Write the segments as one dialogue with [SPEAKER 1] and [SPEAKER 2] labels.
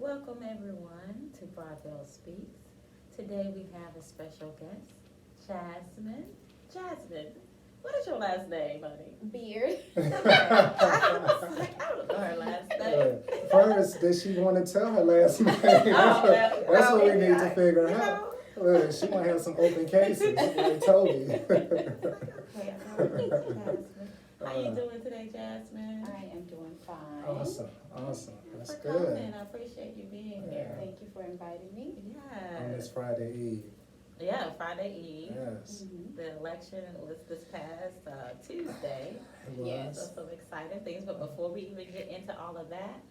[SPEAKER 1] Welcome everyone to Broadville Speaks. Today we have a special guest, Jasmine. Jasmine, what is your last name, honey?
[SPEAKER 2] Beard.
[SPEAKER 1] I don't know her last name.
[SPEAKER 3] First, does she want to tell her last name? That's what we need to figure out. Look, she might have some open cases, like Toby.
[SPEAKER 1] Okay, Jasmine. How you doing today, Jasmine?
[SPEAKER 2] I am doing fine.
[SPEAKER 3] Awesome. That's
[SPEAKER 1] Thank you for
[SPEAKER 3] good.
[SPEAKER 1] coming. I appreciate you being
[SPEAKER 3] Yeah.
[SPEAKER 1] here.
[SPEAKER 2] Thank you for inviting me.
[SPEAKER 3] On this
[SPEAKER 1] Yes.
[SPEAKER 3] Friday Eve.
[SPEAKER 1] Yeah, Friday Eve.
[SPEAKER 3] Yes,
[SPEAKER 1] The election was this past Tuesday.
[SPEAKER 3] it was.
[SPEAKER 2] Yes.
[SPEAKER 1] So some exciting things, but before we even get into all of that,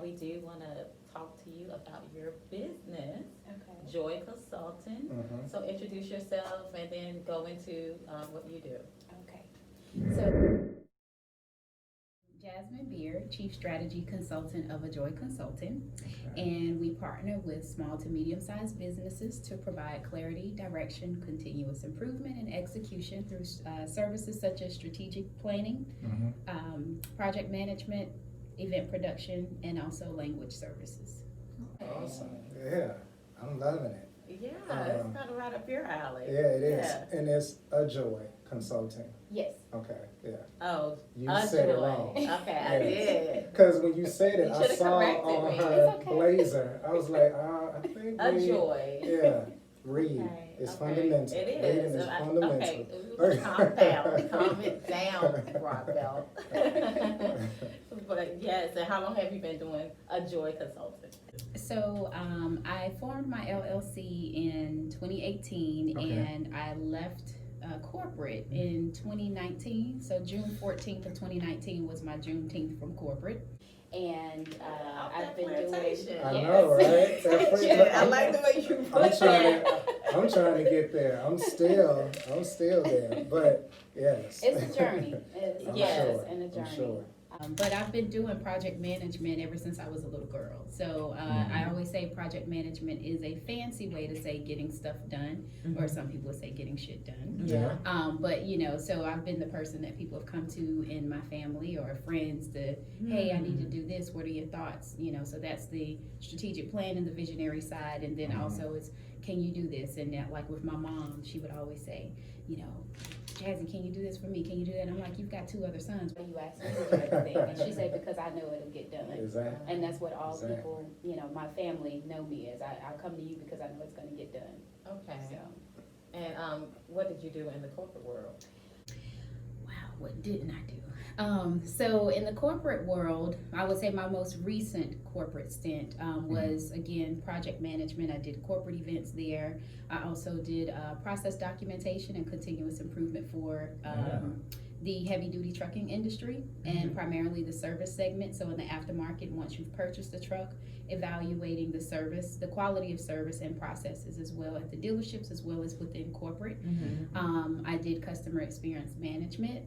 [SPEAKER 1] we do want to talk to you about your business,
[SPEAKER 2] Okay.
[SPEAKER 1] Joy Consulting.
[SPEAKER 3] Mhm.
[SPEAKER 1] So introduce yourself and then go into what you do.
[SPEAKER 2] Okay. So, Jasmine Beard, Chief Strategy Consultant of Ajoy Consulting, and we partner with small to medium-sized businesses to provide clarity, direction, continuous improvement, and execution through services such as strategic planning,
[SPEAKER 3] Mhm.
[SPEAKER 2] project management, event production, and also language services.
[SPEAKER 3] Awesome. Yeah, I'm loving it.
[SPEAKER 1] Yeah, it's kind of right up your alley.
[SPEAKER 3] Yeah, it is.
[SPEAKER 1] Yeah.
[SPEAKER 3] And it's Ajoy Consulting.
[SPEAKER 2] Yes.
[SPEAKER 3] Okay, yeah.
[SPEAKER 1] Oh,
[SPEAKER 3] You said it
[SPEAKER 1] Ajoy.
[SPEAKER 3] wrong.
[SPEAKER 1] Okay, I
[SPEAKER 3] Yes.
[SPEAKER 1] did.
[SPEAKER 3] Because when you said it,
[SPEAKER 1] You
[SPEAKER 3] I
[SPEAKER 1] should've
[SPEAKER 3] saw
[SPEAKER 1] corrected
[SPEAKER 3] on
[SPEAKER 1] me.
[SPEAKER 3] her
[SPEAKER 2] It's okay.
[SPEAKER 3] blazer. I was like, I think we,
[SPEAKER 1] Ajoy.
[SPEAKER 3] yeah, read.
[SPEAKER 1] Okay,
[SPEAKER 3] It's
[SPEAKER 1] okay.
[SPEAKER 3] fundamental.
[SPEAKER 1] It
[SPEAKER 3] Reading
[SPEAKER 1] is.
[SPEAKER 3] is
[SPEAKER 1] Okay,
[SPEAKER 3] fundamental.
[SPEAKER 1] ooh, calm down, calm it down, Broadville. But yes, and how long have you been doing Ajoy Consulting?
[SPEAKER 2] So I formed my LLC in 2018,
[SPEAKER 3] Okay.
[SPEAKER 2] and I left corporate in 2019. So June 14th of 2019 was my Juneteenth from corporate, and I've been doing.
[SPEAKER 1] plantation.
[SPEAKER 3] I
[SPEAKER 2] Yes.
[SPEAKER 3] know, right? That free-
[SPEAKER 1] Yeah, I like the way you
[SPEAKER 3] I'm
[SPEAKER 1] put
[SPEAKER 3] trying
[SPEAKER 1] that.
[SPEAKER 3] I'm trying to get there. I'm still there. But yes.
[SPEAKER 2] It's a journey. It's
[SPEAKER 3] I'm
[SPEAKER 1] Yes,
[SPEAKER 3] sure.
[SPEAKER 2] and a
[SPEAKER 3] I'm
[SPEAKER 2] journey.
[SPEAKER 3] sure.
[SPEAKER 2] But I've been doing project management ever since I was a little girl. So I always say project management is a fancy way to say getting stuff done, or some people would say getting shit done.
[SPEAKER 1] Yeah.
[SPEAKER 2] But so I've been the person that people have come to in my family or friends to, hey, I need to do this. What are your thoughts? So that's the strategic plan and the visionary side. And then also it's, can you do this? And that, like with my mom, she would always say, Jazzy, can you do this for me? Can you do that? And I'm like, you've got 2 other sons. Why you ask me to do everything? And she said, because I know it'll get done.
[SPEAKER 3] Exactly.
[SPEAKER 2] And that's what all
[SPEAKER 3] Exactly.
[SPEAKER 2] people, my family know me as. I'll come to you because I know it's going to get done.
[SPEAKER 1] Okay.
[SPEAKER 2] So,
[SPEAKER 1] And what did you do in the corporate world?
[SPEAKER 2] wow, what didn't I do? So in the corporate world, I would say my most recent corporate stint was, again, project management. I did corporate events there. I also did process documentation and continuous improvement for the heavy duty trucking industry, and primarily the service segment. So in the aftermarket, once you've purchased the truck, evaluating the service, the quality of service and processes as well at the dealerships as well as within corporate. I did customer experience management,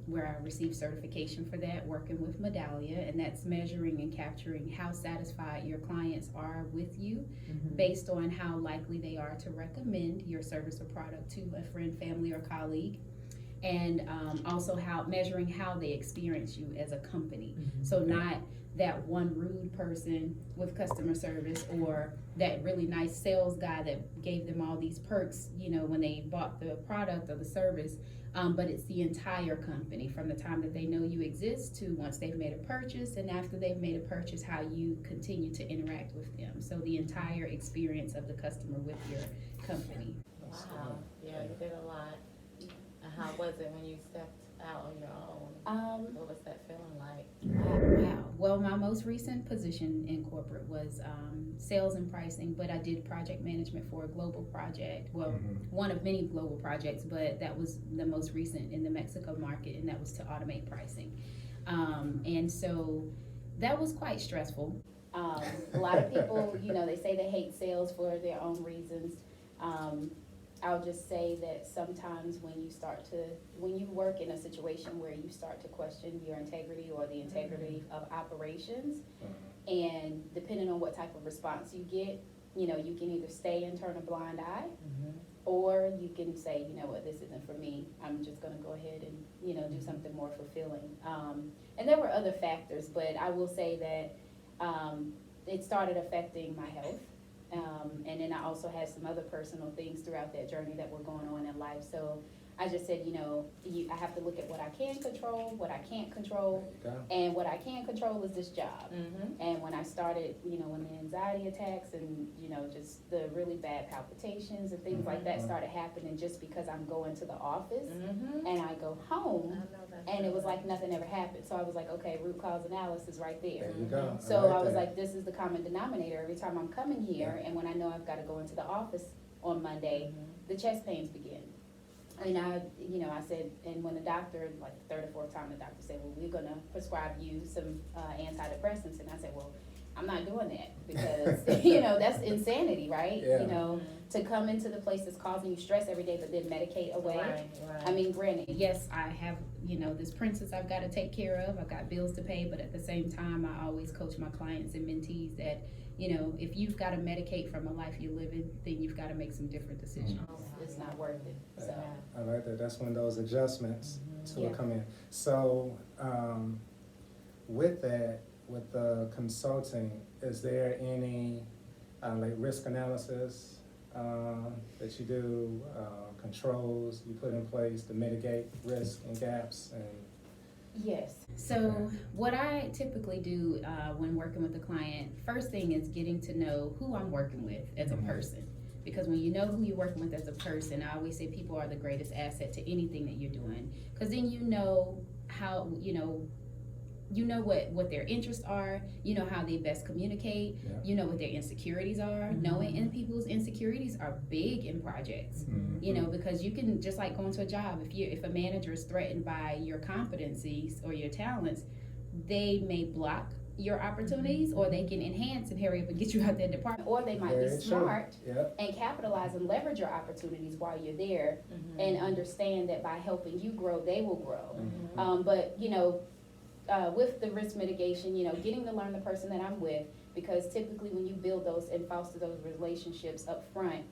[SPEAKER 2] where I received certification for that, working with Medallia, and that's measuring and capturing how satisfied your clients are with you based on how likely they are to recommend your service or product to a friend, family, or colleague. And also measuring how they experience you as a company. So not that one rude person with customer service or that really nice sales guy that gave them all these perks, when they bought the product or the service, but it's the entire company from the time that they know you exist to once they've made a purchase, and after they've made a purchase, how you continue to interact with them. So the entire experience of the customer with your company.
[SPEAKER 1] Wow. Yeah, you did a lot. And how was it when you stepped out on your own? What was that feeling like?
[SPEAKER 2] Wow. Well, my most recent position in corporate was sales and pricing, but I did project management for a global project. Well, one of many global projects, but that was the most recent in the Mexico market, and that was to automate pricing. And so that was quite stressful. A lot of people, they say they hate sales for their own reasons. I'll just say that sometimes when you work in a situation where you start to question your integrity or the integrity of operations, and depending on what type of response you get, you can either stay and turn a blind eye, or you can say, what, this isn't for me. I'm just gonna go ahead and, do something more fulfilling. And there were other factors, but I will say that it started affecting my health. And then I also had some other personal things throughout that journey that were going on in life. So I just said, I have to look at what I can control, what I can't control, and what I can control is this job.
[SPEAKER 1] Mm-hmm.
[SPEAKER 2] And when I started, when the anxiety attacks and, just the really bad palpitations and things like that started happening just because I'm going to the office
[SPEAKER 1] Mm-hmm.
[SPEAKER 2] and I go home
[SPEAKER 1] that.
[SPEAKER 2] and it was like nothing ever happened. So I was like, okay, root cause analysis right there.
[SPEAKER 3] There you go.
[SPEAKER 2] So I was like, this is the common denominator. Every time I'm coming here and when I know I've got to go into the office on Monday, the chest pains begin. And I said, and when the doctor, like the third or fourth time, the doctor said, well, we're gonna prescribe you some antidepressants. And I said, well, I'm not doing that because, that's insanity, right?
[SPEAKER 3] Yeah.
[SPEAKER 2] To come into the place that's causing you stress every day, but then medicate away.
[SPEAKER 1] Right.
[SPEAKER 2] I mean, granted, yes, I have, this princess I've got to take care of. I've got bills to pay, but at the same time, I always coach my clients and mentees that, if you've got to medicate from a life you're living, then you've got to make some different decisions. It's not worth it. So.
[SPEAKER 3] I like that. That's when those adjustments to
[SPEAKER 2] Yeah.
[SPEAKER 3] it come in. So, with that, with the consulting, is there any like risk analysis that you do, controls you put in place to mitigate risk and gaps and?
[SPEAKER 2] Yes. So what I typically do when working with a client, first thing is getting to know who I'm working with as a person. Because when you know who you're working with as a person, I always say people are the greatest asset to anything that you're doing. Because then you know how, what their interests are, how they best communicate, what their insecurities are. Knowing in people's insecurities are big in projects, because you can, just like going to a job, if a manager is threatened by your competencies or your talents, they may block your opportunities, or they can enhance and hurry up and get you out that department, or they might be smart and capitalize and leverage your opportunities while you're there, and understand that by helping you grow, they will grow. But with the risk mitigation, getting to learn the person that I'm with, because typically when you build those and foster those relationships up front,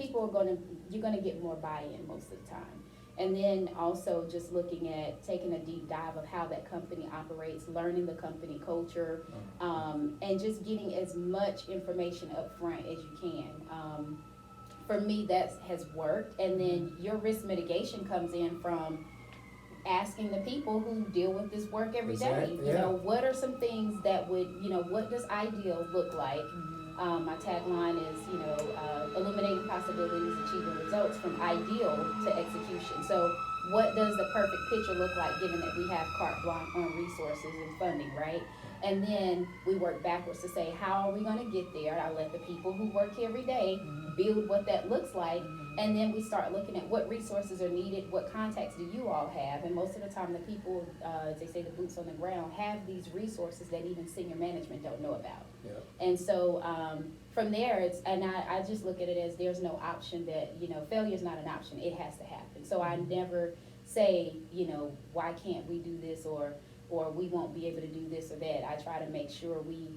[SPEAKER 2] you're gonna get more buy-in most of the time. And then also just looking at taking a deep dive of how that company operates, learning the company culture, and just getting as much information up front as you can. For me, that has worked. And then your risk mitigation comes in from asking the people who deal with this work every day. What are some things that would, what does ideal look like? My tagline is, illuminating possibilities, achieving results from ideal to execution. So what does the perfect picture look like, given that we have carte blanche on resources and funding, right? And then we work backwards to say, how are we gonna get there? I let the people who work here every day build what that looks like. And then we start looking at what resources are needed, what contacts do you all have? And most of the time the people, they say the boots on the ground, have these resources that even senior management don't know about. And so from there, I just look at it as there's no option that, failure is not an option, it has to happen. So I never say, why can't we do this, or we won't be able to do this or that. I try to make sure we,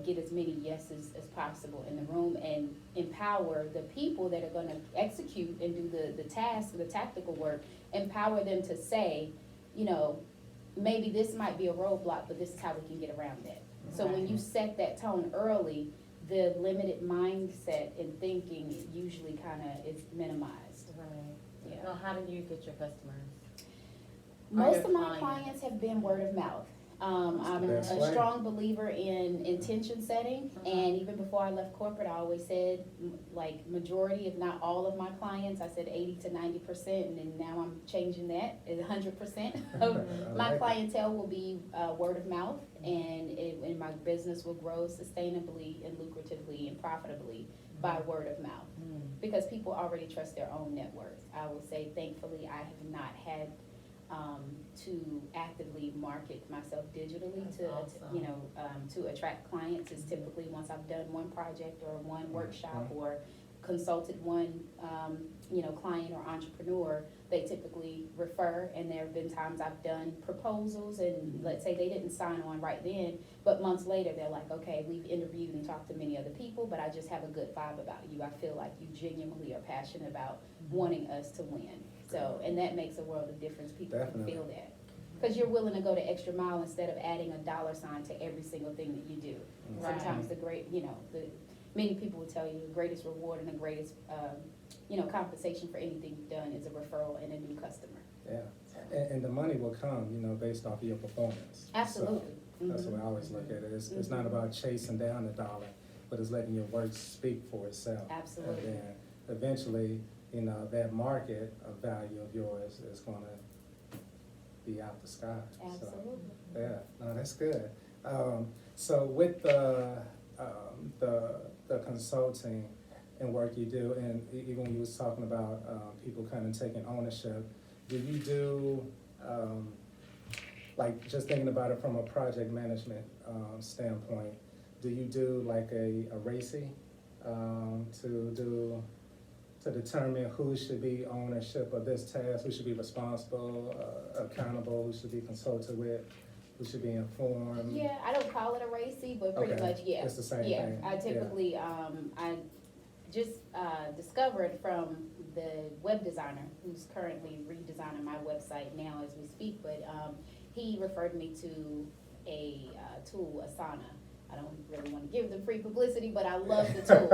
[SPEAKER 2] get as many yeses as possible in the room and empower the people that are gonna execute and do the task, the tactical work, empower them to say, maybe this might be a roadblock, but this is how we can get around that. So when you set that tone early, the limited mindset and thinking usually kind of is minimized.
[SPEAKER 1] Right.
[SPEAKER 2] Yeah.
[SPEAKER 1] So how do you get your customers?
[SPEAKER 2] Most of my clients have been word of mouth. I'm a strong believer in intention setting, and even before I left corporate, I always said, like, majority, if not all of my clients, I said 80 to 90%, and then now I'm changing that, 100% of my clientele will be word of mouth, and my business will grow sustainably and lucratively and profitably by word of mouth, because people already trust their own networks. I will say, thankfully, I have not had to actively market myself digitally to attract clients. Is typically once I've done one project or one workshop or consulted one client or entrepreneur, they typically refer. And there have been times I've done proposals, and let's say they didn't sign on right then, but months later they're like, okay, we've interviewed and talked to many other people, but I just have a good vibe about you. I feel like you genuinely are passionate about wanting us to win. So, and that makes a world of difference. People can feel that. Because you're willing to go the extra mile instead of adding a dollar sign to every single thing that you do.
[SPEAKER 1] Right.
[SPEAKER 2] Sometimes many people will tell you the greatest reward and the greatest, compensation for anything you've done is a referral and a new customer.
[SPEAKER 3] Yeah, and the money will come, based off of your performance. So
[SPEAKER 2] Absolutely.
[SPEAKER 3] that's the way I always look at it. It's not about chasing down the dollar, but it's letting your work speak for itself.
[SPEAKER 2] Absolutely.
[SPEAKER 3] And then eventually, that market of value of yours is gonna be out the sky. So,
[SPEAKER 2] Absolutely.
[SPEAKER 3] yeah, no, that's good. So with the consulting and work you do, and even when you was talking about people kind of taking ownership, do you do, like just thinking about it from a project management standpoint, do you do like a RACI to determine who should be ownership of this task, who should be responsible, accountable, who should be consulted with, who should be informed?
[SPEAKER 2] Yeah, I don't call it a RACI, but pretty
[SPEAKER 3] Okay.
[SPEAKER 2] much, yeah.
[SPEAKER 3] It's the same
[SPEAKER 2] Yeah,
[SPEAKER 3] thing.
[SPEAKER 2] I typically, I just discovered from the web designer who's currently redesigning my website now as we speak, but he referred me to a tool, Asana. I don't really want to give them free publicity, but I love the tool.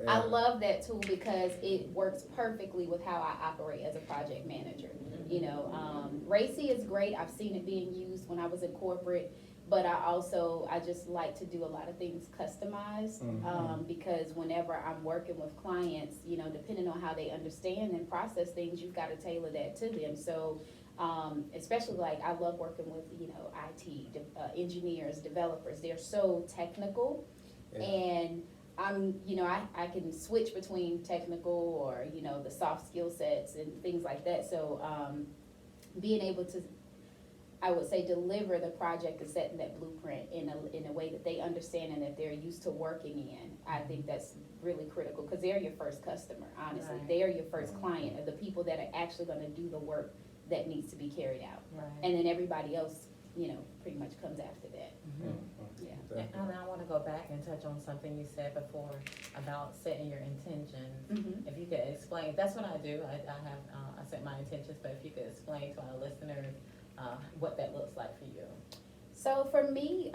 [SPEAKER 2] I love that tool because it works perfectly with how I operate as a project manager. RACI is great. I've seen it being used when I was in corporate, but I just like to do a lot of things customized, because whenever I'm working with clients, depending on how they understand and process things, you've got to tailor that to them. So, especially like I love working with, IT, engineers, developers. They're so technical, and I can switch between technical or, the soft skill sets and things like that. So, being able to, I would say, deliver the project and setting that blueprint in a way that they understand and that they're used to working in, I think that's really critical, because they're your first customer, honestly.
[SPEAKER 1] Right.
[SPEAKER 2] They are your first client, of the people that are actually gonna do the work that needs to be carried out.
[SPEAKER 1] Right.
[SPEAKER 2] And then everybody else, pretty much comes after that. Yeah.
[SPEAKER 1] And I want to go back and touch on something you said before about setting your intentions.
[SPEAKER 2] Mhm.
[SPEAKER 1] If you could explain, that's what I do. I set my intentions, but if you could explain to our listeners what that looks like for you.
[SPEAKER 2] So for me,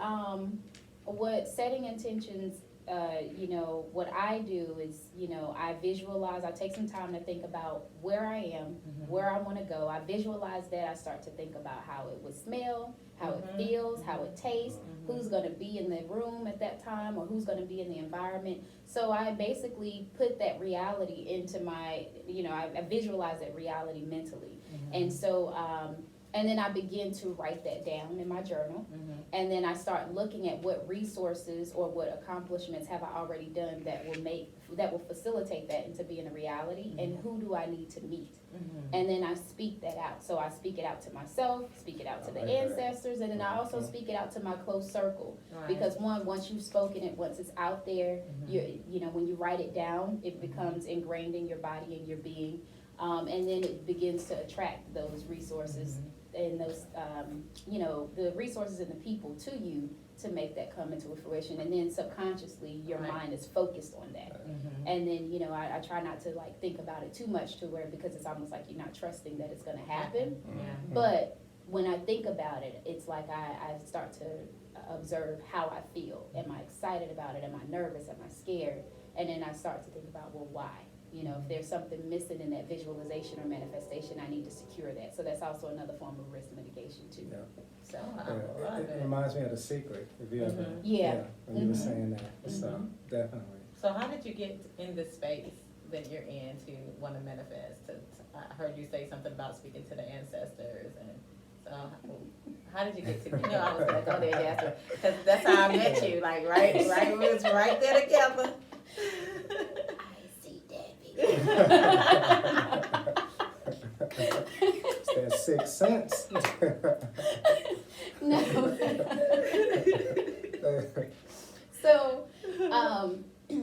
[SPEAKER 2] what setting intentions, what I do is, I visualize, I take some time to think about where I am, where I want to go. I visualize that. I start to think about how it would smell, how it feels, how it tastes, who's going to be in the room at that time, or who's going to be in the environment. So I basically put that reality into my, I visualize that reality mentally. And so, and then I begin to write that down in my journal. And then I start looking at what resources or what accomplishments have I already done that will facilitate that into being a reality, and who do I need to meet. And then I speak that out. So I speak it out to myself, speak it out to the ancestors, and then I also speak it out to my close circle.
[SPEAKER 1] Right.
[SPEAKER 2] Because once you've spoken it, once it's out there, when you write it down, it becomes ingrained in your body and your being. And then it begins to attract those resources and those, the resources and the people to you to make that come into fruition. And then subconsciously, your
[SPEAKER 1] Right.
[SPEAKER 2] mind is focused on that. And then, I try not to think about it too much because it's almost like you're not trusting that it's gonna happen.
[SPEAKER 1] Yeah.
[SPEAKER 2] But when I think about it, it's like I start to observe how I feel. Am I excited about it? Am I nervous? Am I scared? And then I start to think about, well, why? If there's something missing in that visualization or manifestation, I need to secure that. So that's also another form of risk mitigation too.
[SPEAKER 3] Yeah.
[SPEAKER 2] So,
[SPEAKER 3] It reminds me of The Secret, if you ever,
[SPEAKER 2] Yeah.
[SPEAKER 3] when you were saying that, so, definitely.
[SPEAKER 1] So how did you get in the space that you're in to want to manifest? I heard you say something about speaking to the ancestors, and so how did you get to? I was gonna go there, Jasper, because that's how I met you. Like right, we was right there together.
[SPEAKER 2] I see that,
[SPEAKER 3] It's that sixth sense.
[SPEAKER 2] No. So,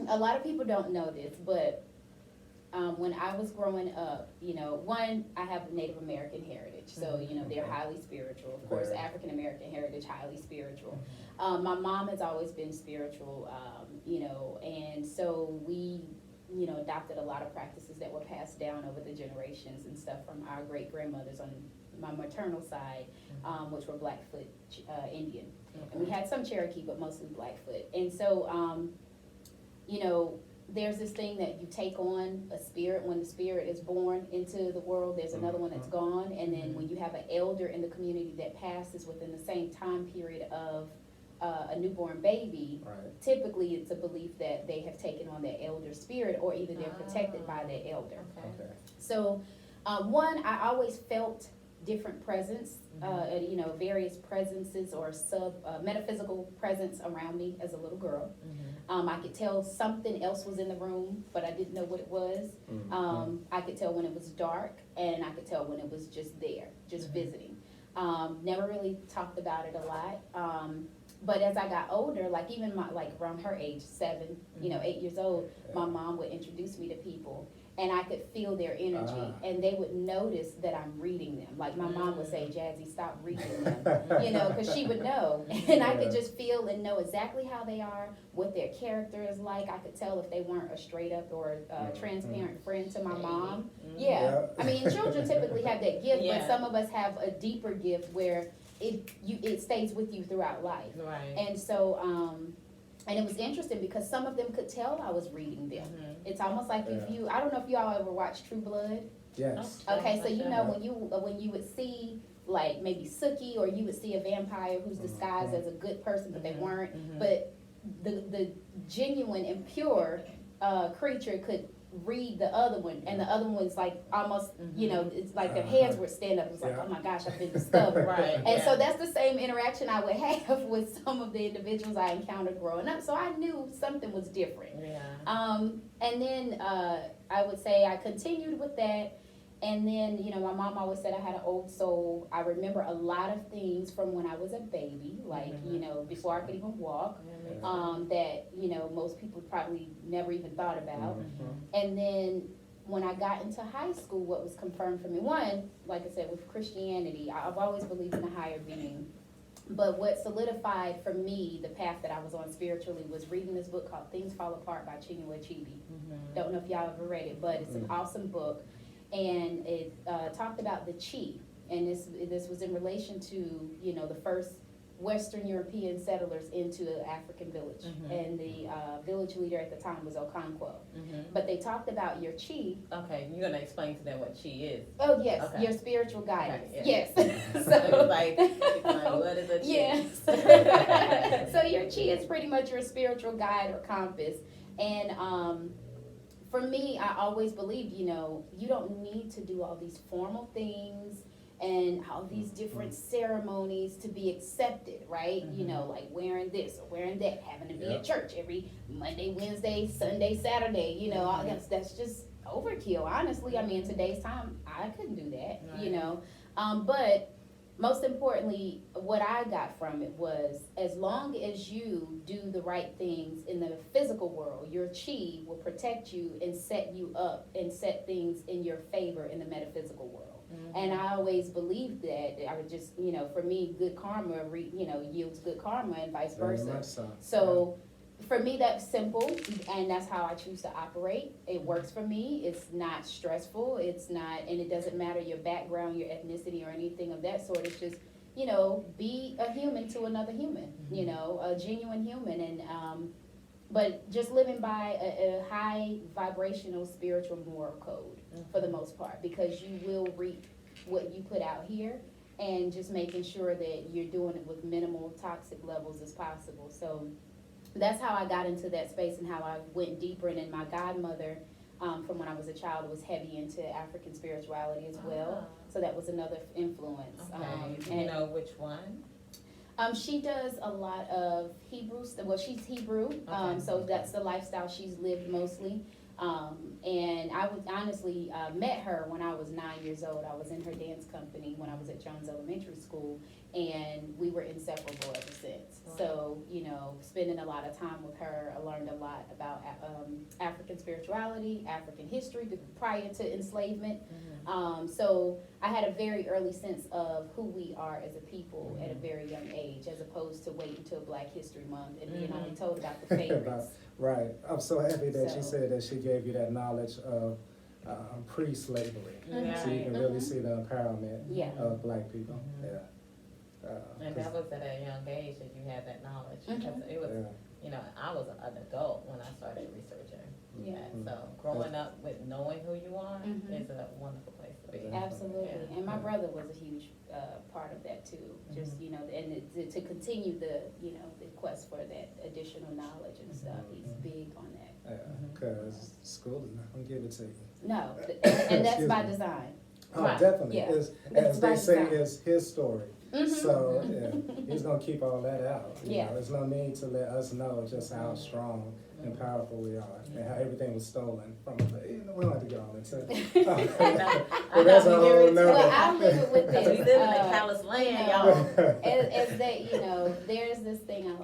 [SPEAKER 2] a lot of people don't know this, but when I was growing up, one, I have Native American heritage, so, they're highly spiritual. Of course,
[SPEAKER 3] Very.
[SPEAKER 2] African American heritage, highly spiritual. My mom has always been spiritual, and so we, adopted a lot of practices that were passed down over the generations and stuff from our great grandmothers on my maternal side, which were Blackfoot Indian.
[SPEAKER 1] Okay.
[SPEAKER 2] And we had some Cherokee, but mostly Blackfoot. And so, you know, there's this thing that you take on a spirit. When the spirit is born into the world, there's another one that's gone. And then when you have an elder in the community that passes within the same time period of a newborn baby,
[SPEAKER 3] Right.
[SPEAKER 2] typically it's a belief that they have taken on that elder spirit, or either they're protected by that elder.
[SPEAKER 1] Okay.
[SPEAKER 3] Okay.
[SPEAKER 2] So, one, I always felt different presence, you know, various presences or metaphysical presence around me as a little girl. I could tell something else was in the room, but I didn't know what it was. I could tell when it was dark, and I could tell when it was just there, just visiting. Never really talked about it a lot. But as I got older, like even like around her age, 7, you know, 8 years old, my mom would introduce me to people, and I could feel their energy, and they would notice that I'm reading them. Like my mom would say, "Jazzy, stop reading them," you know, because she would know, and I could just feel and know exactly how they are, what their character is like. I could tell if they weren't a straight up or transparent friend to my mom. Yeah, I mean, children typically have that gift, but some of us have a deeper gift where it stays with you throughout life.
[SPEAKER 1] Right.
[SPEAKER 2] And so, and it was interesting because some of them could tell I was reading them. It's almost like if you, I don't know if y'all ever watched True Blood.
[SPEAKER 3] Yes.
[SPEAKER 2] Okay, so you know when you would see like maybe Sookie, or you would see a vampire who's disguised as a good person, but they weren't. But the genuine and pure creature could read the other one, and the other one was like almost, you know, it's like their heads would stand up. It's like, oh my gosh, I've been discovered.
[SPEAKER 1] Right.
[SPEAKER 2] And so that's the same interaction I would have with some of the individuals I encountered growing up. So I knew something was different.
[SPEAKER 1] Yeah.
[SPEAKER 2] And then I would say I continued with that. And then, you know, my mom always said I had an old soul. I remember a lot of things from when I was a baby, like, you know, before I could even walk, that, you know, most people probably never even thought about. And then when I got into high school, what was confirmed for me, one, like I said, with Christianity, I've always believed in a higher being. But what solidified for me the path that I was on spiritually was reading this book called Things Fall Apart by Chinua Achebe. Don't know if y'all ever read it, but it's an awesome book. And it talked about the chi, and this was in relation to, you know, the first Western European settlers into an African village, and the village leader at the time was Okonkwo. But they talked about your chi.
[SPEAKER 1] Okay, you're gonna explain to them what chi is.
[SPEAKER 2] Oh yes,
[SPEAKER 1] Okay.
[SPEAKER 2] your spiritual guidance.
[SPEAKER 1] Okay,
[SPEAKER 2] Yes.
[SPEAKER 1] So like, what is a chi?
[SPEAKER 2] Yes. So your chi is pretty much your spiritual guide or compass, and for me, I always believed, you know, you don't need to do all these formal things and all these different ceremonies to be accepted, right? You know, like wearing this or wearing that, having to be at church every Monday, Wednesday, Sunday, Saturday, you know, that's just overkill, honestly. I mean, in today's time, I couldn't do that, you know. But most importantly, what I got from it was, as long as you do the right things in the physical world, your chi will protect you and set you up and set things in your favor in the metaphysical world. And I always believed that. I would just, you know, for me, good karma, you know, yields good karma, and vice
[SPEAKER 3] Very
[SPEAKER 2] versa.
[SPEAKER 3] much so.
[SPEAKER 2] So for me, that's simple, and that's how I choose to operate. It works for me. It's not stressful. It's not, and it doesn't matter your background, your ethnicity, or anything of that sort. It's just, you know, be a human to another human, you know, a genuine human. And but just living by a high vibrational spiritual moral code for the most part, because you will reap what you put out here, and just making sure that you're doing it with minimal toxic levels as possible. So that's how I got into that space and how I went deeper. And then my godmother, from when I was a child, was heavy into African spirituality as well. So that was another influence.
[SPEAKER 1] Okay. Do
[SPEAKER 2] And
[SPEAKER 1] you know which one?
[SPEAKER 2] she does a lot of Hebrew. Well, she's Hebrew, so that's the lifestyle she's lived mostly. And I would honestly met her when I was 9 years old. I was in her dance company when I was at Jones Elementary School, and we were inseparable ever since.
[SPEAKER 1] Wow. So,
[SPEAKER 2] you know, spending a lot of time with her, I learned a lot about African spirituality, African history prior to enslavement. So I had a very early sense of who we are as a people at a very young age, as opposed to waiting until Black History Month and being only told about the favorites.
[SPEAKER 3] Right. I'm so happy that she
[SPEAKER 2] So-
[SPEAKER 3] said that she gave you that knowledge of pre-slavery.
[SPEAKER 1] Yeah.
[SPEAKER 3] So you can really see the empowerment
[SPEAKER 2] Yeah.
[SPEAKER 3] of Black people,
[SPEAKER 1] Mhm.
[SPEAKER 3] yeah.
[SPEAKER 1] And that was at a young age that you had that knowledge, because it was,
[SPEAKER 3] Yeah.
[SPEAKER 1] you know, I was an adult when I started researching
[SPEAKER 2] Yeah.
[SPEAKER 1] that, so growing up with knowing who you are
[SPEAKER 2] Mhm.
[SPEAKER 1] is a wonderful place to be.
[SPEAKER 2] Absolutely,
[SPEAKER 1] Yeah.
[SPEAKER 2] and my brother was a huge part of that too. Just you know, and to continue the the quest for that additional knowledge and stuff. He's big on that.
[SPEAKER 1] Mhm.
[SPEAKER 3] Cause school is not gonna give it to you.
[SPEAKER 2] No, and that's
[SPEAKER 3] Excuse
[SPEAKER 2] by
[SPEAKER 3] me.
[SPEAKER 2] design.
[SPEAKER 3] Oh,
[SPEAKER 1] Right.
[SPEAKER 3] definitely,
[SPEAKER 2] Yeah.
[SPEAKER 3] as
[SPEAKER 2] It's by
[SPEAKER 3] they say,
[SPEAKER 2] design.
[SPEAKER 3] it's his story.
[SPEAKER 2] Mhm.
[SPEAKER 3] So, yeah, he's gonna keep all that out. You
[SPEAKER 2] Yeah.
[SPEAKER 3] know, there's no need to let us know just how strong and powerful we are, and how everything was stolen from us. You know, we don't have to get all into it.
[SPEAKER 1] I
[SPEAKER 3] That's
[SPEAKER 1] know,
[SPEAKER 3] a
[SPEAKER 1] we
[SPEAKER 3] whole
[SPEAKER 1] hear it
[SPEAKER 3] nother-
[SPEAKER 2] Well, I'll leave it with
[SPEAKER 1] We
[SPEAKER 2] this.
[SPEAKER 1] live in a callous land, y'all.
[SPEAKER 2] As they, there's this thing,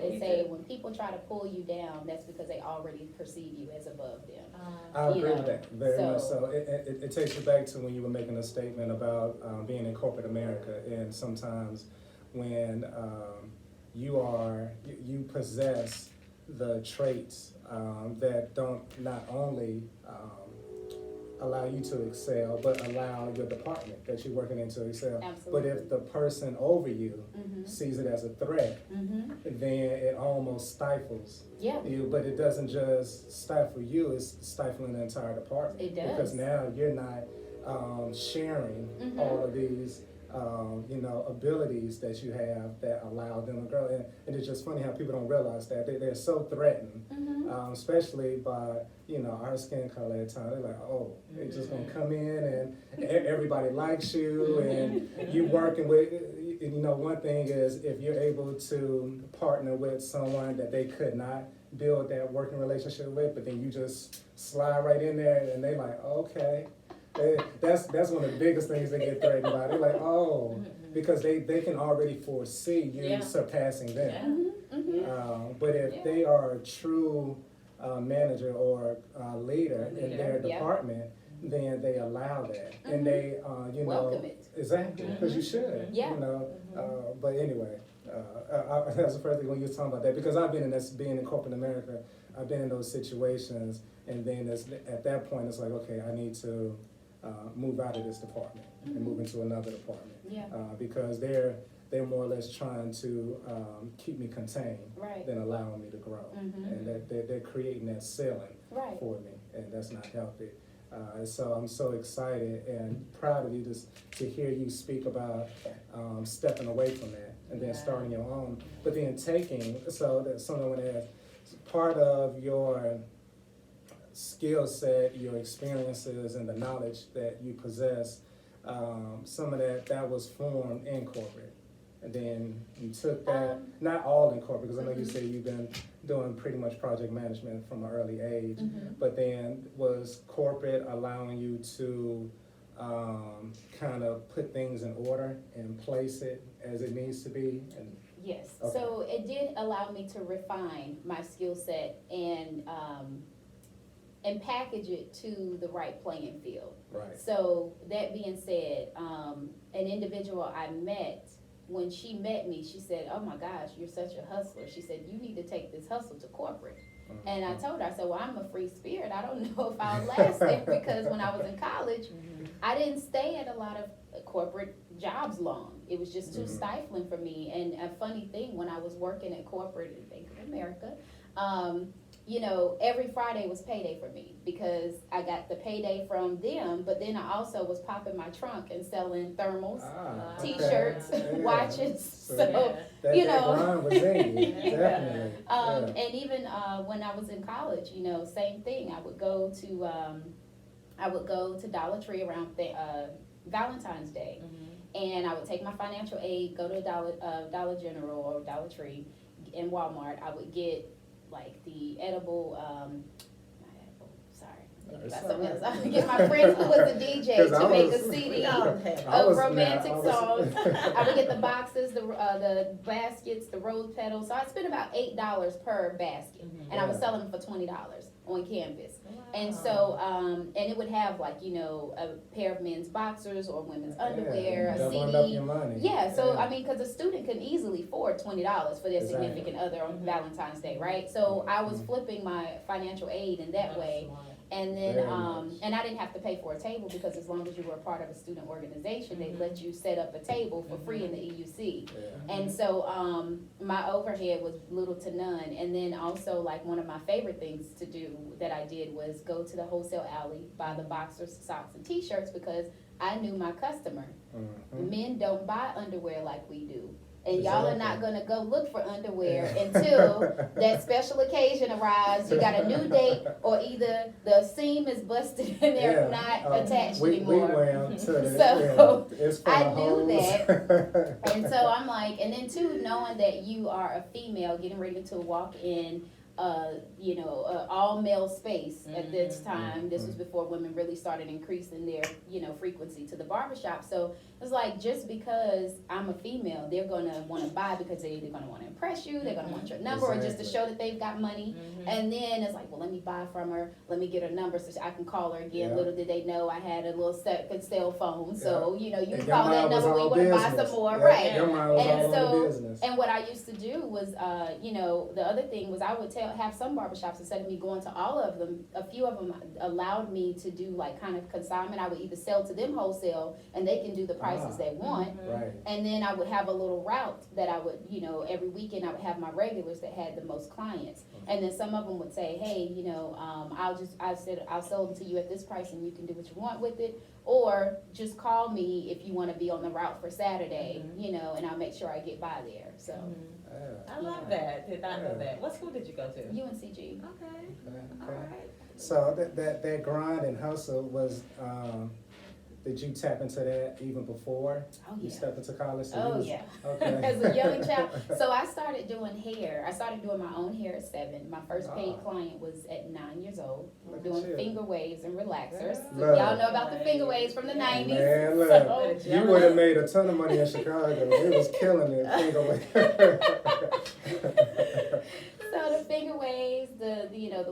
[SPEAKER 2] they say when people try to pull you down, that's because they already perceive you as above them.
[SPEAKER 3] I agree
[SPEAKER 2] You know,
[SPEAKER 3] with that, very much
[SPEAKER 2] so-
[SPEAKER 3] so. It takes you back to when you were making a statement about being in corporate America, and sometimes when you possess the traits that don't not only allow you to excel, but allow your department that you're working in to excel. But
[SPEAKER 2] Absolutely.
[SPEAKER 3] if the person over you
[SPEAKER 2] Mhm.
[SPEAKER 3] sees it as a threat,
[SPEAKER 2] Mhm.
[SPEAKER 3] then it almost stifles
[SPEAKER 2] Yeah.
[SPEAKER 3] you, but it doesn't just stifle you, it's stifling the entire department.
[SPEAKER 2] It does.
[SPEAKER 3] Because now you're not sharing
[SPEAKER 2] Mhm.
[SPEAKER 3] all of these abilities that you have that allow them to grow. And it's just funny how people don't realize that they're so threatened,
[SPEAKER 2] Mhm.
[SPEAKER 3] especially by our skin color at times. They're like, oh, they're just gonna come in and everybody likes you, and you working with. And one thing is, if you're able to partner with someone that they could not build that working relationship with, but then you just slide right in there, and they like, okay. That's one of the biggest things they get threatened by. They're like, oh, because they can already foresee you
[SPEAKER 1] Yeah.
[SPEAKER 3] surpassing them.
[SPEAKER 1] Yeah.
[SPEAKER 2] Mhm. Mhm.
[SPEAKER 3] But if
[SPEAKER 2] Yeah.
[SPEAKER 3] they are a true manager or leader in
[SPEAKER 1] Leader,
[SPEAKER 3] their
[SPEAKER 2] yeah.
[SPEAKER 3] department, then they allow that, and they
[SPEAKER 2] Welcome it.
[SPEAKER 3] exactly, because you should.
[SPEAKER 2] Yeah.
[SPEAKER 3] But anyway, that's the first thing when you were talking about that, because I've been being in corporate America, I've been in those situations, and then at that point it's like, okay, I need to move out of this department and move into another department.
[SPEAKER 2] Yeah.
[SPEAKER 3] Because they're more or less trying to keep me contained
[SPEAKER 2] Right.
[SPEAKER 3] than allowing me to grow.
[SPEAKER 2] Mhm.
[SPEAKER 3] And they're creating that ceiling
[SPEAKER 2] Right.
[SPEAKER 3] for me, and that's not healthy. So I'm so excited and proud of you to hear you speak about stepping away from that and then
[SPEAKER 1] Yeah.
[SPEAKER 3] starting your own, but then so that someone would ask, part of your skill set, your experiences, and the knowledge that you possess, some of that was formed in corporate. And then you took that, not all in corporate, because I know you said you've been doing pretty much project management from an early age, but then was corporate allowing you to kind of put things in order and place it as it needs to be?
[SPEAKER 2] Yes,
[SPEAKER 3] Okay.
[SPEAKER 2] so it did allow me to refine my skill set and package it to the right playing field.
[SPEAKER 3] Right.
[SPEAKER 2] So that being said, an individual I met, when she met me, she said, oh my gosh, you're such a hustler. She said, you need to take this hustle to corporate. And I told her, I said, well, I'm a free spirit. I don't know if I'll last there, because when I was in college, I didn't stay at a lot of corporate jobs long. It was just too stifling for me. And a funny thing, when I was working at corporate at Bank of America, every Friday was payday for me, because I got the payday from them, but then I also was popping my trunk and selling thermals,
[SPEAKER 3] Okay.
[SPEAKER 2] t-shirts,
[SPEAKER 3] Yeah.
[SPEAKER 2] watches.
[SPEAKER 3] So-
[SPEAKER 2] So,
[SPEAKER 3] That grind was in you,
[SPEAKER 1] Yeah.
[SPEAKER 3] definitely. Yeah.
[SPEAKER 2] and even when I was in college, same thing. I would go to Dollar Tree around Valentine's Day, and I would take my financial aid, go to Dollar General or Dollar Tree in Walmart. I would get like the edible, not edible, sorry.
[SPEAKER 3] It's
[SPEAKER 2] About something else.
[SPEAKER 3] all right.
[SPEAKER 2] I would get my friend who was a DJ
[SPEAKER 3] 'Cause I
[SPEAKER 2] to make a
[SPEAKER 3] was-
[SPEAKER 2] CD
[SPEAKER 3] I
[SPEAKER 2] of
[SPEAKER 3] was-
[SPEAKER 2] romantic
[SPEAKER 3] I was-
[SPEAKER 2] songs. I would get the boxes, the baskets, the rose petals. So I spent about $8 per basket, and I was
[SPEAKER 3] Yeah.
[SPEAKER 2] selling them for $20 on canvas. And so, and it would have like, a pair of men's boxers or women's underwear, a
[SPEAKER 3] Doubling up
[SPEAKER 2] CD.
[SPEAKER 3] your money.
[SPEAKER 2] Yeah, so I mean, because a student can easily afford $20 for their
[SPEAKER 3] Exactly.
[SPEAKER 2] significant other on Valentine's Day, right? So I was flipping my financial aid in that way. And then,
[SPEAKER 3] Very nice.
[SPEAKER 2] and I didn't have to pay for a table because as long as you were a part of a student organization, they let you set up a table for free in the EUC.
[SPEAKER 3] Yeah.
[SPEAKER 2] And so, my overhead was little to none. And then also, like, one of my favorite things to do that I did was go to the wholesale alley, buy the boxers, socks, and t-shirts because I knew my customer.
[SPEAKER 3] Mhm.
[SPEAKER 2] Men don't buy underwear like we do. And y'all are not
[SPEAKER 3] Exactly.
[SPEAKER 2] gonna go look for underwear until that special occasion arrives. You got a new date, or either the seam is busted and they're not attached
[SPEAKER 3] we
[SPEAKER 2] anymore.
[SPEAKER 3] wear 'em to the,
[SPEAKER 2] So,
[SPEAKER 3] it's full
[SPEAKER 2] I
[SPEAKER 3] of
[SPEAKER 2] knew
[SPEAKER 3] holes.
[SPEAKER 2] that. And so I'm like, and then too, knowing that you are a female getting ready to walk in, all male space at this time. This was before women really started increasing their, frequency to the barbershop. So it's like, just because I'm a female, they're gonna wanna buy because they're either gonna wanna impress you, they're gonna want your number, or just to
[SPEAKER 3] Exactly.
[SPEAKER 2] show that they've got money. And then it's like, well, let me buy from her, let me get her number so I can call her again.
[SPEAKER 3] Yeah.
[SPEAKER 2] Little did they know I had a little good cell phone, so, you
[SPEAKER 3] And
[SPEAKER 2] can
[SPEAKER 3] your
[SPEAKER 2] call that
[SPEAKER 3] mind was
[SPEAKER 2] number when you
[SPEAKER 3] all
[SPEAKER 2] wanna buy
[SPEAKER 3] business.
[SPEAKER 2] some more,
[SPEAKER 3] Yeah,
[SPEAKER 2] right?
[SPEAKER 3] Your mind was
[SPEAKER 2] And
[SPEAKER 3] all on
[SPEAKER 2] so-
[SPEAKER 3] the business.
[SPEAKER 2] And what I used to do was, the other thing was I would have some barbershops, instead of me going to all of them, a few of them allowed me to do like kind of consignment. I would either sell to them wholesale and they can do the prices they want.
[SPEAKER 3] Right.
[SPEAKER 2] And then I would have a little route that I would, every weekend I would have my regulars that had the most clients. And then some of them would say, hey, I'll sell them to you at this price and you can do what you want with it. Or just call me if you want to be on the route for Saturday, and I'll make sure I get by there. So,
[SPEAKER 3] Yeah.
[SPEAKER 1] I love that. Did not know
[SPEAKER 3] Yeah.
[SPEAKER 1] that. What school did you go to?
[SPEAKER 2] UNCG.
[SPEAKER 1] Okay.
[SPEAKER 3] Okay,
[SPEAKER 1] All
[SPEAKER 3] okay.
[SPEAKER 1] right.
[SPEAKER 3] So that grind and hustle was, did you tap into that even before
[SPEAKER 2] Oh,
[SPEAKER 3] you
[SPEAKER 2] yeah.
[SPEAKER 3] stepped into college? So you
[SPEAKER 2] Oh,
[SPEAKER 3] was-
[SPEAKER 2] yeah.
[SPEAKER 3] Okay.
[SPEAKER 2] As a young child. So I started doing hair. I started doing my own hair at 7. My first paid
[SPEAKER 3] Ah.
[SPEAKER 2] client was at 9 years old.
[SPEAKER 3] Look at
[SPEAKER 2] Doing
[SPEAKER 3] you.
[SPEAKER 2] finger waves and relaxers.
[SPEAKER 1] Yeah.
[SPEAKER 3] Look.
[SPEAKER 2] Y'all know about the finger waves from the 90s.
[SPEAKER 3] Man, look,
[SPEAKER 2] So-
[SPEAKER 3] you would have made a ton of money in Chicago. It was killing it. Finger wave.
[SPEAKER 2] So the finger waves, the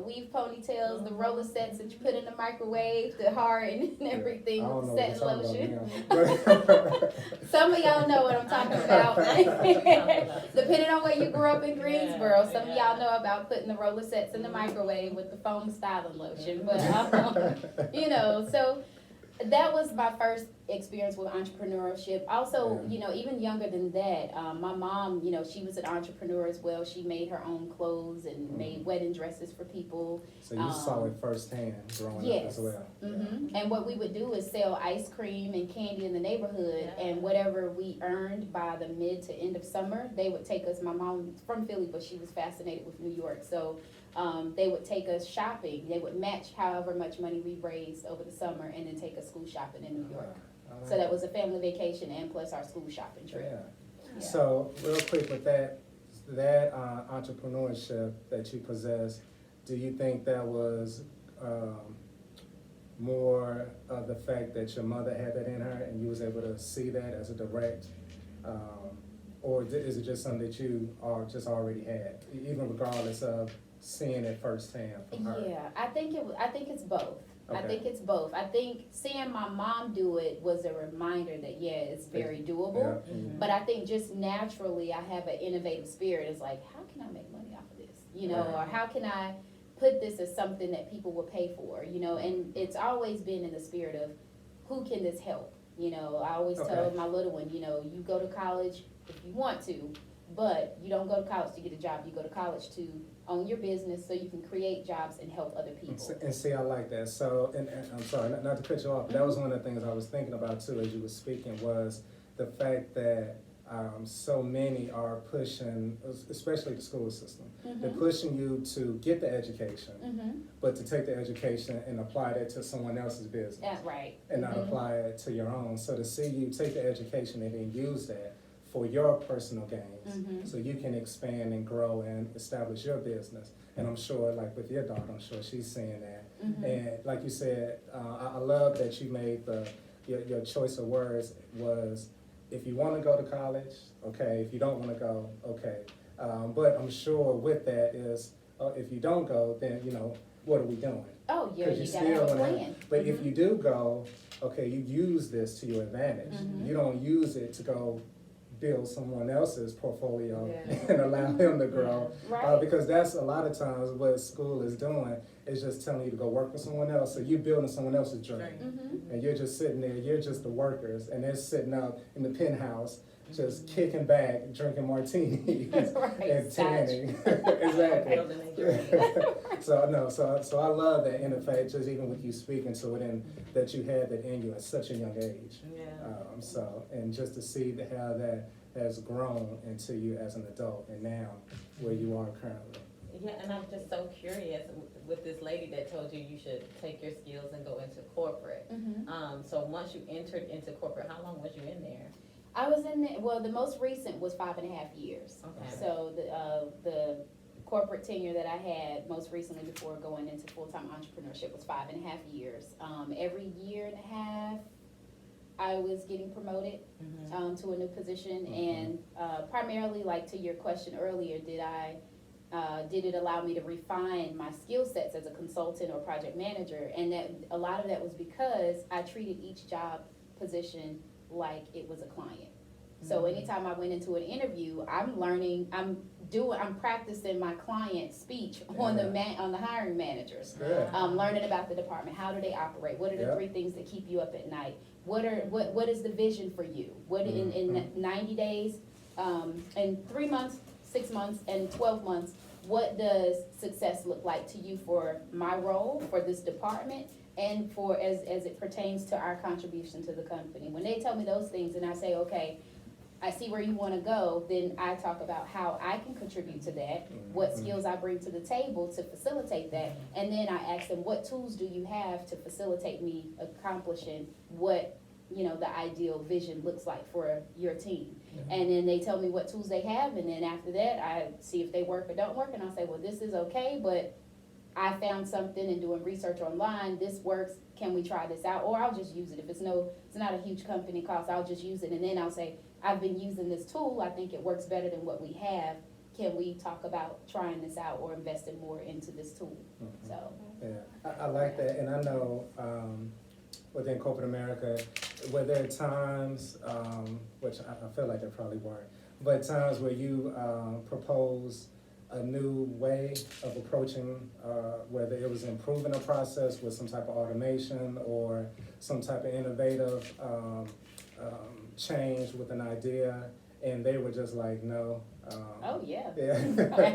[SPEAKER 2] weave ponytails, the roller sets that you put in the microwave, the harden and everything
[SPEAKER 3] I don't
[SPEAKER 2] with
[SPEAKER 3] know
[SPEAKER 2] the
[SPEAKER 3] what
[SPEAKER 2] set
[SPEAKER 3] you're
[SPEAKER 2] lotion.
[SPEAKER 3] talking about
[SPEAKER 2] Some of y'all know what I'm talking about. Depending on where you grew up in Greensboro, some of y'all know about putting the roller sets in the microwave with the foam styling lotion. But so that was my first experience with entrepreneurship. Also, even younger than that, my mom, she was an entrepreneur as well. She made her own clothes and made wedding dresses for people.
[SPEAKER 3] So you saw it firsthand growing up
[SPEAKER 2] Yes.
[SPEAKER 3] as well.
[SPEAKER 2] And what we would do is sell ice cream and candy in the neighborhood,
[SPEAKER 1] Yeah.
[SPEAKER 2] and whatever we earned by the mid to end of summer, they would take us. My mom's from Philly, but she was fascinated with New York, so they would take us shopping. They would match however much money we raised over the summer, and then take us school shopping in New York.
[SPEAKER 3] I like
[SPEAKER 2] So that was a family vacation and plus our school shopping trip.
[SPEAKER 3] Yeah.
[SPEAKER 2] Yeah.
[SPEAKER 3] So real quick with that entrepreneurship that you possess, do you think that was more of the fact that your mother had that in her and you was able to see that as a direct, or is it just something that you just already had, even regardless of seeing it firsthand from her?
[SPEAKER 2] Yeah, I think it's both. I
[SPEAKER 3] Okay.
[SPEAKER 2] think it's both. I think seeing my mom do it was a reminder that it's very doable.
[SPEAKER 3] Yeah.
[SPEAKER 2] But I think just naturally I have an innovative spirit. It's like, how can I make money off of this? Or how can I put this as something that people will pay for? And it's always been in the spirit of, who can this help? I always tell
[SPEAKER 3] Okay.
[SPEAKER 2] my little one, you go to college if you want to, but you don't go to college to get a job. You go to college to own your business so you can create jobs and help other people.
[SPEAKER 3] And see, I like that. So, and I'm sorry, not to cut you off, but that was one of the things I was thinking about too as you were speaking, was the fact that so many are pushing, especially the school system, they're pushing you to get the education, but to take the education and apply that to someone else's business.
[SPEAKER 2] That's right.
[SPEAKER 3] And not apply it to your own. So to see you take the education and then use that for your personal gains, so you can expand and grow and establish your business. And I'm sure, like with your daughter, I'm sure she's seeing that. And like you said, I love that you made your choice of words was, if you want to go to college, okay. If you don't want to go, okay. But I'm sure with that is, if you don't go, then what are we doing?
[SPEAKER 2] Oh, yeah,
[SPEAKER 3] 'Cause
[SPEAKER 2] you
[SPEAKER 3] you
[SPEAKER 2] gotta have a
[SPEAKER 3] still wanna-
[SPEAKER 2] plan.
[SPEAKER 3] But if you do go, okay, you use this to your advantage. You don't use it to go build someone else's portfolio
[SPEAKER 1] Yeah.
[SPEAKER 3] and allow him to grow.
[SPEAKER 2] Right.
[SPEAKER 3] Because that's a lot of times what school is doing, is just telling you to go work for someone else, so you're building someone else's dream.
[SPEAKER 2] Mhm.
[SPEAKER 3] And you're just sitting there, you're just the workers, and they're sitting up in the penthouse, just kicking back, drinking martinis
[SPEAKER 2] Right,
[SPEAKER 3] and
[SPEAKER 2] scotch.
[SPEAKER 3] tanning. Exactly.
[SPEAKER 1] Building their dream.
[SPEAKER 3] So I love that, in effect, just even with you speaking to it, and that you had that in you at such a young age.
[SPEAKER 1] Yeah.
[SPEAKER 3] And just to see how that has grown into you as an adult, and now where you are currently.
[SPEAKER 1] Yeah, and I'm just so curious with this lady that told you you should take your skills and go into corporate.
[SPEAKER 2] Mhm.
[SPEAKER 1] So once you entered into corporate, how long was you in there?
[SPEAKER 2] I was in the, well, the most recent was 5.5 years.
[SPEAKER 1] Okay.
[SPEAKER 2] So the corporate tenure that I had most recently before going into full-time entrepreneurship was 5.5 years. Every year and a half, I was getting promoted to a new position, and primarily, like to your question earlier, did it allow me to refine my skill sets as a consultant or project manager? And that a lot of that was because I treated each job position like it was a client. So anytime I went into an interview, I'm learning, I'm practicing my client speech on the hiring managers.
[SPEAKER 3] Good.
[SPEAKER 2] Learning about the department, how do they operate, what are the
[SPEAKER 3] Yep.
[SPEAKER 2] 3 things that keep you up at night? What is the vision for you? What in 90 days, in 3 months, 6 months, and 12 months, what does success look like to you for my role, for this department, and for as it pertains to our contribution to the company? When they tell me those things and I say, okay, I see where you want to go, then I talk about how I can contribute to that, what skills I bring to the table to facilitate that, and then I ask them, what tools do you have to facilitate me accomplishing what, the ideal vision looks like for your team? And then they tell me what tools they have, and then after that, I see if they work or don't work, and I'll say, well, this is okay, but I found something in doing research online, this works, can we try this out? Or I'll just use it. If it's not a huge company cost, I'll just use it, and then I'll say, I've been using this tool, I think it works better than what we have. Can we talk about trying this out or investing more into this tool? So,
[SPEAKER 3] Yeah, I like that, and I know, within corporate America, where there are times, which I feel like there probably weren't, but times where you, propose a new way of approaching, whether it was improving a process with some type of automation or some type of innovative, change with an idea, and they were just like, no.
[SPEAKER 2] oh, yeah.
[SPEAKER 3] Yeah.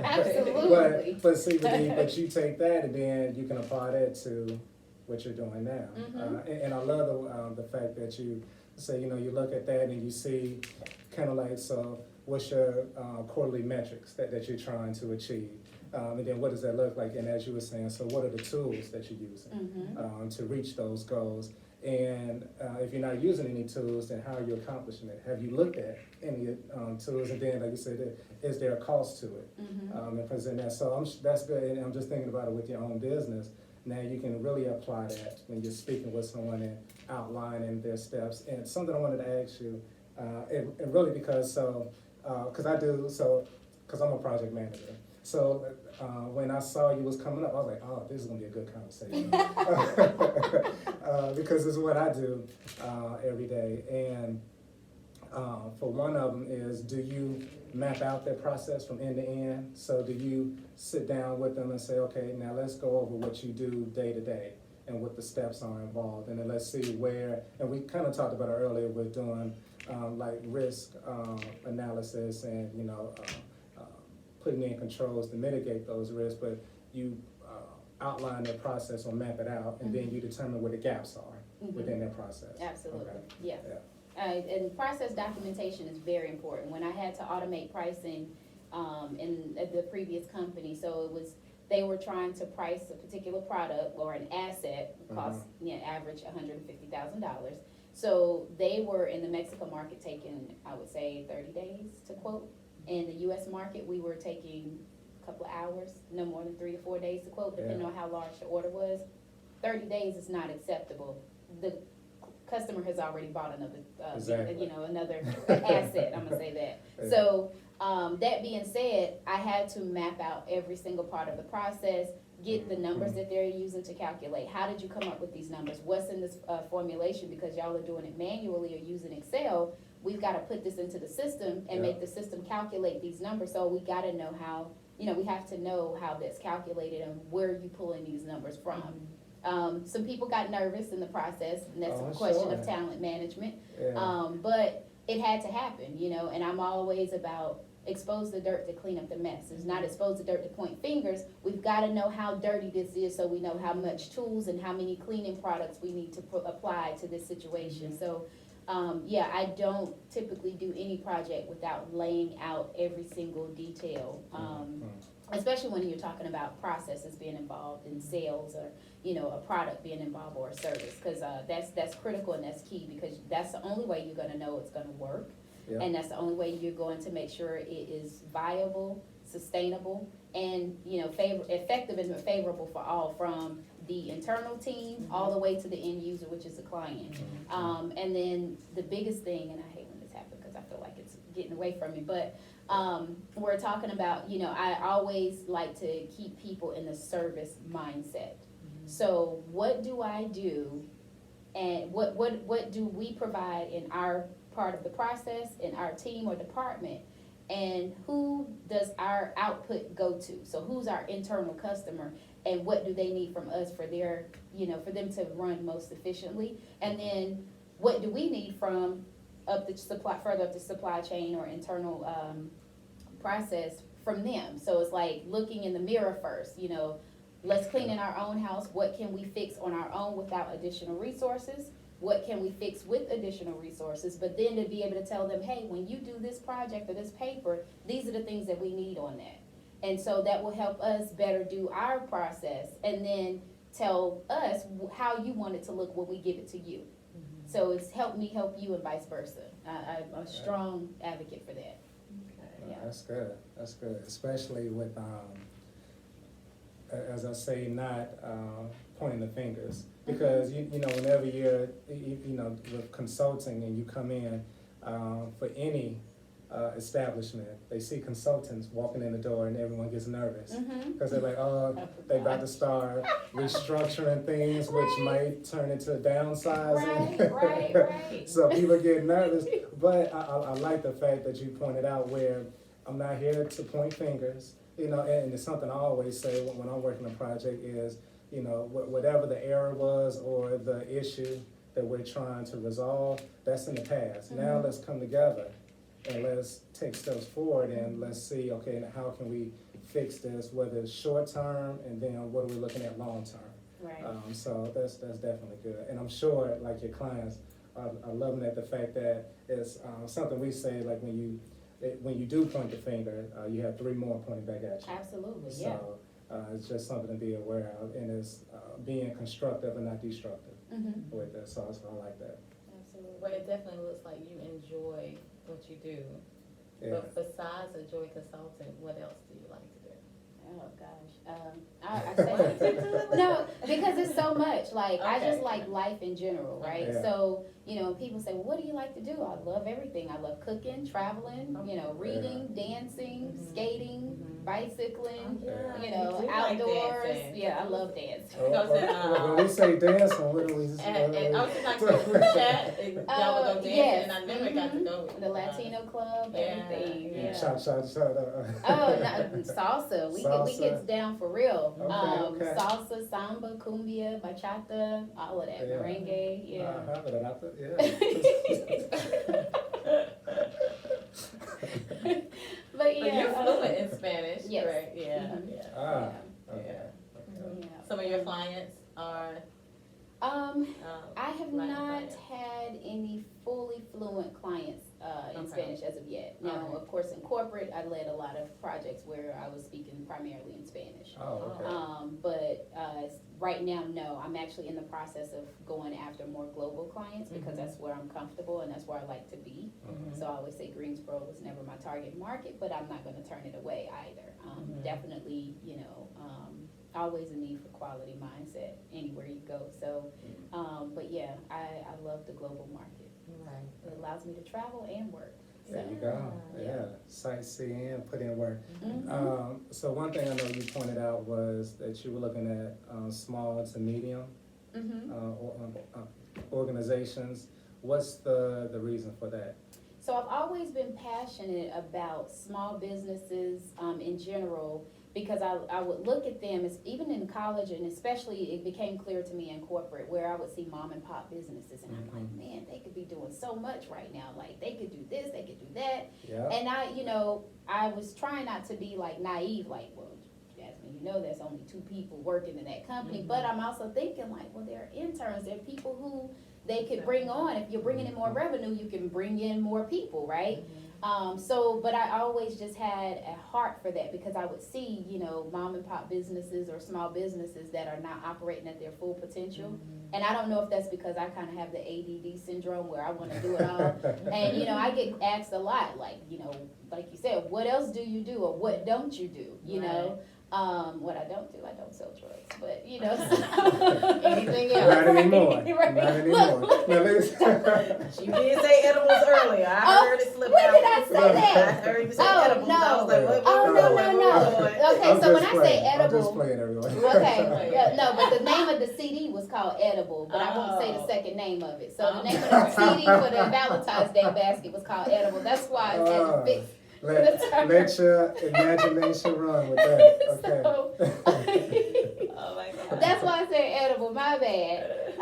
[SPEAKER 2] Absolutely.
[SPEAKER 3] But see, but you take that and then you can apply that to what you're doing now. And I love the fact that you say, you look at that and you see kind of like, so what's your quarterly metrics that you're trying to achieve? And then what does that look like? And as you were saying, so what are the tools that you're using to reach those goals? And if you're not using any tools, then how are you accomplishing it? Have you looked at any tools? And then, like you said, is there a cost to it? And present that. So that's good. And I'm just thinking about it with your own business. Now you can really apply that when you're speaking with someone and outlining their steps. And something I wanted to ask you, and really because I'm a project manager. So when I saw you was coming up, I was like, oh, this is gonna be a good conversation. Because it's what I do every day. And for one of them is, do you map out their process from end to end? So do you sit down with them and say, okay, now let's go over what you do day to day and what the steps are involved, and then let's see where, and we kind of talked about it earlier, we're doing like risk analysis and putting in controls to mitigate those risks, but you outline their process or map it out, and then you determine where the gaps are within their process.
[SPEAKER 2] Absolutely,
[SPEAKER 3] Okay.
[SPEAKER 2] yeah. And process documentation is very important. When I had to automate pricing in the previous company, so they were trying to price a particular product or an asset, cost average $150,000. So they were in the Mexico market taking, I would say, 30 days to quote. In the US market, we were taking a couple of hours, no more than 3 to 4 days to quote, depending on how large the order was. 30 days is not acceptable. The customer has already bought another, another asset, I'm gonna say that.
[SPEAKER 3] Yeah.
[SPEAKER 2] So, that being said, I had to map out every single part of the process, get the numbers that they're using to calculate. How did you come up with these numbers? What's in this formulation? Because y'all are doing it manually or using Excel. we've gotta put this into the system and
[SPEAKER 3] Yeah.
[SPEAKER 2] make the system calculate these numbers, so we gotta know how, we have to know how that's calculated and where you pulling these numbers from. Some people got nervous in the process, and that's
[SPEAKER 3] Oh,
[SPEAKER 2] a
[SPEAKER 3] I'm
[SPEAKER 2] question
[SPEAKER 3] sure.
[SPEAKER 2] of talent management.
[SPEAKER 3] Yeah.
[SPEAKER 2] But it had to happen, and I'm always about expose the dirt to clean up the mess. It's not expose the dirt to point fingers. We've gotta know how dirty this is so we know how much tools and how many cleaning products we need to apply to this situation. So, yeah, I don't typically do any project without laying out every single detail. Especially when you're talking about processes being involved in sales or, a product being involved or a service. Cause, that's critical and that's key because that's the only way you're gonna know it's gonna work.
[SPEAKER 3] Yeah.
[SPEAKER 2] And that's the only way you're going to make sure it is viable, sustainable, and, effective and favorable for all, from the internal team all the way to the end user, which is the client. And then the biggest thing, and I hate when this happens because I feel like it's getting away from me, but we're talking about, I always like to keep people in the service mindset. So what do I do, and what do we provide in our part of the process, in our team or department, and who does our output go to? So who's our internal customer, and what do they need from us for their, for them to run most efficiently? And then what do we need from further up the supply chain or internal process from them? So it's like looking in the mirror first, let's clean in our own house. What can we fix on our own without additional resources? What can we fix with additional resources? But then to be able to tell them, hey, when you do this project or this paper, these are the things that we need on that. And so that will help us better do our process, and then tell us how you want it to look when we give it to you. So it's help me help you and vice versa. I'm a strong advocate for that. Yeah.
[SPEAKER 3] That's good, especially with, as I say, not pointing the fingers. Because, whenever you're, with consulting and you come in for any establishment, they see consultants walking in the door and everyone gets nervous. Because they're like, they about to start restructuring things, which might turn into downsizing.
[SPEAKER 2] Right.
[SPEAKER 3] So people get nervous. But I like the fact that you pointed out where I'm not here to point fingers, and it's something I always say when I'm working a project is, whatever the error was or the issue that we're trying to resolve, that's in the past. Now let's come together and let's take steps forward and let's see, okay, how can we fix this, whether it's short term, and then what are we looking at long term?
[SPEAKER 2] Right.
[SPEAKER 3] So that's definitely good. And I'm sure, like, your clients are loving at the fact that it's something we say, like when you do point the finger, you have 3 more pointing back at you.
[SPEAKER 2] Absolutely, yeah.
[SPEAKER 3] So it's just something to be aware of, and it's being constructive and not destructive with this. So I like that.
[SPEAKER 2] Absolutely.
[SPEAKER 1] Well, it definitely looks like you enjoy what you do.
[SPEAKER 3] Yeah.
[SPEAKER 1] But besides a Joy Consultant, what else do you like to do?
[SPEAKER 2] Oh, gosh. I say, no, because it's so much. Like, I just
[SPEAKER 1] Okay.
[SPEAKER 2] like life in general, right?
[SPEAKER 3] Yeah.
[SPEAKER 2] So, people say, well, what do you like to do? I love everything. I love cooking, traveling, reading, dancing, skating, bicycling,
[SPEAKER 1] Yeah, you do like
[SPEAKER 2] outdoors.
[SPEAKER 1] dancing.
[SPEAKER 2] Yeah, I love dancing.
[SPEAKER 3] When we say dancing, what do we?
[SPEAKER 1] And I was just like, group chat, y'all would go dancing,
[SPEAKER 2] Yes.
[SPEAKER 1] and I never got to go.
[SPEAKER 2] The Latino club, everything.
[SPEAKER 1] Yeah.
[SPEAKER 3] Shout.
[SPEAKER 2] Oh, no, salsa. We
[SPEAKER 3] Salsa.
[SPEAKER 2] get down for real.
[SPEAKER 3] Okay.
[SPEAKER 2] Salsa, samba, cumbia, bachata, all of that.
[SPEAKER 3] Yeah.
[SPEAKER 2] Merengue, yeah. But
[SPEAKER 1] But
[SPEAKER 2] yeah.
[SPEAKER 1] you're fluent in Spanish,
[SPEAKER 2] yes.
[SPEAKER 1] right? Yeah,
[SPEAKER 2] Mhm.
[SPEAKER 1] yeah.
[SPEAKER 3] Ah,
[SPEAKER 1] Yeah.
[SPEAKER 3] okay.
[SPEAKER 2] Yeah.
[SPEAKER 1] Some of your clients are,
[SPEAKER 2] I have
[SPEAKER 1] Latin
[SPEAKER 2] not
[SPEAKER 1] clients.
[SPEAKER 2] had any fully fluent clients in
[SPEAKER 1] Okay.
[SPEAKER 2] Spanish as of yet. Now,
[SPEAKER 1] Okay.
[SPEAKER 2] of course, in corporate, I led a lot of projects where I was speaking primarily in Spanish.
[SPEAKER 3] Oh, okay.
[SPEAKER 2] But right now, no, I'm actually in the process of going after more global clients because that's where I'm comfortable and that's where I like to be. So I always say Greensboro was never my target market, but I'm not gonna turn it away either. Definitely, always a need for quality mindset anywhere you go. So, but yeah, I love the global market.
[SPEAKER 1] right.
[SPEAKER 2] It allows me to travel and work.
[SPEAKER 3] There you go. Yeah, sightseeing, put in work.
[SPEAKER 2] Mhm.
[SPEAKER 3] So one thing I know you pointed out was that you were looking at small to medium
[SPEAKER 2] Mhm.
[SPEAKER 3] organizations. What's the reason for that?
[SPEAKER 2] So I've always been passionate about small businesses in general because I would look at them as even in college, and especially it became clear to me in corporate where I would see mom and pop businesses, and I'm like, man, they could be doing so much right now. Like they could do this, they could do that.
[SPEAKER 3] Yeah.
[SPEAKER 2] And I was trying not to be like naive, like, well, Jasmine, there's only 2 people working in that company. But I'm also thinking like, well, there are interns, there are people who they could bring on. If you're bringing in more revenue, you can bring in more people, right? But I always just had a heart for that because I would see, mom and pop businesses or small businesses that are not operating at their full potential. And I don't know if that's because I kind of have the ADD syndrome where I want to do it all. And, I get asked a lot, like you said, what else do you do or what don't you do, know? What I don't do, I don't sell drugs, but
[SPEAKER 1] Anything else?
[SPEAKER 3] Not anymore.
[SPEAKER 2] Right.
[SPEAKER 3] Not anymore. Now,
[SPEAKER 1] You did say edibles earlier. I heard it slip
[SPEAKER 2] when
[SPEAKER 1] out.
[SPEAKER 2] did I say that?
[SPEAKER 1] I heard you say
[SPEAKER 2] Oh,
[SPEAKER 1] edibles.
[SPEAKER 2] no.
[SPEAKER 1] I was like, what,
[SPEAKER 2] No. Okay,
[SPEAKER 3] I'm
[SPEAKER 2] so when
[SPEAKER 3] just
[SPEAKER 2] I say
[SPEAKER 3] playing. I'm just
[SPEAKER 2] edible,
[SPEAKER 3] playing, everyone.
[SPEAKER 2] okay, yeah, no, but the name of the CD was called Edible, but I won't say the second name of it. So the name of the CD for the Valentine's Day basket was called Edible. That's why I had to fix.
[SPEAKER 3] Let your imagination run with that. Okay.
[SPEAKER 2] So,
[SPEAKER 1] Oh my God.
[SPEAKER 2] that's why I said edible. My bad.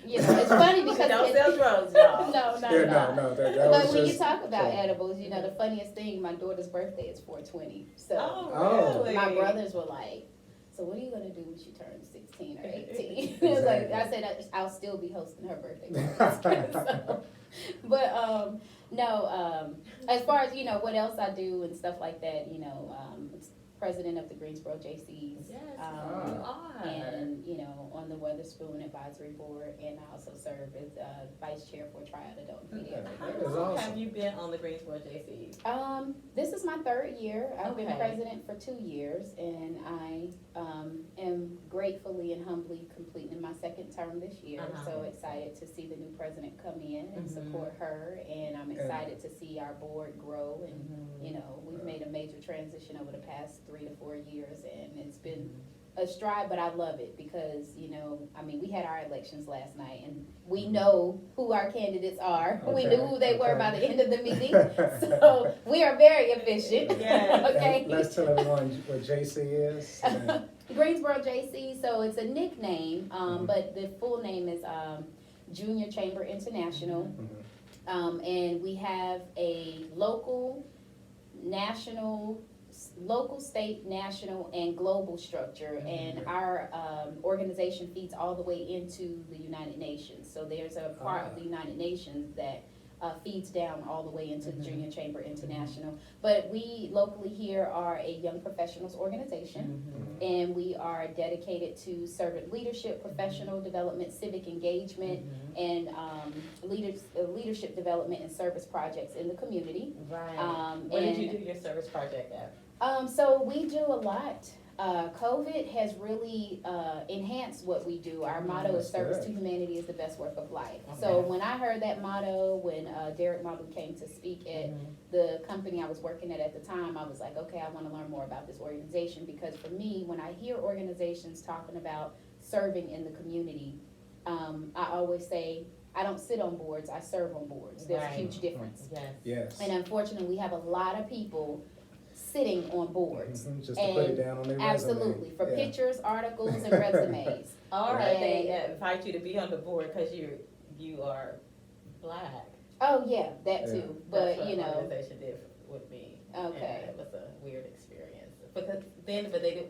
[SPEAKER 2] It's funny because
[SPEAKER 1] Don't sell drugs, y'all.
[SPEAKER 2] No.
[SPEAKER 3] No. That
[SPEAKER 2] But
[SPEAKER 3] was
[SPEAKER 2] when
[SPEAKER 3] just,
[SPEAKER 2] you talk about
[SPEAKER 3] yeah.
[SPEAKER 2] edibles, the funniest thing, my daughter's birthday is 4/20. So
[SPEAKER 1] Oh, really?
[SPEAKER 2] my brothers were like, "So what are you gonna do when she turns 16 or 18?" It was like I said, I'll still be hosting her birthday. So, but as far as what else I do and stuff like that, president of the Greensboro JCs.
[SPEAKER 1] Yes,
[SPEAKER 3] you
[SPEAKER 1] are.
[SPEAKER 2] And, on the Weatherspoon Advisory Board, and I also serve as vice chair for Triad Adult and
[SPEAKER 3] Okay.
[SPEAKER 2] Pediatric.
[SPEAKER 1] How
[SPEAKER 3] That is
[SPEAKER 1] long
[SPEAKER 3] awesome.
[SPEAKER 1] have you been on the Greensboro JCs?
[SPEAKER 2] This is my 3rd year. I've been
[SPEAKER 1] Okay.
[SPEAKER 2] president for 2 years, and I am gratefully and humbly completing my 2nd term this year. So excited to see the new president come in and support her, and I'm excited to see our board grow. And we've made a major transition over the past 3 to 4 years, and it's been a stride, but I love it because, we had our elections last night, and we know who our candidates are. We
[SPEAKER 3] Okay,
[SPEAKER 2] knew who they were
[SPEAKER 3] okay.
[SPEAKER 2] by the end of the meeting. So we are very efficient.
[SPEAKER 1] Yes.
[SPEAKER 2] Okay.
[SPEAKER 3] And let's tell everyone what JC is.
[SPEAKER 2] Greensboro JC, so it's a nickname, but the full name is Junior Chamber International. And we have a local, state, national, and global structure, and our organization feeds all the way into the United Nations. So there's a part of the United Nations that feeds down all the way into the Junior Chamber International. But we locally here are a young professionals organization, and we are dedicated to servant leadership, professional development, civic engagement, and leadership development and service projects in the community.
[SPEAKER 1] Right. Where did you do your service project at?
[SPEAKER 2] So we do a lot. COVID has really enhanced what we do. Our motto is service to humanity is the best work of life. So when I heard that motto, when Derek Mabu came to speak at the company I was working at the time, I was like, okay, I want to learn more about this organization, because for me, when I hear organizations talking about serving in the community, I always say, I don't sit on boards, I serve on boards. There's a huge difference.
[SPEAKER 3] Yes.
[SPEAKER 2] And unfortunately, we have a lot of people sitting on boards.
[SPEAKER 3] Just to put it down on their resume.
[SPEAKER 2] Absolutely, for pictures, articles, and resumes.
[SPEAKER 1] Or they invite you to be on the board because you are Black.
[SPEAKER 2] Oh yeah, that too. But
[SPEAKER 1] That's what the organization did with me.
[SPEAKER 2] Okay.
[SPEAKER 1] And it was a weird experience. But they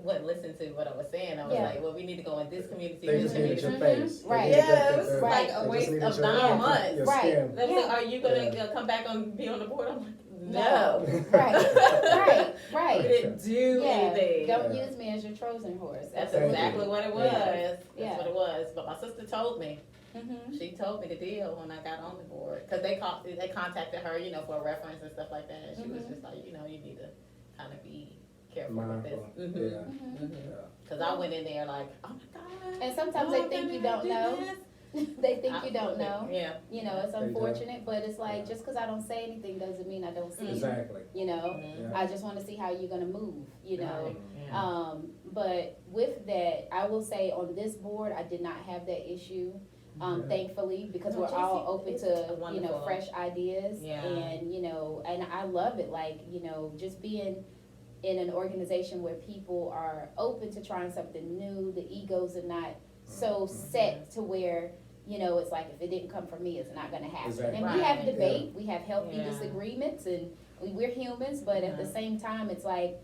[SPEAKER 1] wouldn't listen to what I was saying. I was like, well, we need to go in this community.
[SPEAKER 3] They
[SPEAKER 1] this
[SPEAKER 3] just needed your
[SPEAKER 1] community.
[SPEAKER 3] face. They
[SPEAKER 2] Right.
[SPEAKER 3] needed
[SPEAKER 1] Yeah, it
[SPEAKER 3] that-
[SPEAKER 1] was like a
[SPEAKER 3] they
[SPEAKER 1] waste
[SPEAKER 3] just needed
[SPEAKER 1] of
[SPEAKER 3] your-
[SPEAKER 1] 9 months.
[SPEAKER 3] your
[SPEAKER 2] Right.
[SPEAKER 3] skin.
[SPEAKER 1] They was like, are you gonna
[SPEAKER 3] Yeah.
[SPEAKER 1] come back and be on the board? I'm like,
[SPEAKER 2] No.
[SPEAKER 1] no.
[SPEAKER 2] Right.
[SPEAKER 1] We didn't do anything.
[SPEAKER 2] Don't use me as your Trojan horse.
[SPEAKER 1] That's
[SPEAKER 3] Thank
[SPEAKER 1] exactly
[SPEAKER 3] you.
[SPEAKER 1] what it was.
[SPEAKER 3] Yeah.
[SPEAKER 1] That's what it was. But my sister told me.
[SPEAKER 2] Mm-hmm.
[SPEAKER 1] She told me the deal when I got on the board, because they contacted her, for a reference and stuff like that. And she was just like, you need to kind of be careful with this.
[SPEAKER 3] Mindful. Yeah.
[SPEAKER 1] Because I went in there like, oh my God.
[SPEAKER 2] And sometimes they think you don't know. They think you don't know.
[SPEAKER 1] Yeah.
[SPEAKER 2] It's unfortunate, but it's like, just because I don't say anything doesn't mean I don't see it.
[SPEAKER 3] Exactly.
[SPEAKER 1] Mhm.
[SPEAKER 3] Yeah.
[SPEAKER 2] I just want to see how you're gonna move.
[SPEAKER 1] Right. Yeah.
[SPEAKER 2] But with that, I will say on this board, I did not have that issue.
[SPEAKER 3] Yeah.
[SPEAKER 2] thankfully, because
[SPEAKER 1] No,
[SPEAKER 2] we're all
[SPEAKER 1] JC
[SPEAKER 2] open
[SPEAKER 1] is
[SPEAKER 2] to,
[SPEAKER 1] wonderful.
[SPEAKER 2] fresh ideas.
[SPEAKER 1] Yeah.
[SPEAKER 2] And, and I love it, like, just being in an organization where people are open to trying something new, the egos are not so set to where, it's like, if it didn't come from me, it's not gonna happen.
[SPEAKER 3] Exactly.
[SPEAKER 2] And we have
[SPEAKER 1] Right.
[SPEAKER 2] debate, we have healthy
[SPEAKER 1] Yeah.
[SPEAKER 2] disagreements, and we're humans, but at the
[SPEAKER 1] Mhm.
[SPEAKER 2] same time, it's like,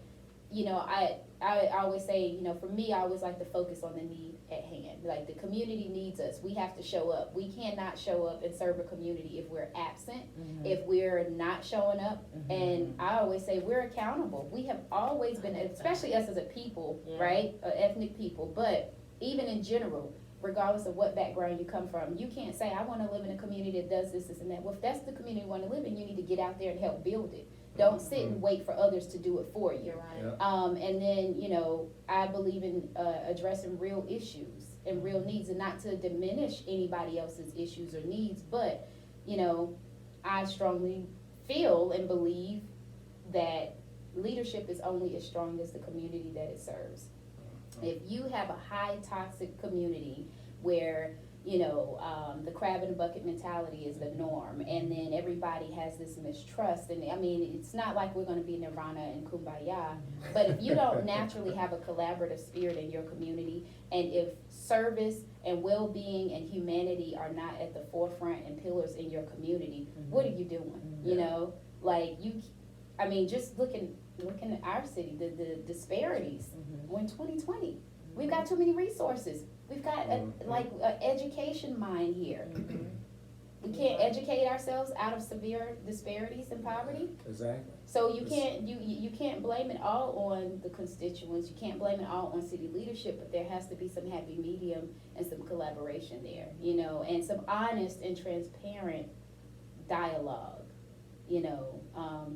[SPEAKER 2] I always say, for me, I always like to focus on the need at hand. Like, the community needs us, we have to show up. We cannot show up and serve a community if we're absent,
[SPEAKER 1] Mhm.
[SPEAKER 2] if we're not showing up.
[SPEAKER 1] Mhm.
[SPEAKER 2] And I always say, we're accountable. We have always been, especially us as a people,
[SPEAKER 1] Yeah.
[SPEAKER 2] right, ethnic people, but even in general, regardless of what background you come from, you can't say, I wanna live in a community that does this, and that. Well, if that's the community you wanna live in, you need to get out there and help build it. Don't sit and wait for others to do it for you.
[SPEAKER 1] You're right.
[SPEAKER 3] Yeah.
[SPEAKER 2] And then, I believe in addressing real issues and real needs, and not to diminish anybody else's issues or needs, but, I strongly feel and believe that leadership is only as strong as the community that it serves. If you have a high toxic community where, the crab in a bucket mentality is the norm, and then everybody has this mistrust, and I mean, it's not like we're gonna be nirvana and kumbaya, but if you don't naturally have a collaborative spirit in your community, and if service and well-being and humanity are not at the forefront and pillars in your community, what are you doing? Like just looking at our city, the disparities.
[SPEAKER 1] Mhm.
[SPEAKER 2] We're in 2020. We've got too many resources. We've got an education mind here.
[SPEAKER 1] Mhm.
[SPEAKER 2] We can't educate ourselves out of severe disparities and poverty.
[SPEAKER 3] Exactly.
[SPEAKER 2] So you can't blame it all on the constituents. You can't blame it all on city leadership. But there has to be some happy medium and some collaboration there, and some honest and transparent dialogue.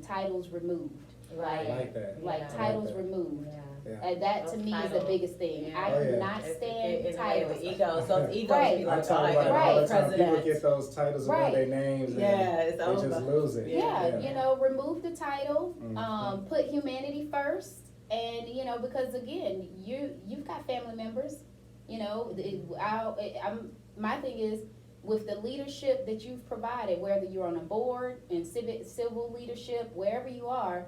[SPEAKER 2] Titles removed.
[SPEAKER 1] Right.
[SPEAKER 3] Like that.
[SPEAKER 2] Like
[SPEAKER 1] Yeah.
[SPEAKER 2] titles
[SPEAKER 3] Like that.
[SPEAKER 2] removed.
[SPEAKER 1] Yeah.
[SPEAKER 3] Yeah.
[SPEAKER 2] That to
[SPEAKER 1] Those
[SPEAKER 2] me is the
[SPEAKER 1] titles.
[SPEAKER 2] biggest thing.
[SPEAKER 1] Yeah.
[SPEAKER 2] I
[SPEAKER 3] Oh, yeah.
[SPEAKER 2] cannot stand
[SPEAKER 1] The
[SPEAKER 2] titles.
[SPEAKER 1] egos, those egos
[SPEAKER 2] Right.
[SPEAKER 1] be
[SPEAKER 3] I
[SPEAKER 1] like,
[SPEAKER 3] talk
[SPEAKER 1] oh, I
[SPEAKER 3] about
[SPEAKER 1] can
[SPEAKER 3] it all
[SPEAKER 2] Right.
[SPEAKER 3] the time. People
[SPEAKER 1] president.
[SPEAKER 3] get those titles around
[SPEAKER 2] Right.
[SPEAKER 3] their names and
[SPEAKER 1] Yeah, it's
[SPEAKER 3] they
[SPEAKER 1] over.
[SPEAKER 3] just lose it.
[SPEAKER 2] Yeah, remove the title,
[SPEAKER 3] Mhm.
[SPEAKER 2] put humanity first, and because again, you've got family members, my thing is, with the leadership that you've provided, whether you're on a board, in civil leadership, wherever you are,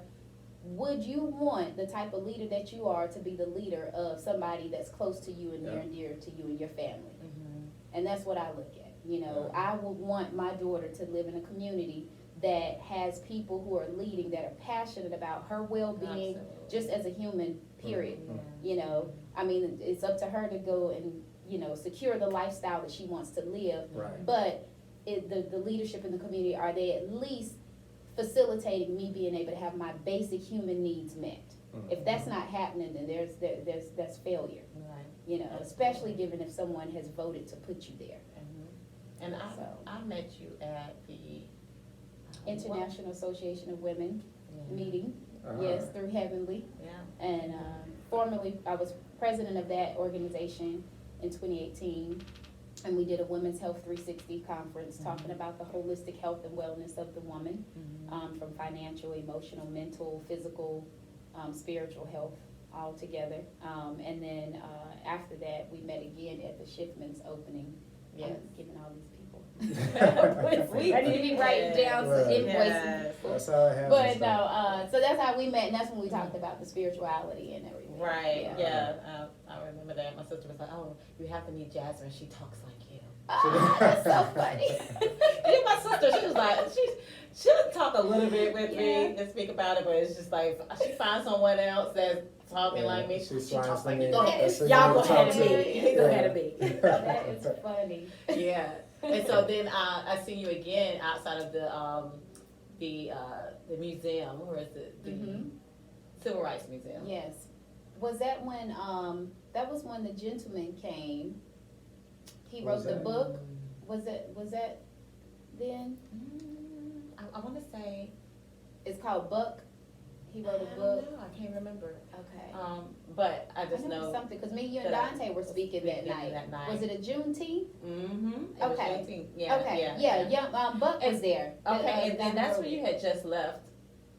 [SPEAKER 2] would you want the type of leader that you are to be the leader of somebody that's close to you and near and dear to you and your family?
[SPEAKER 1] Mhm.
[SPEAKER 2] And that's what I look at. I would want my daughter to live in a community that has people who are leading, that are passionate about her well-being,
[SPEAKER 1] Absolutely.
[SPEAKER 2] just as a human, period.
[SPEAKER 1] Yeah.
[SPEAKER 2] I mean, it's up to her to go and, secure the lifestyle that she wants to live.
[SPEAKER 3] Right.
[SPEAKER 2] But the leadership in the community, are they at least facilitating me being able to have my basic human needs met? If that's not happening, then that's failure,
[SPEAKER 1] Right.
[SPEAKER 2] especially given if someone has voted to put you there.
[SPEAKER 1] Mhm. And
[SPEAKER 2] So.
[SPEAKER 1] I met you at the
[SPEAKER 2] International Association of Women
[SPEAKER 1] Yeah.
[SPEAKER 2] meeting,
[SPEAKER 3] Uh-huh.
[SPEAKER 2] yes, through Heavenly.
[SPEAKER 1] Yeah.
[SPEAKER 2] And formerly, I was president of that organization in 2018. And we did a Women's Health 360 conference talking about the holistic health and wellness of the woman,
[SPEAKER 1] Mhm.
[SPEAKER 2] from financial, emotional, mental, physical, spiritual health all together. And then after that, we met again at the Shipman's opening.
[SPEAKER 1] Yes.
[SPEAKER 2] I'm giving all these people.
[SPEAKER 1] We
[SPEAKER 2] I need to be writing down some
[SPEAKER 3] Right.
[SPEAKER 2] invoices.
[SPEAKER 1] Yes.
[SPEAKER 3] That's how it happens.
[SPEAKER 2] But
[SPEAKER 3] so.
[SPEAKER 2] no, so that's how we met, and that's when we talked about the spirituality and everything.
[SPEAKER 1] Right, yeah, I remember that. My sister was like, oh, you have to meet Jasmine, she talks like you.
[SPEAKER 2] Ah, that's so funny.
[SPEAKER 1] And my sister, she was like, she'll talk a little bit with
[SPEAKER 2] Yeah.
[SPEAKER 1] me and speak about it, but it's just like, she finds someone else that's talking
[SPEAKER 3] Yeah,
[SPEAKER 1] like me,
[SPEAKER 3] she
[SPEAKER 1] she talks
[SPEAKER 3] finds
[SPEAKER 1] like
[SPEAKER 3] me.
[SPEAKER 1] you. Go ahead,
[SPEAKER 3] That's who
[SPEAKER 1] y'all
[SPEAKER 3] you
[SPEAKER 1] go
[SPEAKER 3] talk
[SPEAKER 1] ahead and
[SPEAKER 3] to.
[SPEAKER 1] be, go ahead and be.
[SPEAKER 2] That is funny.
[SPEAKER 1] Yeah, and so then I see you again outside of the museum, or is it the
[SPEAKER 2] Mhm.
[SPEAKER 1] Civil Rights Museum?
[SPEAKER 2] Yes. Was that when, that was when the gentleman came? He
[SPEAKER 3] Was
[SPEAKER 2] wrote the
[SPEAKER 3] that-
[SPEAKER 2] book? Was that then?
[SPEAKER 1] I want to say.
[SPEAKER 2] It's called Buck. He wrote a
[SPEAKER 1] I
[SPEAKER 2] book.
[SPEAKER 1] don't know, I can't remember.
[SPEAKER 2] Okay.
[SPEAKER 1] But I just
[SPEAKER 2] I know
[SPEAKER 1] know.
[SPEAKER 2] something, because me, you, and
[SPEAKER 1] that I
[SPEAKER 2] Dante were
[SPEAKER 1] was
[SPEAKER 2] speaking that night. Was it a Juneteenth?
[SPEAKER 1] Mm-hmm.
[SPEAKER 2] Okay.
[SPEAKER 1] Yeah.
[SPEAKER 2] Okay,
[SPEAKER 1] Yeah.
[SPEAKER 2] yeah, Buck was there.
[SPEAKER 1] Okay, and
[SPEAKER 2] down
[SPEAKER 1] that's
[SPEAKER 2] the
[SPEAKER 1] when
[SPEAKER 2] road.
[SPEAKER 1] you had just left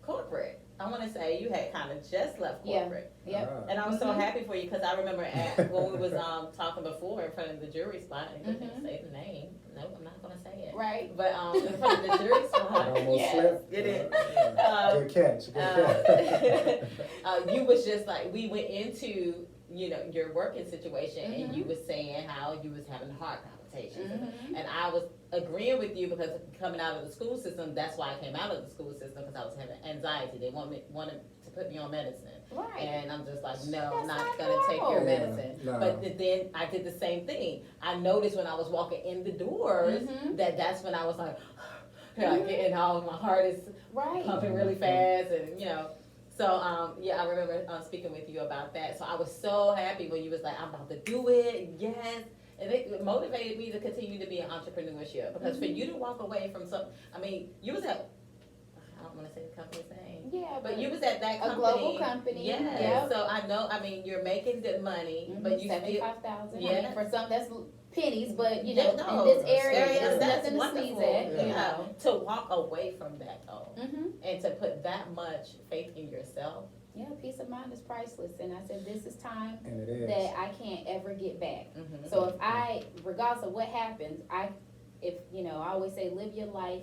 [SPEAKER 1] corporate. I wanna say you had kinda just left
[SPEAKER 2] Yeah.
[SPEAKER 1] corporate.
[SPEAKER 2] Yep.
[SPEAKER 1] And I was so
[SPEAKER 2] Mhm.
[SPEAKER 1] happy for you, cause I remember when we was, talking before in front of the jury spot, and you didn't say the name, nope, I'm not gonna say it.
[SPEAKER 2] Right.
[SPEAKER 1] But, in front of the jury
[SPEAKER 3] It
[SPEAKER 1] spot,
[SPEAKER 3] almost
[SPEAKER 2] Yes.
[SPEAKER 3] slipped.
[SPEAKER 1] You did.
[SPEAKER 3] Good catch, good catch.
[SPEAKER 1] you was just like, we went into, your working situation, and
[SPEAKER 2] Mhm.
[SPEAKER 1] you was saying how you was having heart palpitations.
[SPEAKER 2] Mhm.
[SPEAKER 1] And I was agreeing with you because coming out of the school system, that's why I came out of the school system, because I was having anxiety. They wanted to put me on medicine.
[SPEAKER 2] Right.
[SPEAKER 1] And I'm just like, no, I'm
[SPEAKER 2] That's
[SPEAKER 1] not
[SPEAKER 2] not
[SPEAKER 1] gonna take your
[SPEAKER 2] normal.
[SPEAKER 1] medicine.
[SPEAKER 3] Yeah, no.
[SPEAKER 1] But then I did the same thing. I noticed when I was walking in the doors,
[SPEAKER 2] Mhm.
[SPEAKER 1] that's when I was like, getting all, my heart is
[SPEAKER 2] Right.
[SPEAKER 1] pumping really fast, and so yeah, I remember speaking with you about that. So I was so happy when you was like, I'm about to do it, yes. And it motivated me to continue to be in entrepreneurship, because for you to walk away from you was at, I don't wanna say the company's name,
[SPEAKER 2] Yeah,
[SPEAKER 1] but you was at that
[SPEAKER 2] a
[SPEAKER 1] company.
[SPEAKER 2] global company.
[SPEAKER 1] Yes,
[SPEAKER 2] Yep.
[SPEAKER 1] so I know, you're making good money, but you still.
[SPEAKER 2] 75,000.
[SPEAKER 1] Yeah.
[SPEAKER 2] I mean, for some that's pennies, but
[SPEAKER 1] Yeah,
[SPEAKER 2] in
[SPEAKER 1] no,
[SPEAKER 2] this area,
[SPEAKER 1] areas,
[SPEAKER 2] there's
[SPEAKER 1] that's
[SPEAKER 2] nothing to
[SPEAKER 1] wonderful.
[SPEAKER 2] sneeze at. You
[SPEAKER 1] Yeah,
[SPEAKER 2] know.
[SPEAKER 1] to walk away from that though,
[SPEAKER 2] Mhm.
[SPEAKER 1] and to put that much faith in yourself.
[SPEAKER 2] Yeah, peace of mind is priceless, and I said this is time
[SPEAKER 3] And it is.
[SPEAKER 2] that I can't ever get back.
[SPEAKER 1] Mhm.
[SPEAKER 2] So if regardless of what happens, I always say live your life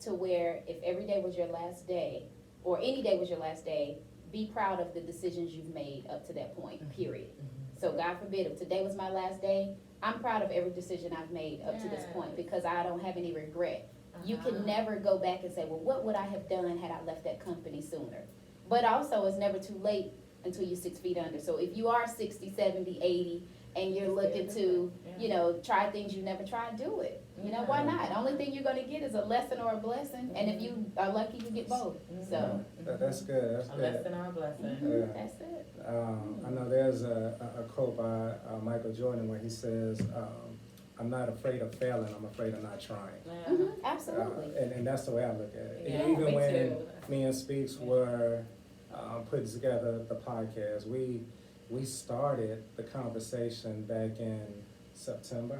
[SPEAKER 2] to where if every day was your last day, or any day was your last day, be proud of the decisions you've made up to that point, period. So God forbid, if today was my last day, I'm proud of every decision I've made up to this point, because I don't have any regret. You
[SPEAKER 1] Uh-huh.
[SPEAKER 2] can never go back and say, well, what would I have done had I left that company sooner? But also, it's never too late until you're 6 feet under. So if you are 60, 70, 80, and you're looking to, try things you never tried, do it. Why not? The only thing you're gonna get is a lesson or a blessing, and if you are lucky, you get both. So,
[SPEAKER 3] That's good, that's
[SPEAKER 1] A
[SPEAKER 3] good.
[SPEAKER 1] lesson or a blessing.
[SPEAKER 3] Yeah.
[SPEAKER 2] that's it.
[SPEAKER 3] I know there's a quote by Michael Jordan where he says, I'm not afraid of failing, I'm afraid of not trying.
[SPEAKER 1] Yeah.
[SPEAKER 2] Mhm, absolutely.
[SPEAKER 3] And that's the way I look at it.
[SPEAKER 1] Yeah,
[SPEAKER 3] Even
[SPEAKER 1] me
[SPEAKER 3] when
[SPEAKER 1] too.
[SPEAKER 3] me and Speaks were putting together the podcast, we started the conversation back in September,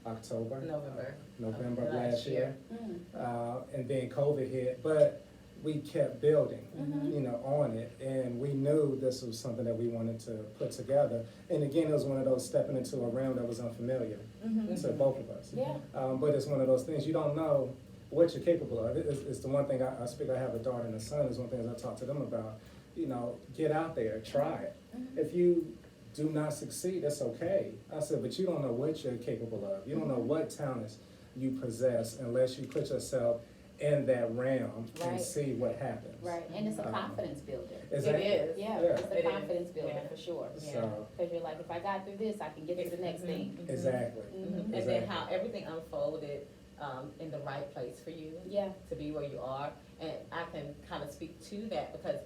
[SPEAKER 3] October, November of last year.
[SPEAKER 2] Mm.
[SPEAKER 3] And then COVID hit, but we kept building,
[SPEAKER 2] Mhm.
[SPEAKER 3] on it, and we knew this was something that we wanted to put together. And again, it was one of those stepping into a realm that was unfamiliar
[SPEAKER 2] Mhm.
[SPEAKER 3] to both of us.
[SPEAKER 2] Yeah.
[SPEAKER 3] But it's one of those things, you don't know what you're capable of. It's the one thing I speak, I have a daughter and a son, is one thing I talk to them about. Get out there, try it.
[SPEAKER 2] Mhm.
[SPEAKER 3] If you do not succeed, that's okay. I said, but you don't know what you're capable of. You don't know what talents you possess unless you put yourself in that realm
[SPEAKER 2] Right.
[SPEAKER 3] and see what happens.
[SPEAKER 2] Right, and it's a confidence builder.
[SPEAKER 3] Exactly.
[SPEAKER 1] It is.
[SPEAKER 2] Yeah,
[SPEAKER 3] Yeah.
[SPEAKER 2] it's a
[SPEAKER 1] It is.
[SPEAKER 2] confidence builder
[SPEAKER 1] Yeah.
[SPEAKER 2] for sure.
[SPEAKER 3] So,
[SPEAKER 2] Because you're like, if I got through this, I can get to the next thing.
[SPEAKER 3] exactly.
[SPEAKER 2] Mhm.
[SPEAKER 1] And then how everything unfolded in the right place for you
[SPEAKER 2] Yeah.
[SPEAKER 1] to be where you are. And I can kind of speak to that because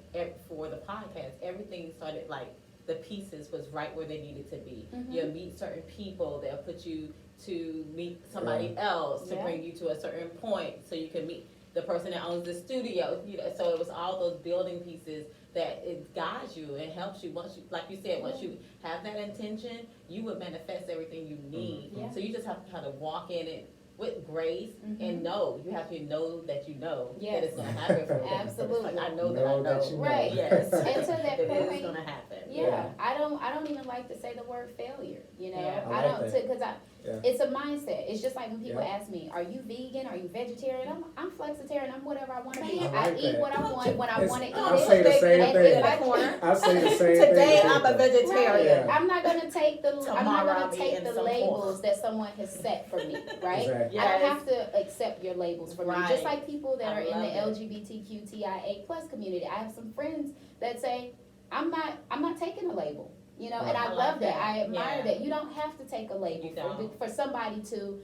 [SPEAKER 1] for the podcast, everything started like the pieces was right where they needed to be.
[SPEAKER 2] Mhm.
[SPEAKER 1] You'll meet certain people, they'll put you to meet somebody else to
[SPEAKER 2] Yeah.
[SPEAKER 1] bring you to a certain point so you can meet the person that owns the studio. So it was all those building pieces that it guides you and helps you. Once you, like you said, once you have that intention, you would manifest everything you need.
[SPEAKER 2] Yeah.
[SPEAKER 1] So you just have to kind of walk in it with grace
[SPEAKER 2] Mhm.
[SPEAKER 1] and you have to know that you know that
[SPEAKER 2] Yes.
[SPEAKER 1] it's gonna happen for you.
[SPEAKER 2] Absolutely.
[SPEAKER 1] Like, I know that I
[SPEAKER 3] Know that you
[SPEAKER 1] know.
[SPEAKER 3] know.
[SPEAKER 2] Right.
[SPEAKER 1] Yes.
[SPEAKER 2] And to that
[SPEAKER 1] That it is
[SPEAKER 2] point,
[SPEAKER 1] gonna happen.
[SPEAKER 2] Yeah, I don't even like to say the word failure,
[SPEAKER 1] Yeah.
[SPEAKER 3] I
[SPEAKER 2] I
[SPEAKER 3] like
[SPEAKER 2] don't,
[SPEAKER 3] that.
[SPEAKER 2] because
[SPEAKER 3] Yeah.
[SPEAKER 2] it's a mindset. It's just like when people
[SPEAKER 3] Yeah.
[SPEAKER 2] ask me, are you vegan, are you vegetarian? I'm flexitarian, I'm whatever I wanna be.
[SPEAKER 3] I
[SPEAKER 2] I
[SPEAKER 3] like
[SPEAKER 2] eat
[SPEAKER 3] that.
[SPEAKER 2] what I want, when I
[SPEAKER 3] It's-
[SPEAKER 2] wanna eat
[SPEAKER 3] I
[SPEAKER 2] it.
[SPEAKER 3] say the same
[SPEAKER 2] And
[SPEAKER 3] thing.
[SPEAKER 2] if I-
[SPEAKER 3] I say the same thing.
[SPEAKER 1] Today
[SPEAKER 3] to
[SPEAKER 1] I'm a
[SPEAKER 3] people.
[SPEAKER 1] vegetarian.
[SPEAKER 3] Yeah.
[SPEAKER 2] I'm not gonna take I'm
[SPEAKER 1] Tomorrow
[SPEAKER 2] not
[SPEAKER 1] I'll
[SPEAKER 2] gonna
[SPEAKER 1] be
[SPEAKER 2] take
[SPEAKER 1] in
[SPEAKER 2] the
[SPEAKER 1] some
[SPEAKER 2] labels that someone has set for me, right?
[SPEAKER 3] Exactly.
[SPEAKER 2] I don't
[SPEAKER 1] Yes.
[SPEAKER 2] have to accept your labels for me.
[SPEAKER 1] Right.
[SPEAKER 2] Just like people that
[SPEAKER 1] I
[SPEAKER 2] are in the
[SPEAKER 1] love it.
[SPEAKER 2] LGBTQTIA plus community. I have some friends that say, I'm not taking a label. And
[SPEAKER 3] Right.
[SPEAKER 2] I
[SPEAKER 1] I
[SPEAKER 2] love
[SPEAKER 1] like
[SPEAKER 2] that.
[SPEAKER 1] that.
[SPEAKER 2] I admire
[SPEAKER 1] Yeah.
[SPEAKER 2] that. You don't have to take a label
[SPEAKER 1] You don't.
[SPEAKER 2] for somebody to,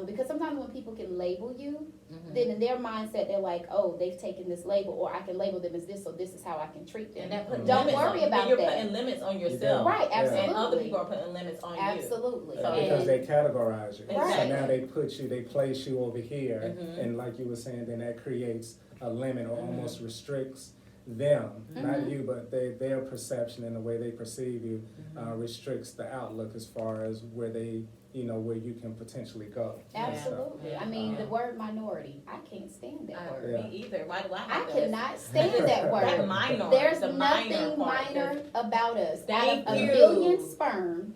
[SPEAKER 2] because sometimes when people can label you,
[SPEAKER 1] Mhm.
[SPEAKER 2] then in their mindset they're like, oh, they've taken this label, or I can label them as this, so this is how I can treat them.
[SPEAKER 1] And that put
[SPEAKER 2] Don't
[SPEAKER 1] limits
[SPEAKER 2] worry
[SPEAKER 1] on,
[SPEAKER 2] about
[SPEAKER 1] you're
[SPEAKER 2] that.
[SPEAKER 1] putting limits on
[SPEAKER 3] You
[SPEAKER 1] yourself.
[SPEAKER 3] do.
[SPEAKER 2] Right,
[SPEAKER 3] Yeah.
[SPEAKER 2] absolutely.
[SPEAKER 1] And other people are putting limits on you.
[SPEAKER 2] Absolutely.
[SPEAKER 3] Because they categorize you.
[SPEAKER 1] Right.
[SPEAKER 3] So now they place you over here,
[SPEAKER 1] Mhm.
[SPEAKER 3] and like you were saying, then that creates a limit or
[SPEAKER 1] Mhm.
[SPEAKER 3] almost restricts them, not
[SPEAKER 2] Mhm.
[SPEAKER 3] you, but their perception and the way they perceive you
[SPEAKER 1] Mhm.
[SPEAKER 3] restricts the outlook as far as where they you know, where you can potentially go.
[SPEAKER 2] Absolutely.
[SPEAKER 1] Yeah.
[SPEAKER 2] I mean, the word minority, I can't stand that word.
[SPEAKER 3] Yeah.
[SPEAKER 1] Me either. Why do I
[SPEAKER 2] I
[SPEAKER 1] have to?
[SPEAKER 2] cannot stand that word.
[SPEAKER 1] That minor.
[SPEAKER 2] There's
[SPEAKER 1] the minor
[SPEAKER 2] nothing
[SPEAKER 1] part,
[SPEAKER 2] minor about us.
[SPEAKER 1] Thank
[SPEAKER 2] Out of
[SPEAKER 1] you.
[SPEAKER 2] 1,000,000 sperm,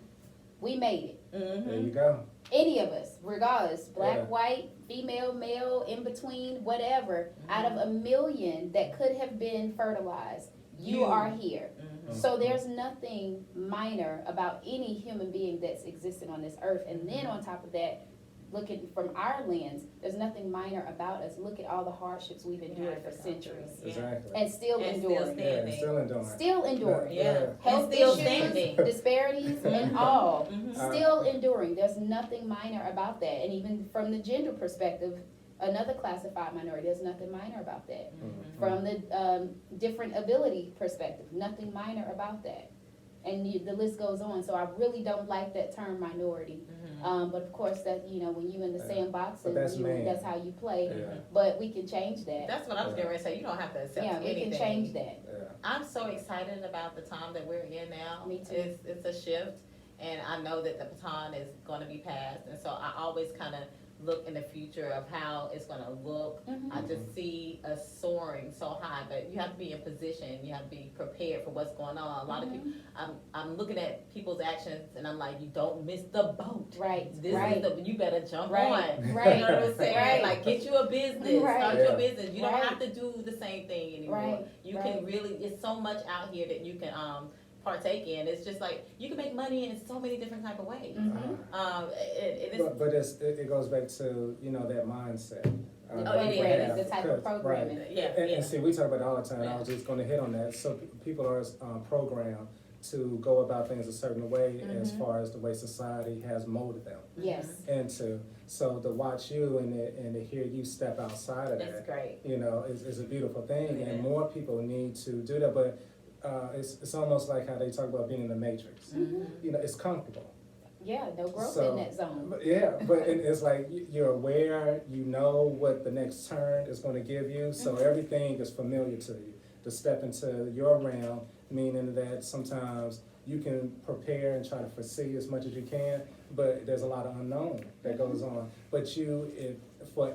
[SPEAKER 2] we made it.
[SPEAKER 3] There you go.
[SPEAKER 2] Any of us, regardless, black,
[SPEAKER 3] Yeah.
[SPEAKER 2] white, female, male, in between, whatever, out of
[SPEAKER 1] Mm-hmm.
[SPEAKER 2] 1,000,000 that could have been fertilized, you are here.
[SPEAKER 1] Mhm.
[SPEAKER 2] So there's nothing minor about any human being that's existed on this earth. And then on top of that, looking from our lens, there's nothing minor about us. Look at all the hardships we've endured
[SPEAKER 1] Yeah,
[SPEAKER 2] for centuries.
[SPEAKER 1] Yeah.
[SPEAKER 3] Exactly.
[SPEAKER 2] And still
[SPEAKER 1] And still
[SPEAKER 2] enduring.
[SPEAKER 1] standing.
[SPEAKER 3] Yeah, still enduring.
[SPEAKER 2] Still enduring.
[SPEAKER 1] Yeah.
[SPEAKER 2] Health
[SPEAKER 1] And still
[SPEAKER 2] issues,
[SPEAKER 1] standing.
[SPEAKER 2] disparities, and
[SPEAKER 1] Mhm.
[SPEAKER 2] all.
[SPEAKER 1] Mhm.
[SPEAKER 2] Still enduring. There's nothing minor about that. And even from the gender perspective, another classified minority, there's nothing minor about that.
[SPEAKER 1] Mhm.
[SPEAKER 2] From the different ability perspective, nothing minor about that. And the list goes on. So I really don't like that term minority.
[SPEAKER 1] Mhm.
[SPEAKER 2] But of course, that, you know, when you in the
[SPEAKER 3] Yeah.
[SPEAKER 2] sandbox
[SPEAKER 3] But
[SPEAKER 2] and
[SPEAKER 3] that's man.
[SPEAKER 2] that's how you play.
[SPEAKER 3] Yeah.
[SPEAKER 2] But we can change that.
[SPEAKER 1] That's what I was getting ready to say. You don't have to accept
[SPEAKER 2] Yeah, we
[SPEAKER 1] anything.
[SPEAKER 2] can change that.
[SPEAKER 3] Yeah.
[SPEAKER 1] I'm so excited about the time that we're in now.
[SPEAKER 2] Me too.
[SPEAKER 1] It's a shift, and I know that the baton is going to be passed, and so I always kind of look in the future of how it's going to look.
[SPEAKER 2] Mhm.
[SPEAKER 1] I just see us soaring so high, but you have to be in position. You have to be prepared for what's going on. A lot of people, I'm looking at people's actions, and I'm like, you don't miss the boat.
[SPEAKER 2] Right,
[SPEAKER 1] This
[SPEAKER 2] right.
[SPEAKER 1] is the, you better jump
[SPEAKER 2] Right,
[SPEAKER 1] on.
[SPEAKER 2] right,
[SPEAKER 1] You know what I'm saying?
[SPEAKER 2] right.
[SPEAKER 1] Like, get you a business,
[SPEAKER 2] Right.
[SPEAKER 1] start
[SPEAKER 3] Yeah.
[SPEAKER 1] your business. You don't
[SPEAKER 2] Right.
[SPEAKER 1] have to do the same thing anymore.
[SPEAKER 2] Right,
[SPEAKER 1] You
[SPEAKER 2] right.
[SPEAKER 1] can really, it's so much out here that you can partake in. It's just like, you can make money in so many different type of ways.
[SPEAKER 2] Mhm.
[SPEAKER 1] It is,
[SPEAKER 3] But it goes back to, you know, that mindset.
[SPEAKER 2] The
[SPEAKER 3] that
[SPEAKER 1] it
[SPEAKER 3] people
[SPEAKER 1] is.
[SPEAKER 3] have.
[SPEAKER 2] The type of
[SPEAKER 3] Right.
[SPEAKER 2] programming.
[SPEAKER 1] yeah,
[SPEAKER 3] And
[SPEAKER 1] yeah.
[SPEAKER 3] see, we talk about it all the time, and I
[SPEAKER 1] Yeah.
[SPEAKER 3] was just gonna hit on that, so people are programmed to go about things a certain way as
[SPEAKER 2] Mhm.
[SPEAKER 3] far as the way society has molded them
[SPEAKER 2] Yes.
[SPEAKER 3] into. So to watch you and to hear you step outside of
[SPEAKER 1] That's
[SPEAKER 3] that,
[SPEAKER 1] great.
[SPEAKER 3] you know, is a beautiful thing,
[SPEAKER 1] It
[SPEAKER 3] and
[SPEAKER 1] is.
[SPEAKER 3] more people need to do that, but it's almost like how they talk about being in the matrix.
[SPEAKER 2] Mhm.
[SPEAKER 3] You know, it's comfortable.
[SPEAKER 2] Yeah, no growth
[SPEAKER 3] So-
[SPEAKER 2] in that zone.
[SPEAKER 3] But yeah, but it's like you're aware, you know what the next turn is gonna give you, so
[SPEAKER 2] Mhm.
[SPEAKER 3] everything is familiar to you. To step into your realm, meaning that sometimes you can prepare and try to foresee as much as you can, but there's a lot of unknown that goes on. But for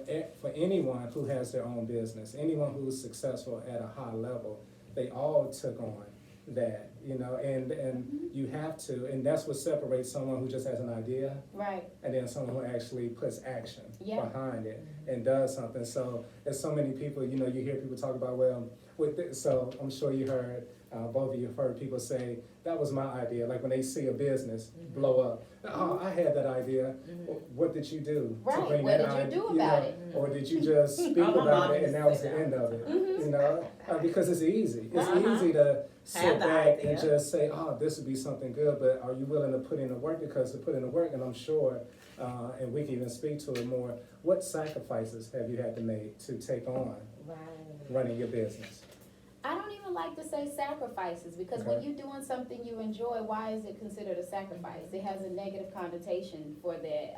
[SPEAKER 3] anyone who has their own business, anyone who's successful at a high level, they all took on that, you know, and you have to, and that's what separates someone who just has an idea
[SPEAKER 2] Right.
[SPEAKER 3] and then someone who actually puts action
[SPEAKER 2] Yeah.
[SPEAKER 3] behind it and does something. So there's so many people, you know, you hear people talk about, well, with this, so I'm sure you heard, both of you have heard people say, that was my idea, like when they see a business blow up. Oh, I had that idea. What did you do to
[SPEAKER 2] Right,
[SPEAKER 3] bring
[SPEAKER 2] what
[SPEAKER 3] that
[SPEAKER 2] did you
[SPEAKER 3] idea?
[SPEAKER 2] do about
[SPEAKER 3] know,
[SPEAKER 2] it?
[SPEAKER 3] Or did you just speak
[SPEAKER 1] Oh, my mom
[SPEAKER 3] about it
[SPEAKER 1] used
[SPEAKER 3] and
[SPEAKER 1] to
[SPEAKER 3] that was
[SPEAKER 1] say
[SPEAKER 3] the
[SPEAKER 1] that.
[SPEAKER 3] end of it?
[SPEAKER 2] Mhm.
[SPEAKER 3] You know, because it's easy. It's
[SPEAKER 2] Uh-huh.
[SPEAKER 3] easy to sit
[SPEAKER 1] the
[SPEAKER 3] back and
[SPEAKER 1] idea.
[SPEAKER 3] just say, oh, this would be something good, but are you willing to put in the work? Because to put in the work, and I'm sure, and we can even speak to it more, what sacrifices have you had to make to take on
[SPEAKER 1] Right.
[SPEAKER 3] running your business?
[SPEAKER 2] I don't even like to say sacrifices because when
[SPEAKER 3] Okay.
[SPEAKER 2] you're doing something you enjoy, why is it considered a sacrifice? It has a negative connotation for that.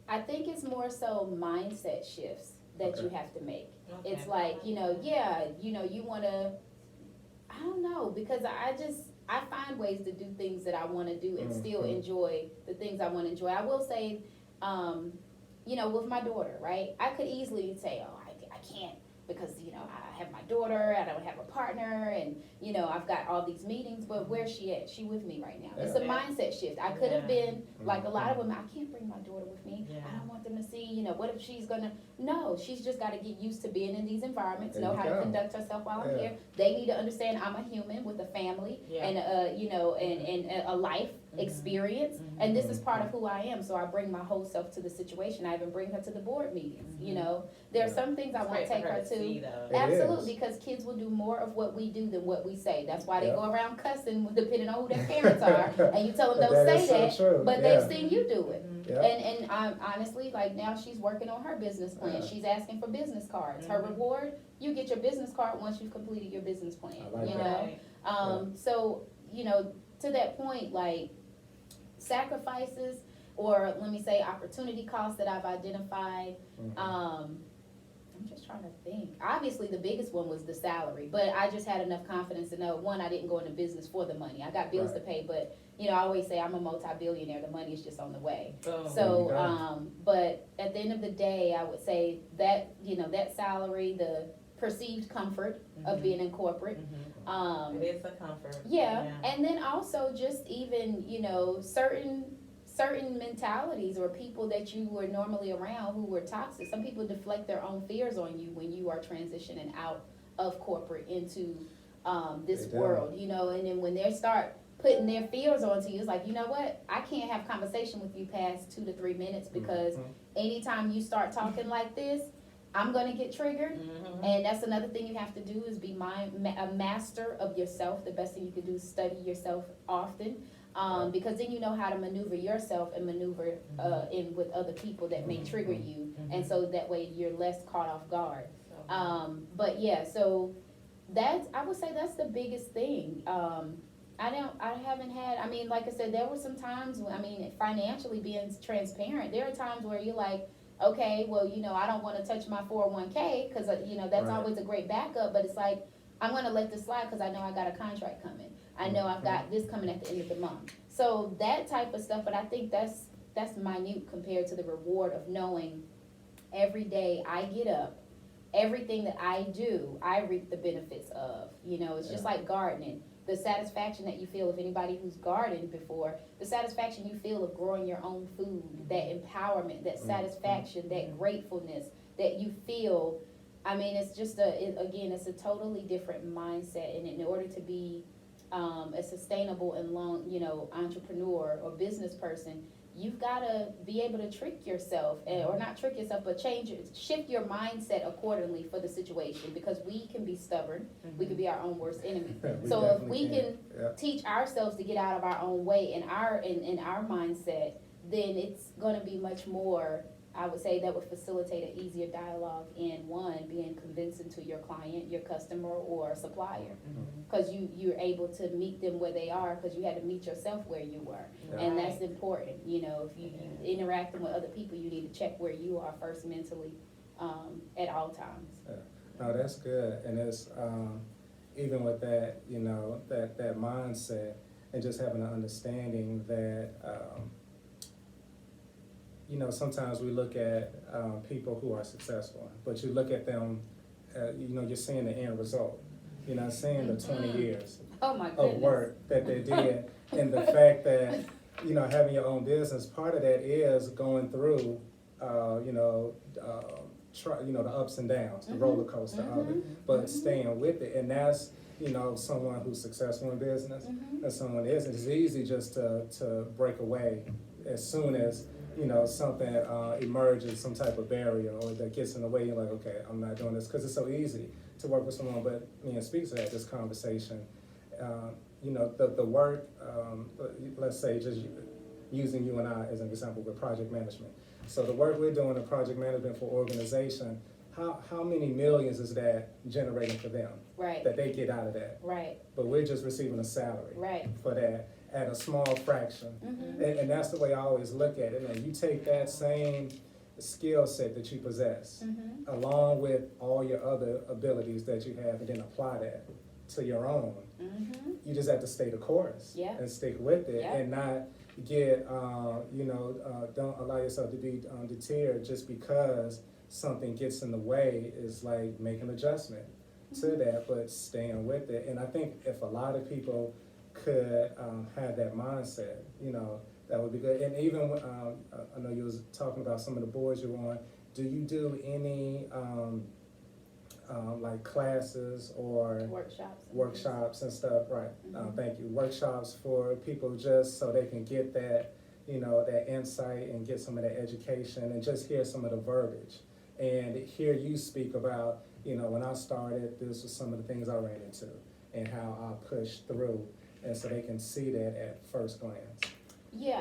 [SPEAKER 2] I think it's more so mindset shifts that you
[SPEAKER 3] Okay.
[SPEAKER 2] have to make.
[SPEAKER 1] Okay.
[SPEAKER 2] It's like, you know, yeah, you know, you wanna, I don't know, because I find ways to do things that I wanna do and still
[SPEAKER 3] Mhm.
[SPEAKER 2] enjoy the things I wanna enjoy. I will say, you know, with my daughter, right? I could easily say, oh, I can't because, you know, I have my daughter, I don't have a partner, and, you know, I've got all these meetings, but where's she at? She with me right now. It's a
[SPEAKER 1] Yeah.
[SPEAKER 2] mindset shift. I could have
[SPEAKER 1] Yeah.
[SPEAKER 2] been, like a lot of women, I can't bring my daughter with me.
[SPEAKER 1] Yeah.
[SPEAKER 2] I don't want them to see, you know, what if she's gonna, no, she's just gotta get used to being in these environments,
[SPEAKER 3] There
[SPEAKER 2] know
[SPEAKER 3] you
[SPEAKER 2] how to
[SPEAKER 3] go.
[SPEAKER 2] conduct herself while I'm
[SPEAKER 3] Yeah.
[SPEAKER 2] here. They need to understand I'm a human with a family
[SPEAKER 1] Yeah.
[SPEAKER 2] and, you know, and a life experience, and this is part of who I am, so I bring my whole self to the situation. I even bring her to the board meetings, you know. There are
[SPEAKER 3] Yeah.
[SPEAKER 2] some things I
[SPEAKER 1] It's
[SPEAKER 2] want to
[SPEAKER 1] great
[SPEAKER 2] take
[SPEAKER 1] for
[SPEAKER 2] her
[SPEAKER 1] to see,
[SPEAKER 2] to.
[SPEAKER 1] though.
[SPEAKER 3] It
[SPEAKER 2] Absolutely,
[SPEAKER 3] is.
[SPEAKER 2] because kids will do more of what we do than what we say. That's why they
[SPEAKER 3] Yeah.
[SPEAKER 2] go around cussing depending on who their parents are, and you tell them
[SPEAKER 3] But
[SPEAKER 2] don't
[SPEAKER 3] that
[SPEAKER 2] say
[SPEAKER 3] is so
[SPEAKER 2] that,
[SPEAKER 3] true.
[SPEAKER 2] but
[SPEAKER 3] Yeah.
[SPEAKER 2] they've seen you do it.
[SPEAKER 3] Yeah.
[SPEAKER 2] And honestly, like now she's working on her business plan.
[SPEAKER 3] Yeah.
[SPEAKER 2] She's asking for business cards. Her
[SPEAKER 1] Mhm.
[SPEAKER 2] reward, you get your business card once you've completed your business plan.
[SPEAKER 3] I like
[SPEAKER 2] You
[SPEAKER 3] that.
[SPEAKER 2] know,
[SPEAKER 1] Right.
[SPEAKER 2] so you know, to that point, like sacrifices or let me say opportunity costs that I've identified.
[SPEAKER 3] Mhm.
[SPEAKER 2] I'm just trying to think. Obviously, the biggest one was the salary, but I just had enough confidence to know, one, I didn't go into business for the money. I got bills to pay, but, you know, I always say I'm a multi-billionaire. The money is just on the way.
[SPEAKER 1] Boom.
[SPEAKER 2] So, but at the end of the day, I would say that, you know, that salary, the perceived comfort of being in corporate.
[SPEAKER 1] It is a comfort.
[SPEAKER 2] Yeah, and then also just even, you know, certain mentalities or people that you were normally around who were toxic. Some people deflect their own fears on you when you are transitioning out of corporate into this world, you know, and then when they start putting their fears onto you, it's like, you know what, I can't have conversation with you past 2 to 3 minutes because anytime you start talking like this, I'm gonna get triggered. And that's another thing you have to do is be a master of yourself. The best thing you can do is study yourself often. Because then you know how to maneuver yourself and maneuver in with other people that may trigger you, and so that way you're less caught off guard. But yeah, so I would say that's the biggest thing. I haven't had, I mean, like I said, there were some times when, I mean, financially being transparent, there are times where you're like, okay, well, you know, I don't want to touch my 401k because, you know, that's always a great backup, but it's like, I'm going to let this slide because I know I got a contract coming. I know I've got this coming at the end of the month. So that type of stuff, but I think that's minute compared to the reward of knowing every day I get up, everything that I do, I reap the benefits of. You know, it's just like gardening. The satisfaction that you feel, if anybody who's gardened before, the satisfaction you feel of growing your own food, that empowerment, that satisfaction, that gratefulness that you feel. I mean, it's just it's a totally different mindset, and in order to be a sustainable and long, you know, entrepreneur or business person, you've got to be able to trick yourself, or not trick yourself, but shift your mindset accordingly for the situation, because we can be stubborn. We can be our own worst enemy. So if we can teach ourselves to get out of our own way in our mindset, then it's going to be much more, I would say, that would facilitate an easier dialogue in being convincing to your client, your customer, or supplier, because you're able to meet them where they are, because you had to meet yourself where you were, and that's important. You know, if you interacting with other people, you need to check where you are first mentally, at all times.
[SPEAKER 3] No, that's good, and it's even with that, you know, that mindset, and just having an understanding that. You know, sometimes we look at people who are successful, but you look at them, you know, you're seeing the end result. You're not seeing the 20 years of work that they did. And the fact that, you know, having your own business, part of that is going through, you know, the ups and downs, the roller coaster of it, but staying with it. And that's, you know, someone who's successful in business and someone isn't. It's easy just to break away as soon as, you know, something emerges, some type of barrier, or that gets in the way. You're like, okay, I'm not doing this, because it's so easy to work with someone. But, you know, speaks to that, this conversation, you know, the work, let's say, just using you and I as an example with project management. So the work we're doing in project management for organization, how many millions is that generating for them?
[SPEAKER 2] Right.
[SPEAKER 3] That they get out of that.
[SPEAKER 2] Right.
[SPEAKER 3] But we're just receiving a salary.
[SPEAKER 2] Right.
[SPEAKER 3] For that, at a small fraction. And that's the way I always look at it. And you take that same skill set that you possess, along with all your other abilities that you have, and then apply that to your own. You just have to stay the course and stick with it, and not get, you know, don't allow yourself to be deterred just because something gets in the way. Is like make an adjustment to that, but staying with it. And I think if a lot of people could have that mindset, you know, that would be good. And even I know you was talking about some of the boards you're on. Do you do any like classes or workshops and stuff? Right. Thank you. Workshops for people, just so they can get that, you know, that insight and get some of that education, and just hear some of the verbiage and hear you speak about, you know, when I started, this was some of the things I ran into and how I pushed through. And so they can see that at first glance.
[SPEAKER 2] Yeah,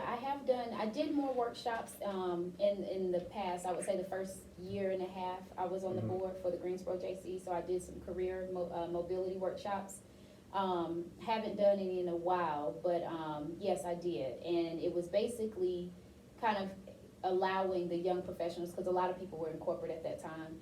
[SPEAKER 2] I did more workshops in the past. I would say the first year and a half, I was on the board for the Greensboro JC, so I did some career mobility workshops. Haven't done any in a while, but yes, I did. And it was basically kind of allowing the young professionals, because a lot of people were in corporate at that time,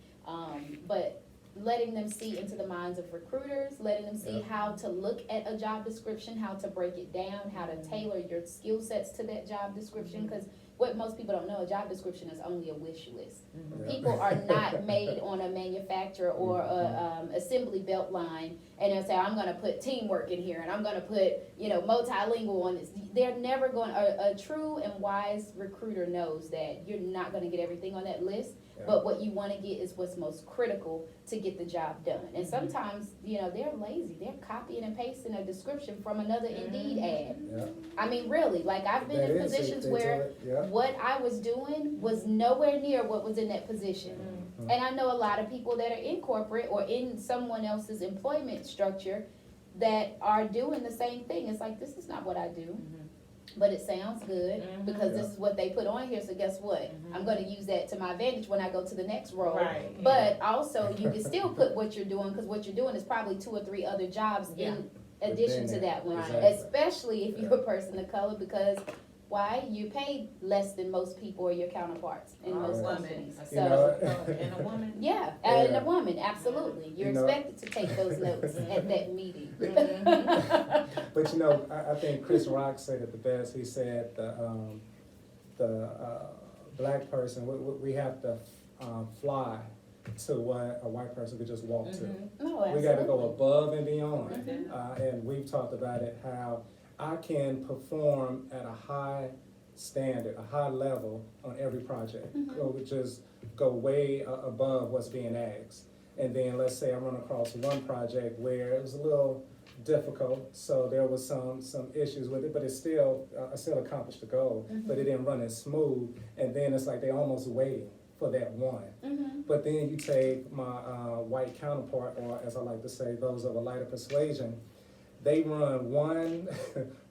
[SPEAKER 2] But letting them see into the minds of recruiters, letting them see
[SPEAKER 3] Yeah.
[SPEAKER 2] how to look at a job description, how to break it down, how to tailor your skill sets to that job description, because what most people don't know, a job description is only a wish list.
[SPEAKER 3] Yeah.
[SPEAKER 2] People are not made on a manufacturer or a assembly belt line, and they'll say, I'm gonna put teamwork in here, and I'm gonna put, multilingual on this. They're never going, a true and wise recruiter knows that you're not gonna get everything on that list,
[SPEAKER 3] Yeah.
[SPEAKER 2] but what you wanna get is what's most critical to get the job done. And sometimes, they're lazy, they're copying and pasting a description from another Indeed ad.
[SPEAKER 3] Yeah.
[SPEAKER 2] I mean, really, like, I've been
[SPEAKER 3] That
[SPEAKER 2] in
[SPEAKER 3] is,
[SPEAKER 2] positions
[SPEAKER 3] they
[SPEAKER 2] where
[SPEAKER 3] tell it, yeah.
[SPEAKER 2] what I was doing was nowhere near what was in that position.
[SPEAKER 3] Mhm.
[SPEAKER 2] And I know a lot of people that are in corporate or in someone else's employment structure that are doing the same thing. It's like, this is not what I do, but it sounds good because this is what they put on here. So guess what? I'm gonna use that to my advantage when I go to the next role.
[SPEAKER 1] Right.
[SPEAKER 2] But also, you can still put what you're doing, because what you're doing is probably 2 or 3 other jobs
[SPEAKER 1] Yeah.
[SPEAKER 2] in addition to
[SPEAKER 3] Within
[SPEAKER 2] that one.
[SPEAKER 1] Right.
[SPEAKER 2] Especially if you're a person of color, because why? You're paid less than most people or your counterparts in
[SPEAKER 1] Or a
[SPEAKER 2] most
[SPEAKER 1] woman,
[SPEAKER 2] companies.
[SPEAKER 1] a
[SPEAKER 2] So,
[SPEAKER 3] know,
[SPEAKER 1] and a woman.
[SPEAKER 2] yeah,
[SPEAKER 3] Yeah.
[SPEAKER 2] and a woman, absolutely. You're
[SPEAKER 3] You know-
[SPEAKER 2] expected to take those notes at that meeting.
[SPEAKER 3] But I think Chris Rock said it the best. He said the black person, we have to fly to what a white person could just walk to.
[SPEAKER 2] No,
[SPEAKER 3] We gotta go
[SPEAKER 2] absolutely.
[SPEAKER 3] above and beyond.
[SPEAKER 1] Mhm.
[SPEAKER 3] And we've talked about it, how I can perform at a high standard, a high level on every project. Just go way above what's being asked. And then let's say I run across one project where it was a little difficult, so there was some issues with it, but it's still, I still accomplished the goal, but it didn't run as smooth. And then it's like they almost waiting for that one. But then you take my white counterpart, or as I like to say, those of a lighter persuasion, they run one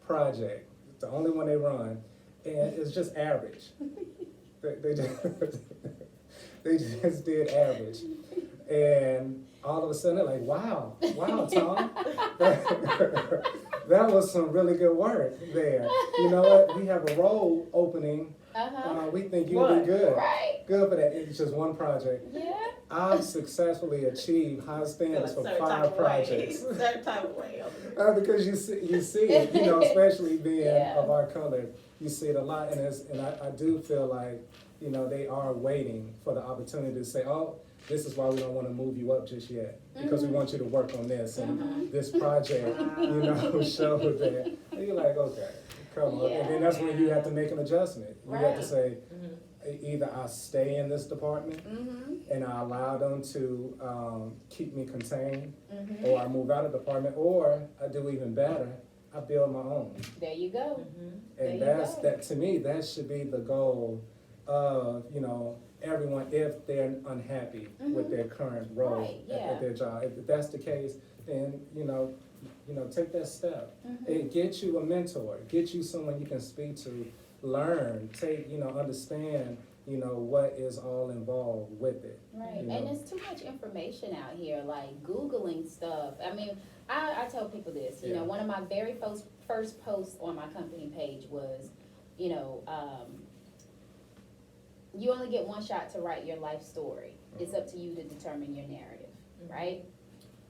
[SPEAKER 3] project, the only one they run, and it's just average. They just, they just did average. And all of a sudden they're like, wow, Tom, that was some really good work there. You know what, we have a role opening, we think you'll be good.
[SPEAKER 2] Right,
[SPEAKER 3] Good for that, it's just one project.
[SPEAKER 2] yeah.
[SPEAKER 3] I've successfully achieved high standards for 5 projects.
[SPEAKER 1] Certain type of way over there.
[SPEAKER 3] Because you see it, especially being
[SPEAKER 2] Yeah.
[SPEAKER 3] of our color, you see it a lot, and I do feel like, they are waiting for the opportunity to say, oh, this is why we don't want to move you up just yet, because we want you to work on this and this project, show that. And you're like, okay, come on, and then that's when you have to make an adjustment. You have to
[SPEAKER 2] Right.
[SPEAKER 3] say, either I stay in this department and I allow them to keep me contained, or I move out of the department, or I do even better, I build my own.
[SPEAKER 2] There you go. There
[SPEAKER 3] And
[SPEAKER 2] you
[SPEAKER 3] that's,
[SPEAKER 2] go.
[SPEAKER 3] that to me, that should be the goal of, everyone, if they're unhappy with their current role
[SPEAKER 2] Right,
[SPEAKER 3] at their job. If that's the case, then, take that step. It get you a mentor, get you someone you can speak to, learn, understand, what is all involved with it.
[SPEAKER 2] Right,
[SPEAKER 3] You
[SPEAKER 2] and
[SPEAKER 3] know?
[SPEAKER 2] there's too much information out here, like Googling stuff. I mean, I tell people this,
[SPEAKER 3] Yeah.
[SPEAKER 2] one of my very first posts on my company page was, you only get one shot to write your life story. It's up to you to determine your narrative, right?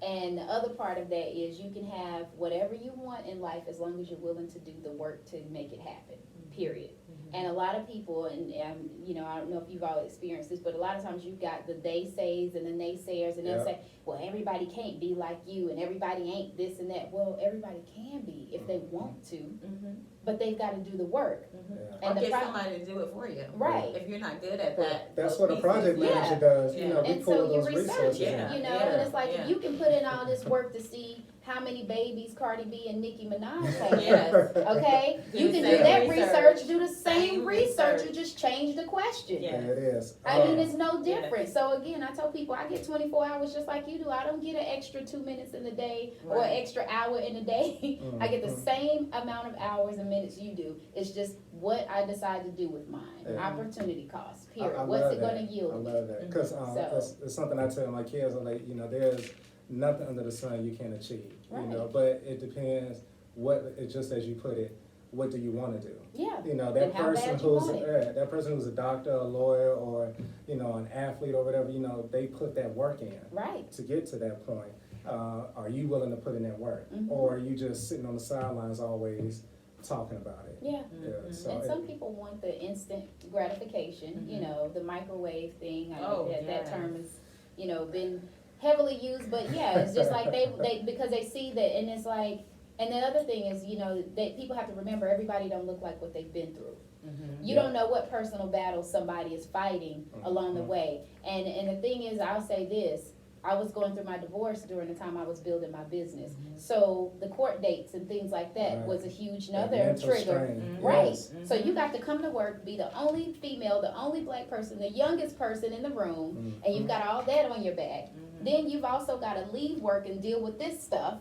[SPEAKER 2] And the other part of that is you can have whatever you want in life as long as you're willing to do the work to make it happen, period. And a lot of people, and I don't know if you've all experienced this, but a lot of times you've got the they says and the naysayers, and they'll
[SPEAKER 3] Yeah.
[SPEAKER 2] say, well, everybody can't be like you, and everybody ain't this and that. Well, everybody can be if they want to, but they've got to do the work.
[SPEAKER 3] Yeah.
[SPEAKER 1] Or
[SPEAKER 2] And the
[SPEAKER 1] get
[SPEAKER 2] pro-
[SPEAKER 1] somebody to do it for you.
[SPEAKER 2] Right.
[SPEAKER 1] If you're not good at that.
[SPEAKER 3] That's
[SPEAKER 1] those
[SPEAKER 3] what a
[SPEAKER 1] pieces.
[SPEAKER 3] project
[SPEAKER 2] Yeah.
[SPEAKER 3] manager does, we
[SPEAKER 1] Yeah.
[SPEAKER 2] And
[SPEAKER 3] pull
[SPEAKER 2] so you
[SPEAKER 3] those
[SPEAKER 2] research
[SPEAKER 3] resources
[SPEAKER 2] it,
[SPEAKER 3] in.
[SPEAKER 1] Yeah.
[SPEAKER 2] and it's like,
[SPEAKER 1] Yeah.
[SPEAKER 2] if you can put in all this work to see how many babies Cardi B and Nicki Minaj have,
[SPEAKER 1] Yes.
[SPEAKER 2] okay?
[SPEAKER 1] Do
[SPEAKER 2] You
[SPEAKER 1] the
[SPEAKER 2] can
[SPEAKER 1] same
[SPEAKER 2] do that
[SPEAKER 1] research.
[SPEAKER 2] research, do the same
[SPEAKER 1] Same
[SPEAKER 2] research,
[SPEAKER 1] research.
[SPEAKER 2] you just change the question.
[SPEAKER 1] Yeah.
[SPEAKER 3] There it is.
[SPEAKER 2] I mean, it's no
[SPEAKER 1] Yeah.
[SPEAKER 2] different. So again, I tell people I get 24 hours just like you do. I don't get an extra 2 minutes in the day or an
[SPEAKER 1] Right.
[SPEAKER 2] extra hour in a day. I get the
[SPEAKER 3] Mhm.
[SPEAKER 2] same amount of hours and minutes you do. It's just what I decide to do with mine.
[SPEAKER 3] Yeah.
[SPEAKER 2] Opportunity cost, period.
[SPEAKER 3] I
[SPEAKER 2] What's
[SPEAKER 3] love
[SPEAKER 2] it gonna
[SPEAKER 3] that.
[SPEAKER 2] yield
[SPEAKER 3] I
[SPEAKER 2] me?
[SPEAKER 3] love that, because
[SPEAKER 2] So-
[SPEAKER 3] it's something I tell my kids, I'm like, there's nothing under the sun you can't achieve,
[SPEAKER 2] Right.
[SPEAKER 3] but it depends it's just as you put it, what do you want to do?
[SPEAKER 2] Yeah.
[SPEAKER 3] You know,
[SPEAKER 2] Then
[SPEAKER 3] that
[SPEAKER 2] how
[SPEAKER 3] person
[SPEAKER 2] bad you
[SPEAKER 3] who's,
[SPEAKER 2] want it.
[SPEAKER 3] that person who's a doctor, a lawyer, or, you know, an athlete or whatever, you know, they put that work in
[SPEAKER 2] Right.
[SPEAKER 3] to get to that point. Are you willing to put in that work?
[SPEAKER 2] Mhm.
[SPEAKER 3] Or are you just sitting on the sidelines always talking about it?
[SPEAKER 2] Yeah.
[SPEAKER 3] Yeah, so
[SPEAKER 2] And
[SPEAKER 3] it-
[SPEAKER 2] some people want the instant gratification, you know, the microwave thing.
[SPEAKER 1] Oh,
[SPEAKER 2] That
[SPEAKER 1] yes.
[SPEAKER 2] term has, you know, been heavily used, but yeah, it's just like they because they see that, and it's like, and the other thing is, you know, that people have to remember everybody don't look like what they've been through. You
[SPEAKER 3] Yeah.
[SPEAKER 2] don't know what personal battle somebody is fighting along the
[SPEAKER 3] Mhm.
[SPEAKER 2] way. And the thing is, I'll say this, I was going through my divorce during the time I was building my business. So the court dates and things like that
[SPEAKER 3] Right.
[SPEAKER 2] was a huge
[SPEAKER 3] That
[SPEAKER 2] another
[SPEAKER 3] mental
[SPEAKER 2] trigger.
[SPEAKER 3] strain,
[SPEAKER 2] Right.
[SPEAKER 3] yes.
[SPEAKER 2] So you got to come to work, be the only female, the only black person, the youngest person in the room, and you've got all that on your back. Then you've also got to leave work and deal with this stuff,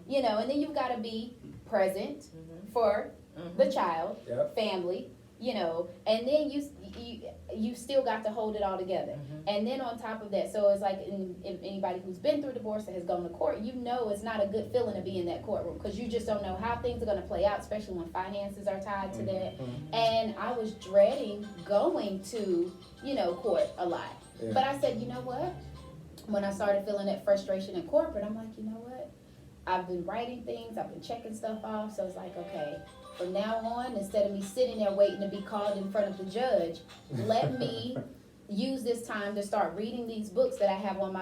[SPEAKER 2] you know, and then you've got to be present for the child,
[SPEAKER 3] Yep.
[SPEAKER 2] family, you know, and then you still got to hold it all together. And then on top of that, so it's like if anybody who's been through divorce and has gone to court, you know it's not a good feeling to be in that courtroom because you just don't know how things are going to play out, especially when finances are tied to that.
[SPEAKER 3] Mhm.
[SPEAKER 2] And I was dreading going to, you know, court a lot.
[SPEAKER 3] Yeah.
[SPEAKER 2] But I said, you know what? When I started feeling that frustration in corporate, I'm like, you know what? I've been writing things, I've been checking stuff off, so it's like, okay, from now on, instead of me sitting there waiting to be called in front of the judge, let me use this time to start reading these books that I have on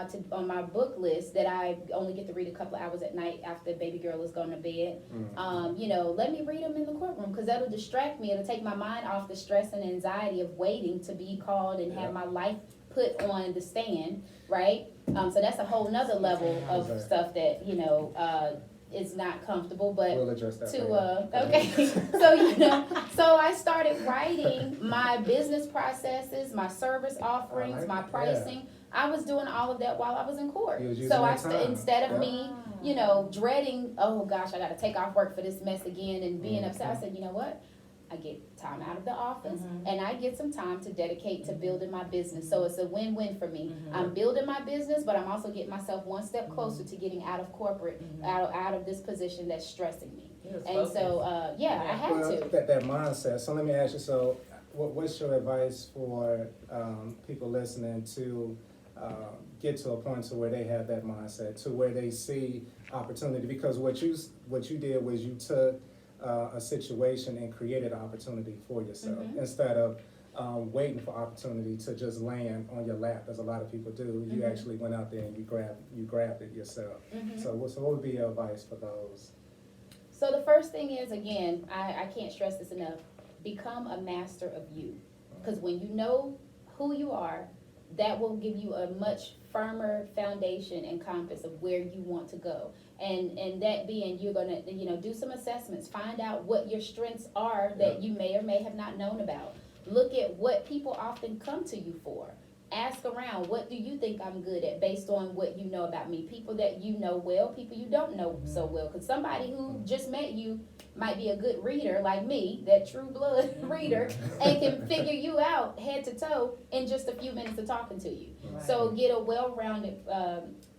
[SPEAKER 2] my book list that I only get to read a couple of hours at night after baby girl has gone to bed.
[SPEAKER 3] Mhm.
[SPEAKER 2] You know, let me read them in the courtroom because that'll distract me. It'll take my mind off the stress and anxiety of waiting to be called and
[SPEAKER 3] Yeah.
[SPEAKER 2] have my life put on the stand, right? So that's a whole nother level of
[SPEAKER 3] Right.
[SPEAKER 2] stuff that, you know, is not comfortable, but
[SPEAKER 3] We'll address that
[SPEAKER 2] to
[SPEAKER 3] later.
[SPEAKER 2] okay. So you know, so I started writing my business processes, my service offerings,
[SPEAKER 3] like
[SPEAKER 2] my
[SPEAKER 3] that,
[SPEAKER 2] pricing. I was doing all of that while I was in court.
[SPEAKER 3] You was using
[SPEAKER 2] So
[SPEAKER 3] that time.
[SPEAKER 2] instead of
[SPEAKER 3] Yeah.
[SPEAKER 2] me, you know, dreading, oh gosh, I got to take off work for this mess again and being upset, I
[SPEAKER 3] Mhm.
[SPEAKER 2] said, you know what? I get time out of the office and I get some time to dedicate to building my business. So it's a win-win for me. I'm building my business, but I'm also getting myself one step closer to getting out of corporate, out of this position that's stressing me. And so, I had
[SPEAKER 3] Well,
[SPEAKER 2] to.
[SPEAKER 3] that mindset. So let me ask you. So, what's your advice for people listening to get to a point to where they have that mindset, to where they see opportunity? Because what you did was you took a situation and created an opportunity for yourself instead of waiting for opportunity to just land on your lap, as a lot of people do. You actually went out there and you grabbed it yourself. So what would be your advice for those?
[SPEAKER 2] So the first thing is, again, I can't stress this enough, become a master of you. Because when you know who you are, that will give you a much firmer foundation and compass of where you want to go. And that being, you're gonna, you know, do some assessments, find out what your strengths are that you may or may have not known about. Look at what people often come to you for. Ask around, what do you think I'm good at based on what you know about me? People that you know well, people you don't know so well. Because somebody who just met you might be a good reader like me, that true blood reader, and can figure you out head to toe in just a few minutes of talking to you. So get a well-rounded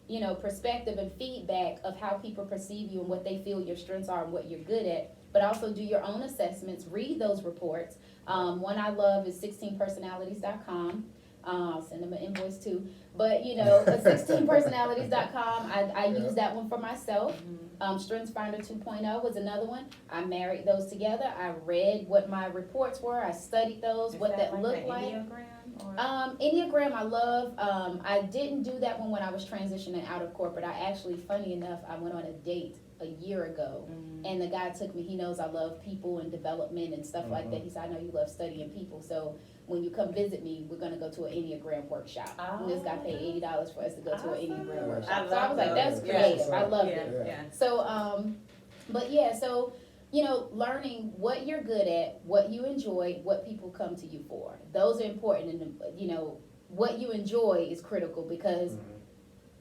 [SPEAKER 2] you know, perspective and feedback of how people perceive you and what they feel your strengths are and what you're good at. But also do your own assessments, read those reports. One I love is 16personalities.com. I'll send them an invoice too. But, you know, 16personalities.com, I use that one for myself. StrengthsFinder 2.0 was another one. I married those together. I read what my reports were. I studied those, what that looked like. Enneagram I love. I didn't do that one when I was transitioning out of corporate. I actually, funny enough, I went on a date a year ago, and the guy took me. He knows I love people and development and stuff like that. He said, I know you love studying people, so when you come visit me, we're gonna go to an Enneagram workshop. And this guy paid $80 for us to go to an Enneagram workshop. So I was like, that's creative. I loved it.
[SPEAKER 1] Yeah.
[SPEAKER 2] So, but yeah, so, you know, learning what you're good at, what you enjoy, what people come to you for. Those are important, and, you know, what you enjoy is critical because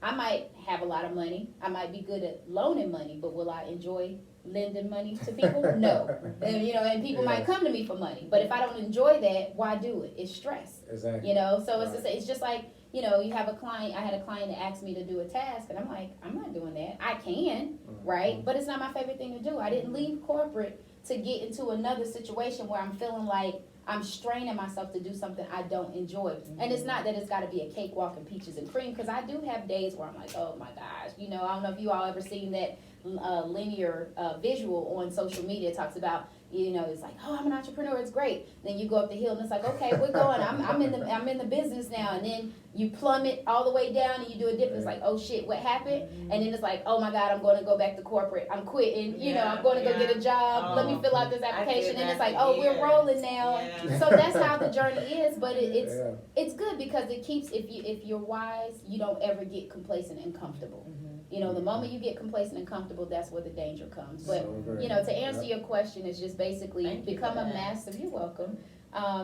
[SPEAKER 2] I might have a lot of money. I might be good at loaning money, but will I enjoy lending money to people? No. And, you know, and people might come to me for money, but if I don't enjoy that, why do it? It's stress.
[SPEAKER 3] Exactly.
[SPEAKER 2] You know, so
[SPEAKER 3] Right.
[SPEAKER 2] it's just like, you know, you have a client, I had a client that asked me to do a task, and I'm like, I'm not doing that. I can, right? But it's not my favorite thing to do. I didn't leave corporate to get into another situation where I'm feeling like I'm straining myself to do something I don't enjoy. And it's not that it's gotta be a cakewalk and peaches and cream, cause I do have days where I'm like, oh my gosh, you know, I don't know if you all ever seen that linear visual on social media. It talks about, you know, it's like, oh, I'm an entrepreneur, it's great. Then you go up the hill and it's like, okay, we're going, I'm in the business now. And then you plummet all the way down and you do a dip. And it's like, oh shit, what happened? And then it's like, oh my God, I'm going to go back to corporate. I'm quitting. You know, I'm going to go get a job. Let me fill out this application. And it's like, oh, we're rolling now.
[SPEAKER 1] Yeah.
[SPEAKER 2] So that's how the journey is. But it's good because it keeps, if you're wise, you don't ever get complacent and comfortable. You know, the moment you get complacent and comfortable, that's where the danger comes. But, you know, to answer your question, is just basically become a master. You're welcome.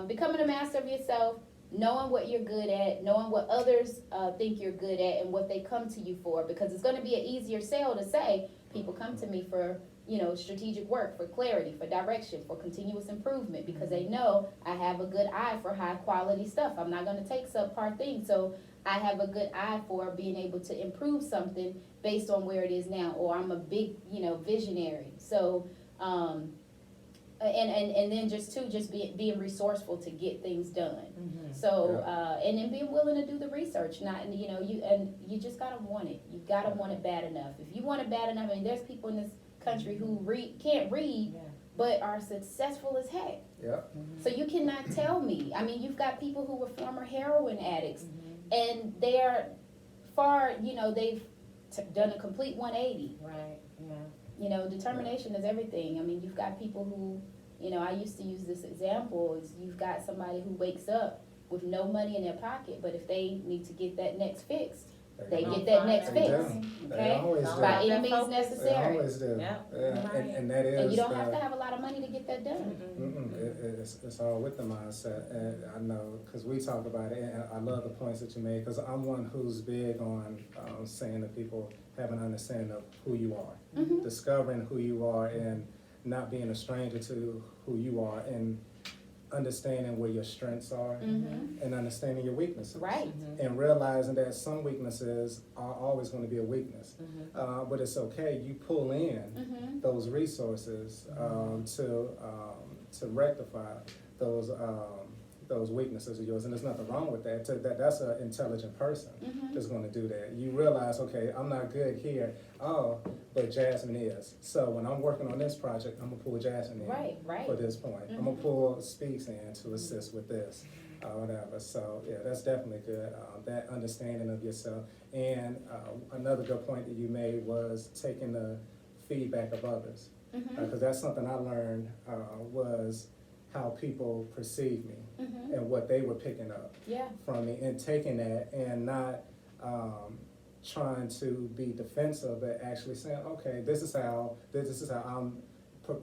[SPEAKER 2] Becoming a master of yourself, knowing what you're good at, knowing what others think you're good at and what they come to you for. Because it's going to be an easier sell to say, people come to me for, you know, strategic work, for clarity, for direction, for continuous improvement, because they know I have a good eye for high quality stuff. I'm not going to take subpar things. So I have a good eye for being able to improve something based on where it is now, or I'm a big, you know, visionary. So, and then just being resourceful to get things done. So, and then being willing to do the research, not, you know, you just gotta want it. You gotta want it bad enough. If you want it bad enough, I mean, there's people in this country who can't read, but are successful as heck. So you cannot tell me. I mean, you've got people who were former heroin addicts, and they're far, you know, they've done a complete 180.
[SPEAKER 1] Right, yeah.
[SPEAKER 2] You know, determination is everything. I mean, you've got people who, you know, I used to use this example, is you've got somebody who wakes up with no money in their pocket, but if they need to get that next fixed, they get that next
[SPEAKER 3] They
[SPEAKER 2] fix.
[SPEAKER 3] do. They
[SPEAKER 2] Okay?
[SPEAKER 3] always do.
[SPEAKER 2] By any means
[SPEAKER 3] They
[SPEAKER 2] necessary.
[SPEAKER 3] always do.
[SPEAKER 1] Yep.
[SPEAKER 3] And that is.
[SPEAKER 2] And you don't have to have a lot of money to get that done.
[SPEAKER 3] It's all with the mindset, and I know, because we talk about it, and I love the points that you made, because I'm one who's big on saying that people have an understanding of who you are, discovering who you are, and not being a stranger to who you are, and understanding where your strengths are, and understanding your weaknesses.
[SPEAKER 2] Right.
[SPEAKER 3] And realizing that some weaknesses are always going to be a weakness, but it's okay. You pull in those resources to rectify those weaknesses of yours, and there's nothing wrong with that. That's an intelligent person that's going to do that. You realize, okay, I'm not good here. Oh, but Jasmine is. So when I'm working on this project, I'm gonna pull Jasmine in for this point. I'm gonna pull Speaks in to assist with this, whatever. So yeah, that's definitely good. That understanding of yourself. And another good point that you made was taking the feedback of others, because that's something I learned was how people perceive me and what they were picking up from me, and taking that and not trying to be defensive, but actually saying, okay, this is how I'm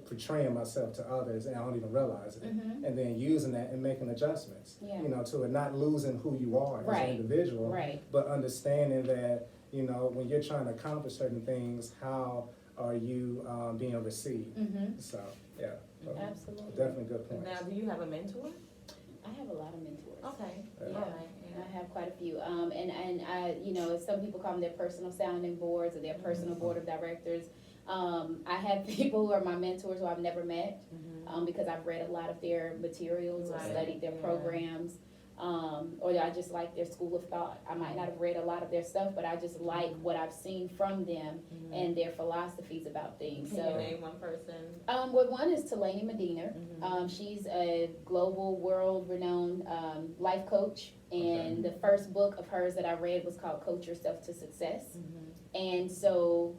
[SPEAKER 3] portraying myself to others, and I don't even realize it, and then using that and making adjustments, you know, to it, not losing who you are as an individual, but understanding that, you know, when you're trying to accomplish certain things, how are you being received? So yeah,
[SPEAKER 2] Absolutely.
[SPEAKER 3] definitely good point.
[SPEAKER 1] Now, do you have a mentor?
[SPEAKER 2] I have a lot of mentors.
[SPEAKER 1] Okay.
[SPEAKER 2] Yeah.
[SPEAKER 1] All right.
[SPEAKER 2] I have quite a few. And I, you know, some people call them their personal sounding boards or their personal board of directors. I have people who are my mentors who I've never met, because I've read a lot of their materials or studied their programs. Or I just like their school of thought. I might not have read a lot of their stuff, but I just like what I've seen from them and their philosophies about things.
[SPEAKER 1] Can you name one person?
[SPEAKER 2] Well, one is Talani Medina. She's a global, world-renowned life coach, and the first book of hers that I read was called Coach Yourself to Success. And so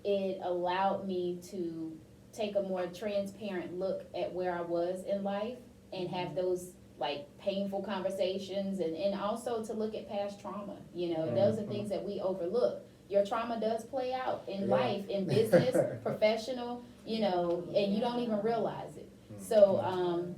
[SPEAKER 2] it allowed me to take a more transparent look at where I was in life and have those like painful conversations, and also to look at past trauma. You know, those are things that we overlook. Your trauma does play out in life, in business, professional, you know, and you don't even realize it. So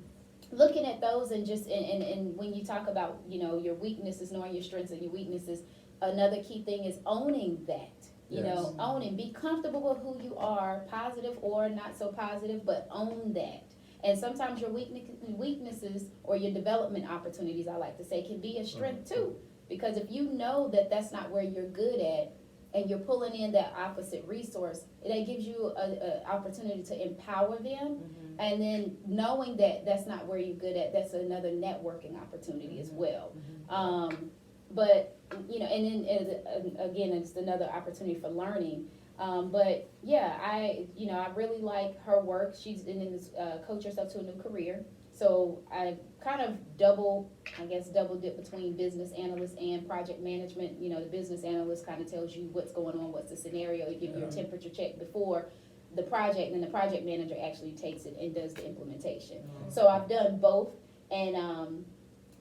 [SPEAKER 2] looking at those, and just and when you talk about, you know, your weaknesses, knowing your strengths and your weaknesses, another key thing is owning that. You know, owning, be comfortable with who you are, positive or not so positive, but own that. And sometimes your weaknesses or your development opportunities, I like to say, can be a strength too. Because if you know that that's not where you're good at, and you're pulling in that opposite resource, that gives you a opportunity to empower them.
[SPEAKER 1] Mhm.
[SPEAKER 2] And then knowing that that's not where you're good at, that's another networking opportunity as well. But, you know, and then again, it's another opportunity for learning. But yeah, I really like her work. She's in this, Coach Yourself to a New Career. So I kind of double dip between business analyst and project management. You know, the business analyst kind of tells you what's going on, what's the scenario, you give you a temperature check before the project, and the project manager actually takes it and does the implementation. So I've done both, and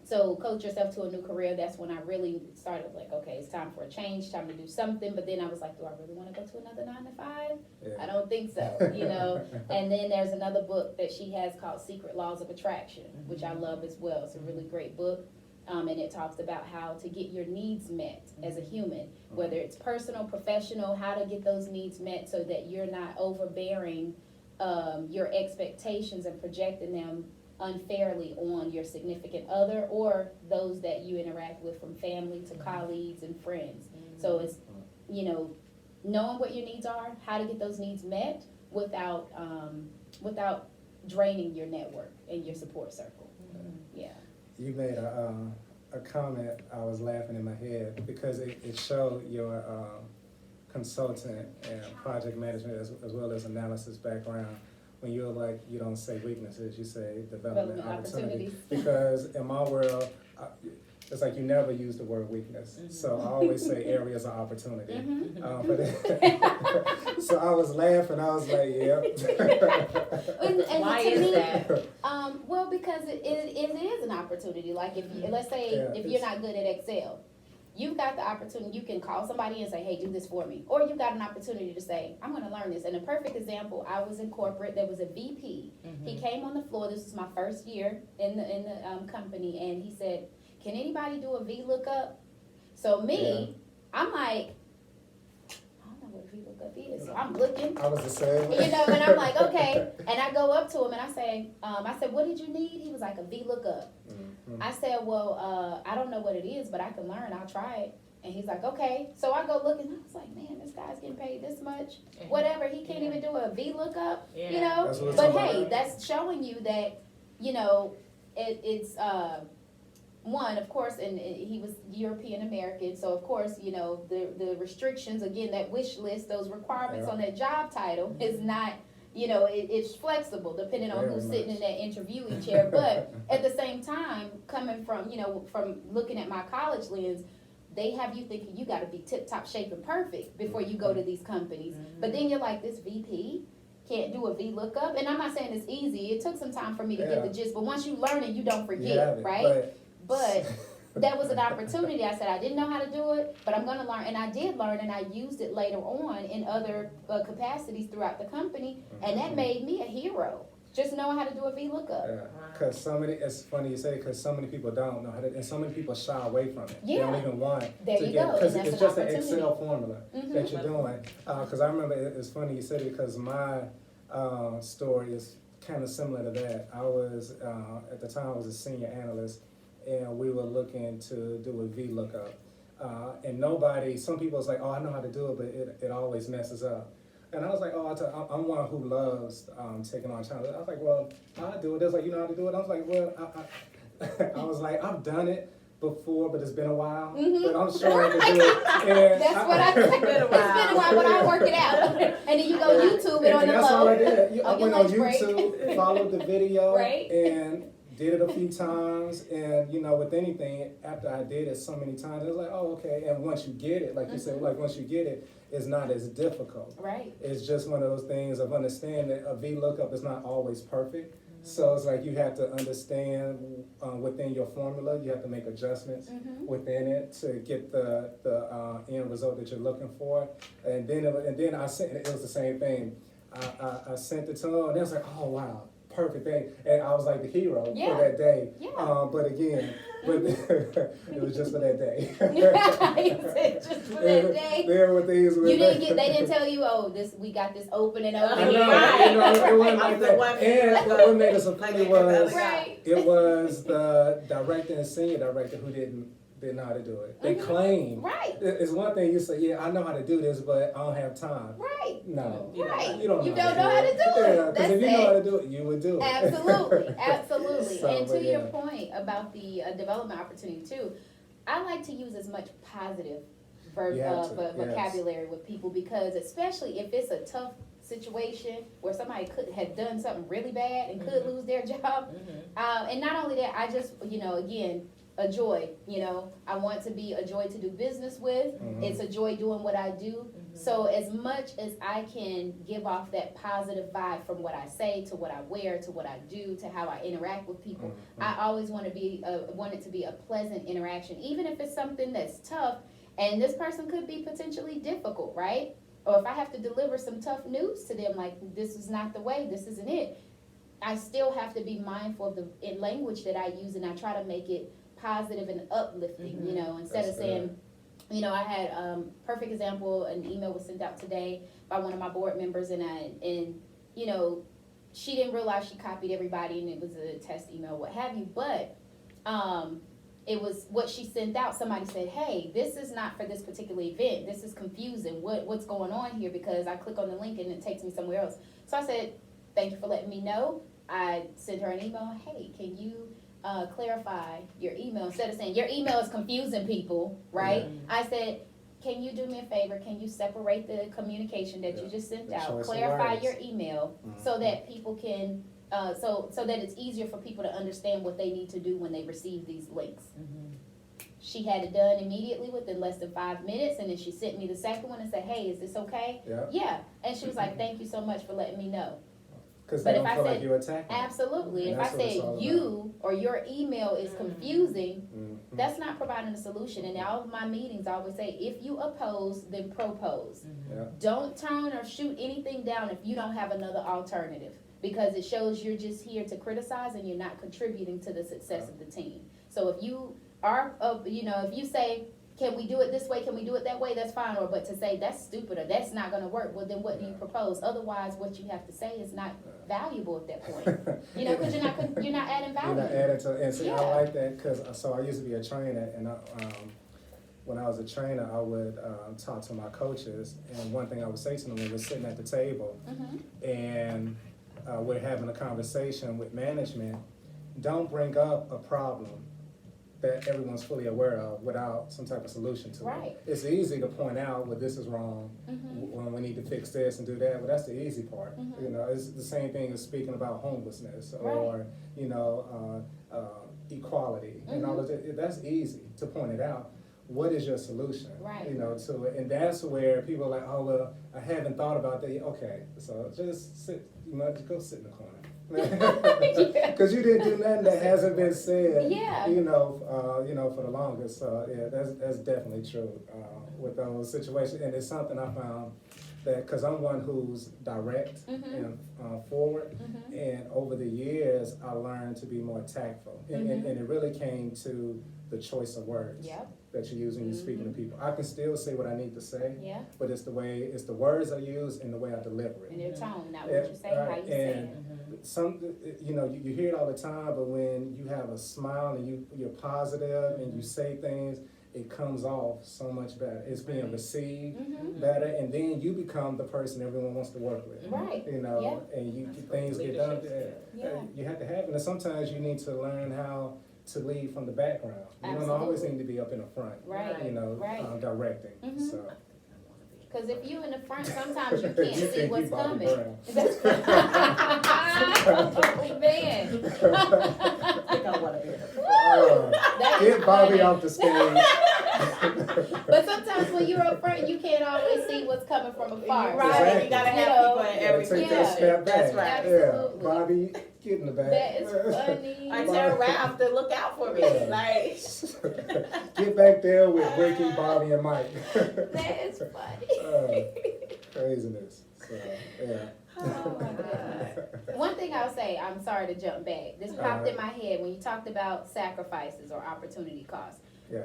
[SPEAKER 2] so Coach Yourself to a New Career, that's when I really started like, okay, it's time for a change, time to do something. But then I was like, do I really want to go to another 9 to 5?
[SPEAKER 3] Yeah.
[SPEAKER 2] I don't think so, you know. And then there's another book that she has called Secret Laws of Attraction, which I love as well. It's a really great book. And it talks about how to get your needs met as a human, whether it's personal, professional, how to get those needs met so that you're not overbearing your expectations and projecting them unfairly on your significant other or those that you interact with, from family to colleagues and friends. So it's, you know, knowing what your needs are, how to get those needs met without draining your network and your support circle. Yeah.
[SPEAKER 3] You made a comment, I was laughing in my head, because it showed your consultant and project management as well as analysis background. When you're like, you don't say weaknesses, you say development opportunities. Because in my world, it's like you never use the word weakness. So I always say areas of opportunity. So I was laughing, I was like, yep.
[SPEAKER 2] And
[SPEAKER 1] Why
[SPEAKER 2] to
[SPEAKER 1] is
[SPEAKER 2] me,
[SPEAKER 1] that?
[SPEAKER 2] well, because it is an opportunity. Like if you, let's say if you're not good at Excel, you've got the opportunity. You can call somebody and say, "Hey, do this for me," or you've got an opportunity to say, "I'm going to learn this." And a perfect example: I was in corporate. There was a VP. He came on the floor. This was my first year in the company, and he said, "Can anybody do a VLOOKUP?" So me, I'm like, I don't know what a VLOOKUP is. So I'm looking.
[SPEAKER 3] I was the same way.
[SPEAKER 2] You know, and I'm like, okay. And I go up to him and I say, what did you need? He was like, a VLOOKUP. I said, well, I don't know what it is, but I can learn. I'll try it. And he's like, okay. So I go look, and I was like, man, this guy's getting paid this much. Whatever, he can't even do a VLOOKUP, you know?
[SPEAKER 3] That's what it's
[SPEAKER 2] But
[SPEAKER 3] about.
[SPEAKER 2] hey, that's showing you that, you know, it's one, of course, and he was European American, so of course, you know, the restrictions, again, that wish list, those requirements on that job title is not, you know, it's flexible depending on who's sitting in that interviewee chair. But at the same time, coming from, you know, from looking at my college lens, they have you thinking you got to be tip top shape and perfect before you go to these companies. But then you're like, this VP can't do a VLOOKUP, and I'm not saying it's easy. It took some time for me to get the gist, but once you learn it, you don't forget, right? But that was an opportunity. I said I didn't know how to do it, but I'm going to learn. And I did learn, and I used it later on in other capacities throughout the company, and that made me a hero. Just knowing how to do a VLOOKUP.
[SPEAKER 3] Because it's funny you say, because so many people don't know how to, and so many people shy away from it. They don't even want
[SPEAKER 2] there
[SPEAKER 3] to
[SPEAKER 2] you
[SPEAKER 3] get,
[SPEAKER 2] go.
[SPEAKER 3] because
[SPEAKER 2] And
[SPEAKER 3] it's
[SPEAKER 2] that's
[SPEAKER 3] just
[SPEAKER 2] an
[SPEAKER 3] an Excel
[SPEAKER 2] opportunity.
[SPEAKER 3] formula that you're doing. Because I remember, it's funny you said it, because my story is kind of similar to that. I was, at the time, I was a senior analyst, and we were looking to do a VLOOKUP. And some people was like, oh, I know how to do it, but it always messes up. And I was like, I'm one who loves taking on challenges. I was like, well, I'll do it. They was like, you know how to do it? I was like, well, I was like, I've done it before, but it's been a while. But I'm sure I can do it. And
[SPEAKER 2] That's what I said. It's been a while, but I work it out. And then you go YouTube it on the
[SPEAKER 3] that's
[SPEAKER 2] low.
[SPEAKER 3] all I did. I went on
[SPEAKER 2] lunch break.
[SPEAKER 3] YouTube, followed the video,
[SPEAKER 2] Right.
[SPEAKER 3] and did it a few times. And, you know, with anything, after I did it so many times, it was like, oh, okay. And once you get it, like you said, like once you get it, it's not as difficult.
[SPEAKER 2] Right.
[SPEAKER 3] It's just one of those things of understanding that a VLOOKUP is not always perfect. So it's like you have to understand within your formula, you have to make adjustments within it to get the end result that you're looking for. And then I sent it was the same thing. I sent it to them, and they was like, oh wow, perfect thing. And I was like the hero for that day. But again, it was just for that day.
[SPEAKER 2] You said just for that day.
[SPEAKER 3] There were things
[SPEAKER 2] They didn't tell you, we got this opening over
[SPEAKER 3] I know,
[SPEAKER 2] here.
[SPEAKER 3] you know, it wasn't like that. And what made us funny was
[SPEAKER 2] Right.
[SPEAKER 3] it was the director and senior director who didn't didn't know how to do it. They
[SPEAKER 2] Mhm.
[SPEAKER 3] claim.
[SPEAKER 2] Right.
[SPEAKER 3] It's one thing you say, yeah, I know how to do this, but I don't have time.
[SPEAKER 2] Right.
[SPEAKER 3] No.
[SPEAKER 2] Right.
[SPEAKER 3] You don't
[SPEAKER 2] You
[SPEAKER 3] know
[SPEAKER 2] don't know how to do it.
[SPEAKER 3] Yeah, because if you know how to do it, you would do it.
[SPEAKER 2] Absolutely, absolutely.
[SPEAKER 3] So,
[SPEAKER 2] And to
[SPEAKER 3] but
[SPEAKER 2] your
[SPEAKER 3] yeah.
[SPEAKER 2] point about the development opportunity too, I like to use as much positive
[SPEAKER 3] You have to, yes.
[SPEAKER 2] vocabulary with people, because especially if it's a tough situation where somebody could have done something really bad and could lose their job. And not only that, I just, again, a joy, I want to be a joy to do business with.
[SPEAKER 3] Mhm.
[SPEAKER 2] It's a joy doing what I do. So as much as I can give off that positive vibe from what I say to what I wear to what I do to how I interact with people,
[SPEAKER 3] Mhm.
[SPEAKER 2] I always want it to be a pleasant interaction, even if it's something that's tough and this person could be potentially difficult, right? Or if I have to deliver some tough news to them, like this is not the way, this isn't it, I still have to be mindful of the language that I use, and I try to make it positive and uplifting, instead
[SPEAKER 3] That's
[SPEAKER 2] of saying, I had perfect example, an email was sent out today by one of my board members, and she didn't realize she copied everybody and it was a test email, what have you, but it was what she sent out. Somebody said, hey, this is not for this particular event, this is confusing, what's going on here, because I click on the link and it takes me somewhere else. So I said, thank you for letting me know. I sent her an email, hey, can you clarify your email? Instead of saying your email is confusing people, right? I said, can you do me a favor? Can you separate the communication that you just sent
[SPEAKER 3] The
[SPEAKER 2] out?
[SPEAKER 3] choice of
[SPEAKER 2] Clarify
[SPEAKER 3] words.
[SPEAKER 2] your email so that people can, so that it's easier for people to understand what they need to do when they receive these links. She had it done immediately within less than 5 minutes, and then she sent me the second one and said, hey, is this okay?
[SPEAKER 3] Yeah.
[SPEAKER 2] And she was like, thank you so much for letting me know.
[SPEAKER 3] Because
[SPEAKER 2] But
[SPEAKER 3] they
[SPEAKER 2] if
[SPEAKER 3] don't
[SPEAKER 2] I
[SPEAKER 3] feel
[SPEAKER 2] said-
[SPEAKER 3] like you're attacking.
[SPEAKER 2] Absolutely.
[SPEAKER 3] And
[SPEAKER 2] If I
[SPEAKER 3] that's what it's
[SPEAKER 2] said
[SPEAKER 3] all
[SPEAKER 2] you or your email is confusing,
[SPEAKER 3] Mhm.
[SPEAKER 2] that's not providing a solution. And in all of my meetings, I always say, if you oppose, then propose.
[SPEAKER 3] Yeah.
[SPEAKER 2] Don't turn or shoot anything down if you don't have another alternative, because it shows you're just here to criticize and you're not contributing to the success of the team. So if you are, if you say, can we do it this way, can we do it that way, that's fine. But to say that's stupid or that's not gonna work, well then what do you propose? Otherwise, what you have to say is not valuable at that point. Because you're not adding
[SPEAKER 3] You're
[SPEAKER 2] value.
[SPEAKER 3] not adding to, and see, I
[SPEAKER 2] Yeah.
[SPEAKER 3] like that, because, so I used to be a trainer, and when I was a trainer, I would talk to my coaches, and one thing I would say to them when we're sitting at the table, and we're having a conversation with management, don't bring up a problem that everyone's fully aware of without some type of solution to
[SPEAKER 2] Right.
[SPEAKER 3] it. It's easy to point out, well, this is wrong, when we need to fix this and do that, but that's the easy part. It's the same thing as speaking about homelessness or, equality and all of that. That's easy to point it out. What is your solution?
[SPEAKER 2] Right.
[SPEAKER 3] To it, and that's where people are like, oh, well, I haven't thought about that. Okay, so just sit, go sit in the corner. Because you didn't do nothing that hasn't been said.
[SPEAKER 2] Yeah.
[SPEAKER 3] For the longest. So yeah, that's definitely true with those situations, and it's something I found that because I'm one who's direct and forward, and over the years I learned to be more tactful, and it really came to the choice of words that you use when you're speaking to people. I can still say what I need to say, but it's the words I use and the way I deliver it.
[SPEAKER 2] And their tone, not what you say, how you say it.
[SPEAKER 3] You hear it all the time, but when you have a smile and you're positive and you say things, it comes off so much better. It's being received better, and then you become the person everyone wants to work with.
[SPEAKER 2] Right.
[SPEAKER 3] And things get done. You have to have it, and sometimes you need to learn how to lead from the background. You don't always need to be up in the front.
[SPEAKER 2] Right.
[SPEAKER 3] Directing. So.
[SPEAKER 2] Because if you in the front, sometimes you can't
[SPEAKER 3] You
[SPEAKER 2] see
[SPEAKER 3] think
[SPEAKER 2] what's
[SPEAKER 3] you Bobby
[SPEAKER 2] coming.
[SPEAKER 3] Brown.
[SPEAKER 2] Oh, man.
[SPEAKER 1] I don't want to be in the
[SPEAKER 2] That is
[SPEAKER 3] Get Bobby
[SPEAKER 2] funny.
[SPEAKER 3] off the stage.
[SPEAKER 2] But sometimes when you're up front, you can't always see what's coming from afar.
[SPEAKER 1] Right,
[SPEAKER 3] Exactly.
[SPEAKER 1] you gotta have
[SPEAKER 2] You know,
[SPEAKER 1] people in
[SPEAKER 3] Gotta
[SPEAKER 1] every
[SPEAKER 3] take
[SPEAKER 2] Yeah.
[SPEAKER 3] that step back.
[SPEAKER 1] That's right.
[SPEAKER 2] Absolutely.
[SPEAKER 3] Yeah, Bobby, get in the back.
[SPEAKER 2] That is funny.
[SPEAKER 1] I tell Ralph to look out for me,
[SPEAKER 3] Yeah.
[SPEAKER 1] like.
[SPEAKER 3] Get back there with Ricky, Bobby, and Mike.
[SPEAKER 2] That is funny.
[SPEAKER 3] Craziness. So, yeah.
[SPEAKER 2] Oh my God. One thing I'll say, I'm sorry to jump back. This popped in my head when you talked about sacrifices or opportunity costs.
[SPEAKER 3] Yes.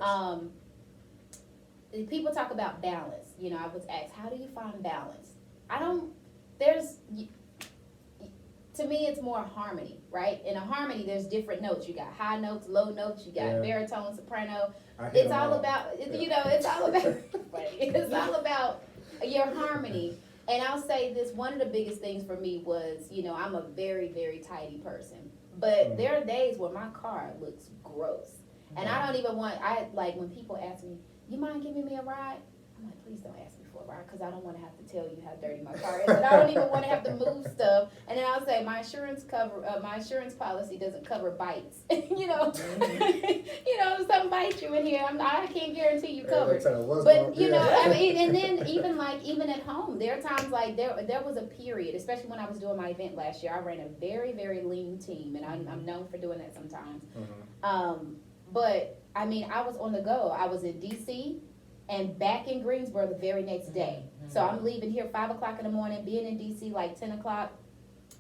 [SPEAKER 2] People talk about balance. I was asked, how do you find balance? To to me, it's more harmony, right? In a harmony, there's different notes. You got high notes, low notes, you got
[SPEAKER 3] Yeah.
[SPEAKER 2] baritone, soprano.
[SPEAKER 3] I hear
[SPEAKER 2] It's
[SPEAKER 3] them
[SPEAKER 2] all about, you know, it's all about, it's all about your harmony. And I'll say this, one of the biggest things for me was, you know, I'm a very, very tidy person. But there are days where my car looks gross. And I don't even want, like, when people ask me, you mind giving me a ride? I'm like, please don't ask me for a ride, because I don't want to have to tell you how dirty my car is. And I don't even want to have to move stuff. And then I'll say, my insurance policy doesn't cover bites. You know, you know, if something bites you in here, I can't guarantee you covered. But you know, I mean, and then even at home, there are times like there was a period, especially when I was doing my event last year. I ran a very, very lean team, and I'm known for doing that sometimes. But I mean, I was on the go. I was in DC and back in Greensboro the very next day. So I'm leaving here 5 o'clock in the morning, being in DC like 10 o'clock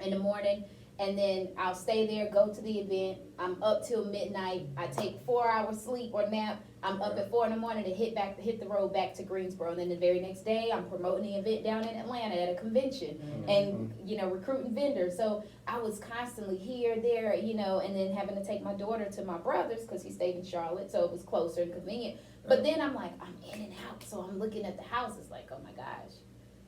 [SPEAKER 2] in the morning, and then I'll stay there, go to the event. I'm up till midnight. I take 4 hours sleep or nap. I'm up at 4 in the morning to hit the road back to Greensboro. And then the very next day, I'm promoting the event down in Atlanta at a convention and, you know, recruiting vendors. So I was constantly here, there, you know, and then having to take my daughter to my brother's because he stayed in Charlotte, so it was closer and convenient. But then I'm like, I'm in and out, so I'm looking at the house. It's like, oh my gosh,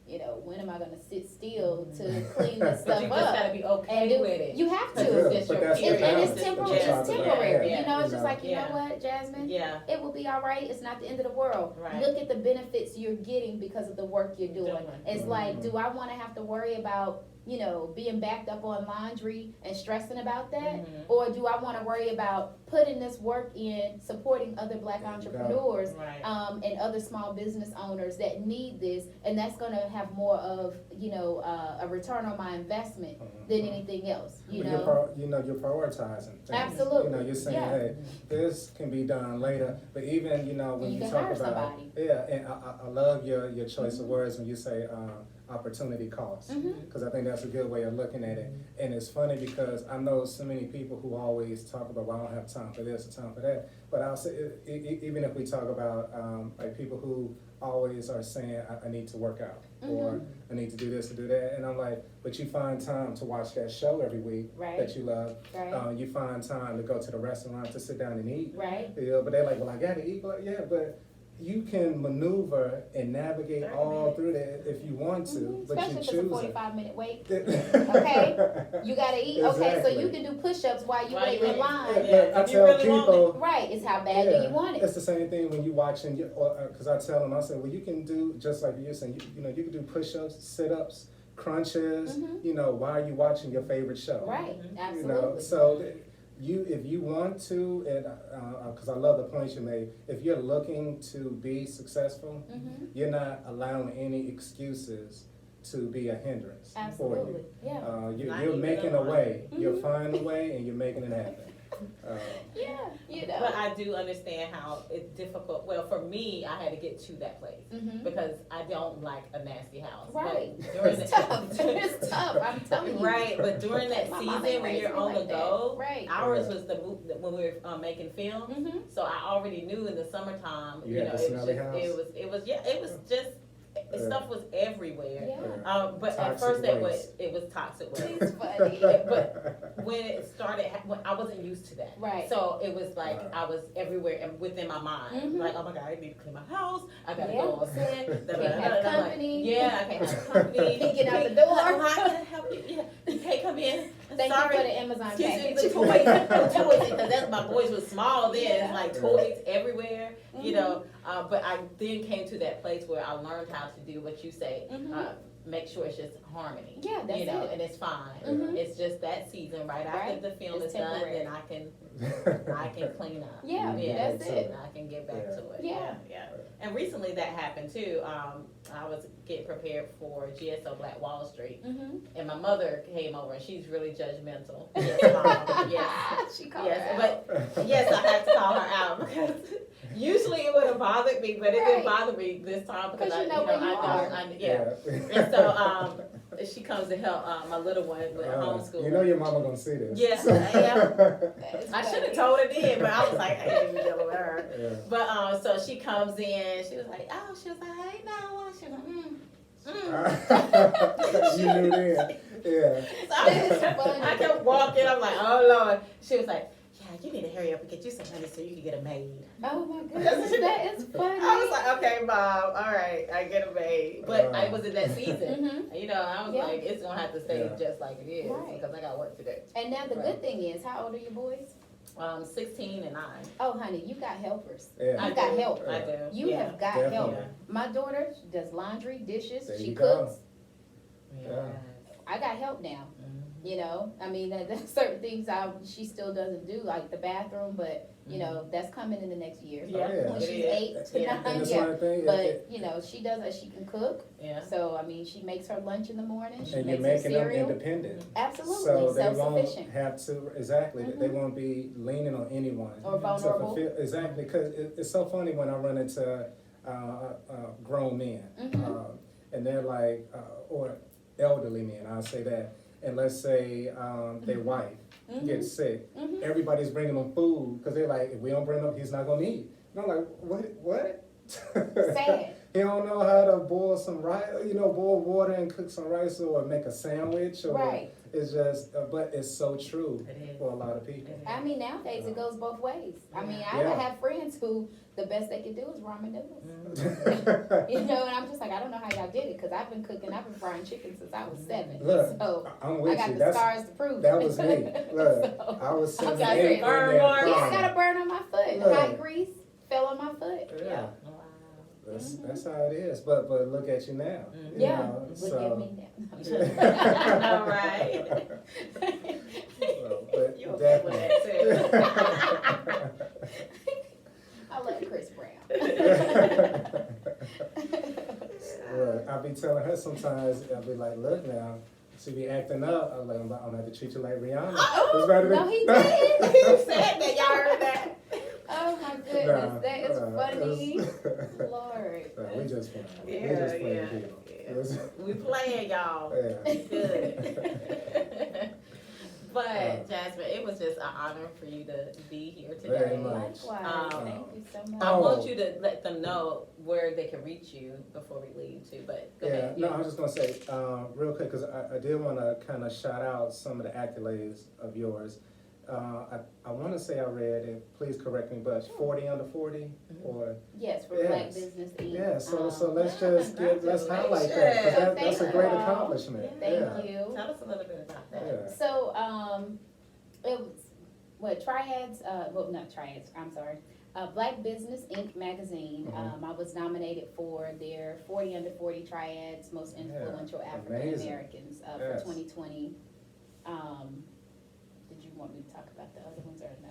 [SPEAKER 2] you know, when am I gonna sit still to clean this stuff
[SPEAKER 1] But you
[SPEAKER 2] up?
[SPEAKER 1] just gotta be okay with it.
[SPEAKER 2] You have to.
[SPEAKER 3] Yeah,
[SPEAKER 1] It's
[SPEAKER 3] but
[SPEAKER 1] your
[SPEAKER 3] that's the
[SPEAKER 1] period.
[SPEAKER 2] And it's
[SPEAKER 3] balance
[SPEAKER 2] temporary.
[SPEAKER 3] that we're
[SPEAKER 2] It's
[SPEAKER 3] talking about.
[SPEAKER 2] temporary.
[SPEAKER 1] Yeah.
[SPEAKER 2] You know, it's
[SPEAKER 3] You
[SPEAKER 2] just
[SPEAKER 3] know.
[SPEAKER 2] like, you know what, Jasmine?
[SPEAKER 1] Yeah.
[SPEAKER 2] It will be all right. It's not the end of the world.
[SPEAKER 1] Right.
[SPEAKER 2] Look at the benefits you're getting because of the work you're doing. It's like, do I want to have to worry about, you know, being backed up on laundry and stressing about that? Or do I want to worry about putting this work in, supporting other Black entrepreneurs
[SPEAKER 1] Right.
[SPEAKER 2] and other small business owners that need this, and that's going to have more of, you know, a return on my investment than anything else, you
[SPEAKER 3] But
[SPEAKER 2] know?
[SPEAKER 3] you're prioritizing things.
[SPEAKER 2] Absolutely.
[SPEAKER 3] You know, you're saying,
[SPEAKER 2] Yeah.
[SPEAKER 3] hey, this can be done later, but even, you know, when
[SPEAKER 2] You
[SPEAKER 3] you
[SPEAKER 2] can
[SPEAKER 3] talk
[SPEAKER 2] hire
[SPEAKER 3] about,
[SPEAKER 2] somebody.
[SPEAKER 3] yeah, and I love your choice of words when you say, opportunity cost, because I think that's a good way of looking at it. And it's funny because I know so many people who always talk about, well, I don't have time for this or time for that. But I'll say, even if we talk about like people who always are saying, I need to work out, or I need to do this or do that, and I'm like, but you find time to watch that show every week
[SPEAKER 2] Right.
[SPEAKER 3] that you love.
[SPEAKER 2] Right.
[SPEAKER 3] You find time to go to the restaurant to sit down and eat.
[SPEAKER 2] Right.
[SPEAKER 3] Yeah, but they're like, well, I gotta eat. But yeah, but you can maneuver and navigate all through that if you want to, but
[SPEAKER 2] Especially
[SPEAKER 3] you
[SPEAKER 2] if it's a
[SPEAKER 3] choose
[SPEAKER 2] 45-minute wait.
[SPEAKER 3] it.
[SPEAKER 2] Okay, you gotta eat. Okay, so
[SPEAKER 3] Exactly.
[SPEAKER 2] you can do push-ups while you
[SPEAKER 1] While
[SPEAKER 2] wait
[SPEAKER 1] you
[SPEAKER 2] in
[SPEAKER 1] wait.
[SPEAKER 2] line.
[SPEAKER 3] Yeah, I
[SPEAKER 1] If you
[SPEAKER 3] tell
[SPEAKER 1] really want
[SPEAKER 3] people.
[SPEAKER 2] Right, it's how bad do you want it?
[SPEAKER 3] It's the same thing when you watching, because I tell them, I say, well, you can do, just like you're saying, you know, you can do push-ups, sit-ups, crunches, you know, while you watching your favorite show.
[SPEAKER 2] Right,
[SPEAKER 3] You
[SPEAKER 2] absolutely.
[SPEAKER 3] know, so if you want to, and because I love the point you made, if you're looking to be successful, you're not allowing any excuses to be a hindrance for
[SPEAKER 2] Absolutely,
[SPEAKER 3] you.
[SPEAKER 2] yeah.
[SPEAKER 1] Not
[SPEAKER 3] You're
[SPEAKER 1] even
[SPEAKER 3] making
[SPEAKER 1] a
[SPEAKER 3] a
[SPEAKER 1] lie.
[SPEAKER 3] way. You're finding a way, and you're making it happen.
[SPEAKER 2] Yeah, you know.
[SPEAKER 1] But I do understand how it's difficult. Well, for me, I had to get to that place because I don't like a nasty house.
[SPEAKER 2] Right.
[SPEAKER 1] But during
[SPEAKER 2] It's tough. It's tough, I'm telling you.
[SPEAKER 1] Right, but during that
[SPEAKER 2] My mama
[SPEAKER 1] season when
[SPEAKER 2] raised
[SPEAKER 1] you're
[SPEAKER 2] me
[SPEAKER 1] on the
[SPEAKER 2] like that.
[SPEAKER 1] go,
[SPEAKER 2] Right.
[SPEAKER 1] ours was when we were making film. So I already knew in the summertime,
[SPEAKER 3] You
[SPEAKER 1] you
[SPEAKER 3] had
[SPEAKER 1] know,
[SPEAKER 3] the
[SPEAKER 1] it was
[SPEAKER 3] smelly
[SPEAKER 1] just,
[SPEAKER 3] house?
[SPEAKER 1] it was just stuff was everywhere.
[SPEAKER 2] Yeah.
[SPEAKER 1] But at
[SPEAKER 3] Toxic
[SPEAKER 1] first
[SPEAKER 3] waste.
[SPEAKER 1] it was toxic waste.
[SPEAKER 2] It's funny.
[SPEAKER 1] But when it started, when I wasn't used to that.
[SPEAKER 2] Right.
[SPEAKER 1] So it was like I was everywhere and within my mind. Like, oh my God, I need to clean my house. I gotta go on set.
[SPEAKER 2] Can't have company.
[SPEAKER 1] Yeah, I can't have company.
[SPEAKER 2] Can't get out the door.
[SPEAKER 1] How can I help you? Yeah, you can't come in.
[SPEAKER 2] Thank
[SPEAKER 1] Sorry.
[SPEAKER 2] you for the Amazon
[SPEAKER 1] Excuse me,
[SPEAKER 2] package.
[SPEAKER 1] the toys, because that's my boys were small then.
[SPEAKER 2] Yeah.
[SPEAKER 1] It's like toys everywhere, you know. But I then came to that place where I learned how to do what you say. Make sure it's just harmony.
[SPEAKER 2] Yeah, that's
[SPEAKER 1] you know,
[SPEAKER 2] it.
[SPEAKER 1] and it's fine. It's just that season right after
[SPEAKER 2] Right.
[SPEAKER 1] the film
[SPEAKER 2] It's
[SPEAKER 1] is done,
[SPEAKER 2] temporary.
[SPEAKER 1] then I can clean up.
[SPEAKER 2] Yeah, that's it.
[SPEAKER 1] And I can get back to it.
[SPEAKER 2] Yeah.
[SPEAKER 1] Yeah. And recently that happened too. I was getting prepared for GSO Black Wall Street, and my mother came over, and she's really judgmental. Yes, Mom. Yes.
[SPEAKER 2] She called
[SPEAKER 1] Yes,
[SPEAKER 2] her out.
[SPEAKER 1] but yes, I had to call her out because usually it would have bothered me, but it
[SPEAKER 2] Right.
[SPEAKER 1] didn't bother me this time because
[SPEAKER 2] you know where you are.
[SPEAKER 1] yeah. And so she comes to help my little one with homeschool.
[SPEAKER 3] You know your mama gonna see this.
[SPEAKER 1] Yes, yeah.
[SPEAKER 2] That's
[SPEAKER 1] I should
[SPEAKER 2] funny.
[SPEAKER 1] have told her then, but I was like, I ain't even dealing with her.
[SPEAKER 3] Yeah.
[SPEAKER 1] But so she comes in, she was like, hey, Noah. She was like,
[SPEAKER 3] You knew then, yeah.
[SPEAKER 1] So I kept walking. I'm like, oh Lord. She was like, yeah, you need to hurry up and get you some money so you can get a maid.
[SPEAKER 2] Oh my goodness, that is funny.
[SPEAKER 1] I was like, okay, Mom, all right, I get a maid. But I was in that season.
[SPEAKER 2] Mhm.
[SPEAKER 1] You know, I was
[SPEAKER 2] Yeah.
[SPEAKER 1] like, it's gonna have to stay
[SPEAKER 3] Yeah.
[SPEAKER 1] just like it is
[SPEAKER 2] Right.
[SPEAKER 1] because I got work to do.
[SPEAKER 2] And now the
[SPEAKER 3] Right.
[SPEAKER 2] good thing is, how old are your boys?
[SPEAKER 1] 16 and 9.
[SPEAKER 2] Oh, honey, you got helpers.
[SPEAKER 3] Yeah.
[SPEAKER 2] You got help.
[SPEAKER 1] I do.
[SPEAKER 2] You
[SPEAKER 1] yeah.
[SPEAKER 2] have got
[SPEAKER 3] Definitely.
[SPEAKER 2] help.
[SPEAKER 1] Yeah.
[SPEAKER 2] My daughter does laundry, dishes,
[SPEAKER 3] There
[SPEAKER 2] she
[SPEAKER 3] you go.
[SPEAKER 2] cooks.
[SPEAKER 1] Yeah.
[SPEAKER 2] I got help now.
[SPEAKER 1] Mhm.
[SPEAKER 2] You know, I mean, there's certain things she still doesn't do, like the bathroom, but you know, that's coming in the next year. So
[SPEAKER 1] Yeah,
[SPEAKER 2] when
[SPEAKER 3] it
[SPEAKER 2] she's
[SPEAKER 1] is.
[SPEAKER 2] 8 to
[SPEAKER 1] Yeah.
[SPEAKER 2] 9,
[SPEAKER 3] And it's
[SPEAKER 2] yeah.
[SPEAKER 3] one thing,
[SPEAKER 2] But you know, she does that. She can cook.
[SPEAKER 1] Yeah.
[SPEAKER 2] So I mean, she makes her lunch in the morning. She
[SPEAKER 3] and you're
[SPEAKER 2] makes her
[SPEAKER 3] making them
[SPEAKER 2] cereal.
[SPEAKER 3] independent.
[SPEAKER 2] Absolutely,
[SPEAKER 3] So they won't
[SPEAKER 2] self-sufficient.
[SPEAKER 3] have to, exactly, they
[SPEAKER 2] Mhm.
[SPEAKER 3] won't be leaning on anyone.
[SPEAKER 2] Or
[SPEAKER 3] to
[SPEAKER 2] vulnerable.
[SPEAKER 3] fulfill- Exactly, because it's so funny when I run into grown men.
[SPEAKER 2] Mhm.
[SPEAKER 3] And they're like, or elderly men, I'll say that. And let's say their wife gets sick.
[SPEAKER 2] Mhm.
[SPEAKER 3] Everybody's bringing them food because they're like, if we don't bring him, he's not gonna eat. And I'm like, what?
[SPEAKER 2] Sad.
[SPEAKER 3] He don't know how to boil some rice, boil water and cook some rice or make a sandwich or
[SPEAKER 2] Right.
[SPEAKER 3] it's just, but it's so true
[SPEAKER 1] It is.
[SPEAKER 3] for a lot of people.
[SPEAKER 1] It is.
[SPEAKER 2] I mean, nowadays it goes both ways. I mean, I
[SPEAKER 3] Yeah.
[SPEAKER 2] have friends who the best they can do is ramen noodles.
[SPEAKER 1] Mhm.
[SPEAKER 2] You know, and I'm just like, I don't know how y'all did it because I've been frying chicken since I was 7.
[SPEAKER 3] Look,
[SPEAKER 2] So
[SPEAKER 3] I'm
[SPEAKER 2] I
[SPEAKER 3] with
[SPEAKER 2] got
[SPEAKER 3] you.
[SPEAKER 2] the scars to prove
[SPEAKER 3] That
[SPEAKER 2] it.
[SPEAKER 3] was me. Look,
[SPEAKER 2] So,
[SPEAKER 3] I was
[SPEAKER 2] I'm
[SPEAKER 3] 7,
[SPEAKER 2] just
[SPEAKER 3] 8
[SPEAKER 2] saying,
[SPEAKER 3] in
[SPEAKER 1] burn
[SPEAKER 3] there
[SPEAKER 1] marks.
[SPEAKER 2] yeah, I
[SPEAKER 3] crying.
[SPEAKER 2] got a burn on my foot.
[SPEAKER 3] Look.
[SPEAKER 2] Hot grease fell on my foot.
[SPEAKER 3] Yeah.
[SPEAKER 2] Yeah.
[SPEAKER 1] Wow.
[SPEAKER 3] That's how it is. But look at you now.
[SPEAKER 1] Mhm.
[SPEAKER 3] you
[SPEAKER 2] Yeah.
[SPEAKER 3] know,
[SPEAKER 2] Look
[SPEAKER 3] so-
[SPEAKER 2] at me now.
[SPEAKER 1] All right.
[SPEAKER 3] So, but
[SPEAKER 1] You okay with that
[SPEAKER 2] I love Chris Brown.
[SPEAKER 3] Look, I be telling her sometimes, I'll be like, look now, she be acting up. I'm like, I'm gonna have to treat you like Rihanna.
[SPEAKER 2] Oh,
[SPEAKER 3] It's better
[SPEAKER 2] no, he
[SPEAKER 3] than-
[SPEAKER 2] did.
[SPEAKER 1] He said that. Y'all heard that?
[SPEAKER 2] Oh my goodness,
[SPEAKER 3] Nah,
[SPEAKER 2] that is
[SPEAKER 3] nah,
[SPEAKER 2] funny.
[SPEAKER 3] it's-
[SPEAKER 2] Lord.
[SPEAKER 3] Nah, we just playing. We
[SPEAKER 1] Yeah,
[SPEAKER 3] just playing
[SPEAKER 1] yeah,
[SPEAKER 3] people.
[SPEAKER 1] yeah.
[SPEAKER 3] It's-
[SPEAKER 1] We playing, y'all.
[SPEAKER 3] Yeah.
[SPEAKER 1] Good. But Jasmine, it was just an honor for you to be here today.
[SPEAKER 3] Very much.
[SPEAKER 2] Likewise,
[SPEAKER 1] Um,
[SPEAKER 2] thank you so much.
[SPEAKER 1] I
[SPEAKER 3] Oh.
[SPEAKER 1] want you to let them know where they can reach you before we leave too, but go
[SPEAKER 3] Yeah,
[SPEAKER 1] ahead.
[SPEAKER 3] no, I was just gonna say, real quick, because I did wanna kind of shout out some of the accolades of yours. I wanna say I read, and please correct me, but 40 under 40, or,
[SPEAKER 2] Yes, for
[SPEAKER 3] Yes.
[SPEAKER 2] Black Business Inc.
[SPEAKER 3] yeah, so let's
[SPEAKER 1] yeah,
[SPEAKER 3] just let's highlight that, because that's a
[SPEAKER 2] Thank
[SPEAKER 3] great
[SPEAKER 2] you.
[SPEAKER 3] accomplishment.
[SPEAKER 2] Thank
[SPEAKER 3] Yeah.
[SPEAKER 2] you.
[SPEAKER 1] Tell us a little bit about that.
[SPEAKER 3] Yeah.
[SPEAKER 2] So, it was, Triads, well, not Triads, I'm sorry. Black Business Inc. magazine,
[SPEAKER 3] Mhm.
[SPEAKER 2] I was nominated for their 40 under 40 Triads, most influential African Americans, for
[SPEAKER 3] Yes.
[SPEAKER 2] 2020. Did you want me to talk about the other ones or no?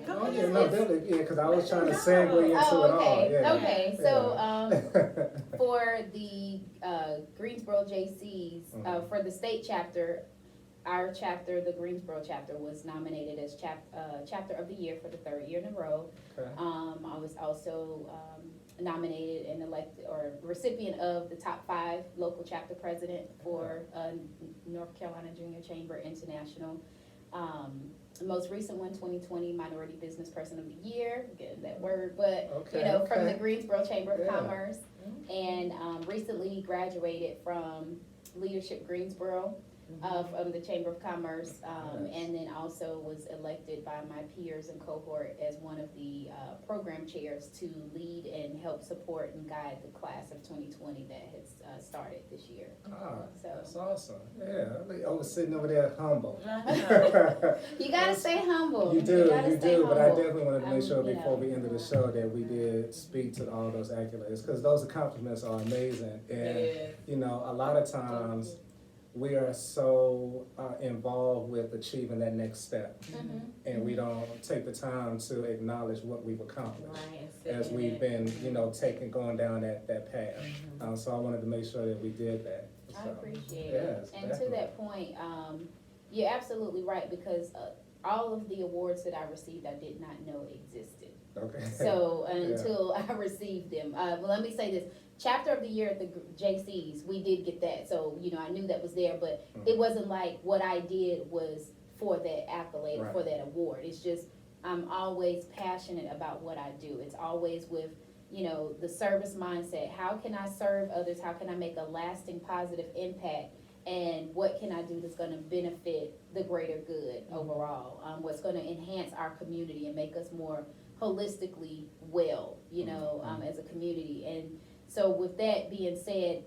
[SPEAKER 1] Come
[SPEAKER 3] Oh,
[SPEAKER 1] on,
[SPEAKER 3] yeah, no,
[SPEAKER 1] it's-
[SPEAKER 3] definitely, yeah, because I was trying to segue into it
[SPEAKER 2] Oh,
[SPEAKER 3] all,
[SPEAKER 2] okay,
[SPEAKER 3] yeah.
[SPEAKER 2] okay, so, for the Greensboro JCs,
[SPEAKER 3] Mhm.
[SPEAKER 2] for the state chapter, our chapter, the Greensboro chapter, was nominated as chapter of the year for the 3rd year in a row.
[SPEAKER 3] Okay.
[SPEAKER 2] I was also nominated and elected, or recipient of the top 5 local chapter president for North Carolina Junior Chamber International. The most recent one, 2020 Minority Business Person of the Year, getting that word, but
[SPEAKER 3] Okay,
[SPEAKER 2] you know, from the
[SPEAKER 3] okay.
[SPEAKER 2] Greensboro Chamber of
[SPEAKER 3] Yeah.
[SPEAKER 2] Commerce, and recently graduated from Leadership Greensboro, from the Chamber of Commerce,
[SPEAKER 3] Nice.
[SPEAKER 2] and then also was elected by my peers and cohort as one of the program chairs to lead and help support and guide the class of 2020 that has started this year.
[SPEAKER 3] Ah,
[SPEAKER 2] So-
[SPEAKER 3] that's awesome, yeah, I was sitting over there humble.
[SPEAKER 2] You gotta stay humble.
[SPEAKER 3] You do,
[SPEAKER 2] gotta stay
[SPEAKER 3] but I
[SPEAKER 2] humble.
[SPEAKER 3] definitely wanted to make sure
[SPEAKER 2] you
[SPEAKER 3] before
[SPEAKER 2] know.
[SPEAKER 3] we ended the show that we did speak to all those accolades, because those accomplishments are amazing. And,
[SPEAKER 1] Yeah.
[SPEAKER 3] you know, a lot of times, we are so involved with achieving that next step,
[SPEAKER 2] Mhm.
[SPEAKER 3] and we don't take the time to acknowledge what we've accomplished
[SPEAKER 1] Right, and sit
[SPEAKER 3] as
[SPEAKER 1] in
[SPEAKER 3] we've
[SPEAKER 1] it.
[SPEAKER 3] been, going down that path.
[SPEAKER 1] Mhm.
[SPEAKER 3] So I wanted to make sure that we did that.
[SPEAKER 2] I
[SPEAKER 3] So,
[SPEAKER 2] appreciate
[SPEAKER 3] yes,
[SPEAKER 2] it. And to
[SPEAKER 3] definitely.
[SPEAKER 2] that point, you're absolutely right, because all of the awards that I received, I did not know existed.
[SPEAKER 3] Okay.
[SPEAKER 2] So until I received them, well, let me say this, chapter of the year at the JCs, we did get that. So, you know, I knew that was there, but it wasn't like what I did was for that accolade,
[SPEAKER 3] Right.
[SPEAKER 2] for that award. It's just, I'm always passionate about what I do. It's always with the service mindset. How can I serve others? How can I make a lasting positive impact? And what can I do that's gonna benefit the greater good overall? What's gonna enhance our community and make us more holistically well, as a community. And so with that being said,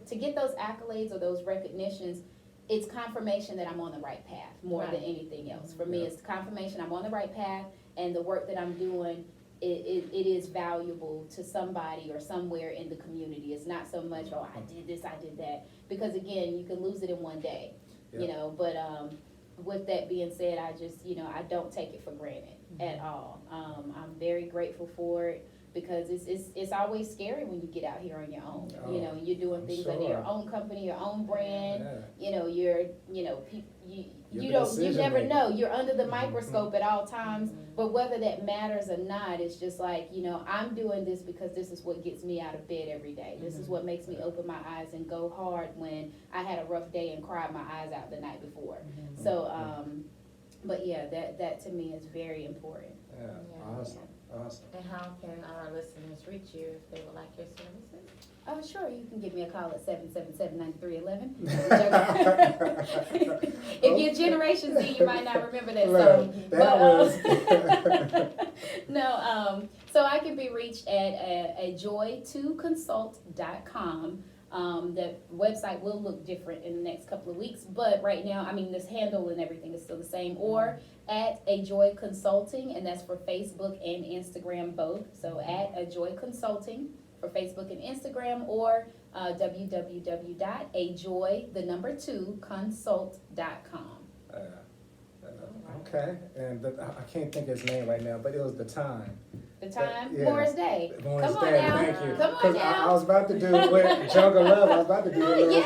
[SPEAKER 2] to get those accolades or those recognitions, it's confirmation that I'm on the right path more than anything else. For me, it's confirmation I'm on the right path, and the work that I'm doing, it is valuable to somebody or somewhere in the community. It's not so much, oh, I did this, I did that, because again, you can lose it in one day, but with that being said, I just, I don't take it for granted at all. I'm very grateful for it, because it's always scary when you get out here on your own. You're doing things under your own company, your own brand. You never know. You're under the microscope at all times. But whether that matters or not, it's just like, I'm doing this because this is what gets me out of bed every day. This is what makes me open my eyes and go hard when I had a rough day and cried my eyes out the night before. So, but yeah, that to me is very important.
[SPEAKER 3] Awesome.
[SPEAKER 1] And how can our listeners reach you if they would like your services?
[SPEAKER 2] Oh, sure, you can give me a call at 777-9311. If you're Generation Z, you might not remember that song. No, so I can be reached at ajoy2consult.com. The website will look different in the next couple of weeks, but right now, this handle and everything is still the same, or at Ajoy Consulting, and that's for Facebook and Instagram both. So at Ajoy Consulting for Facebook and Instagram, or www.ajoy2consult.com.
[SPEAKER 3] Okay, and I can't think of his name right now, but it was the time.
[SPEAKER 2] The time? Morris Day.
[SPEAKER 3] Morris
[SPEAKER 2] Come on
[SPEAKER 3] Day,
[SPEAKER 2] now.
[SPEAKER 3] thank you.
[SPEAKER 2] Come on now.
[SPEAKER 3] I was about to do with Jungle Love. I was about to do it.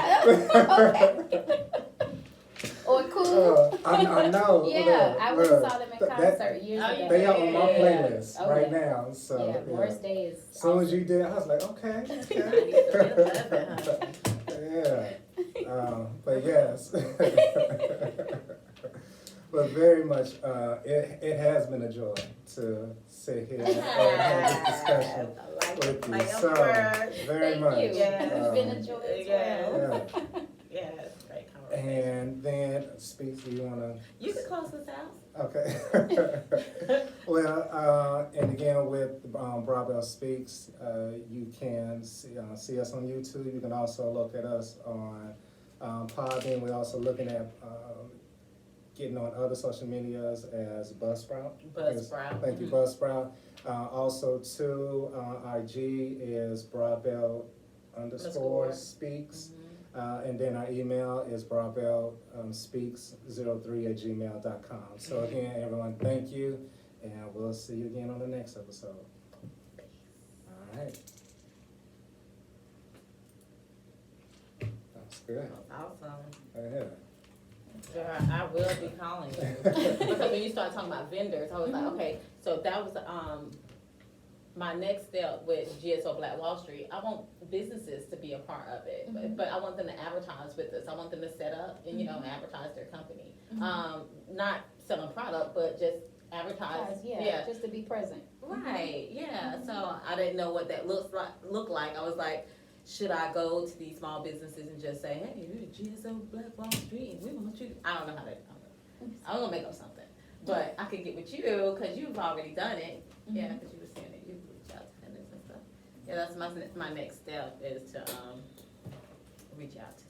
[SPEAKER 2] Okay. Or Cool.
[SPEAKER 3] I know.
[SPEAKER 2] Yeah, I went and saw them in concert years ago.
[SPEAKER 3] They are on my playlist right
[SPEAKER 2] Okay.
[SPEAKER 3] now. So
[SPEAKER 2] Morris Day is
[SPEAKER 3] as soon as you did, I was like, okay. But yes. But very much, it has been a joy to sit here and have this discussion with you. So, very much.
[SPEAKER 2] Thank you. It's been a joy as well.
[SPEAKER 1] Yes, great conversation.
[SPEAKER 3] And then, Speaks, do you want to?
[SPEAKER 1] You can close this out.
[SPEAKER 3] Okay. Well, and again, with Brabell Speaks, you can see us on YouTube. You can also look at us on Podbean. We're also looking at getting on other social medias as Buzzsprout.
[SPEAKER 1] Buzzsprout.
[SPEAKER 3] Thank you, Buzzsprout. Also, too, IG is Brabell_Speaks. And then our email is brabellspeaks03@gmail.com. So again, everyone, thank you, and we'll see you again on the next episode. All right. That's good.
[SPEAKER 1] Awesome.
[SPEAKER 3] Yeah.
[SPEAKER 1] Girl, I will be calling you. Because when you start talking about vendors, I was like, okay, so that was my next step with GSO Black Wall Street. I want businesses to be a part of it, but I want them to advertise with us. I want them to set up and advertise their company. Not selling product, but just advertise.
[SPEAKER 2] Just to be present.
[SPEAKER 1] Right. Yeah. So I didn't know what that looked like. I was like, should I go to these small businesses and just say, hey, you're GSO Black Wall Street, and we want you? I don't know how to. I'm gonna make up something, but I could get with you because you've already done it. Yeah, because you were saying that you reach out to vendors and stuff. Yeah, that's my next step is to reach out to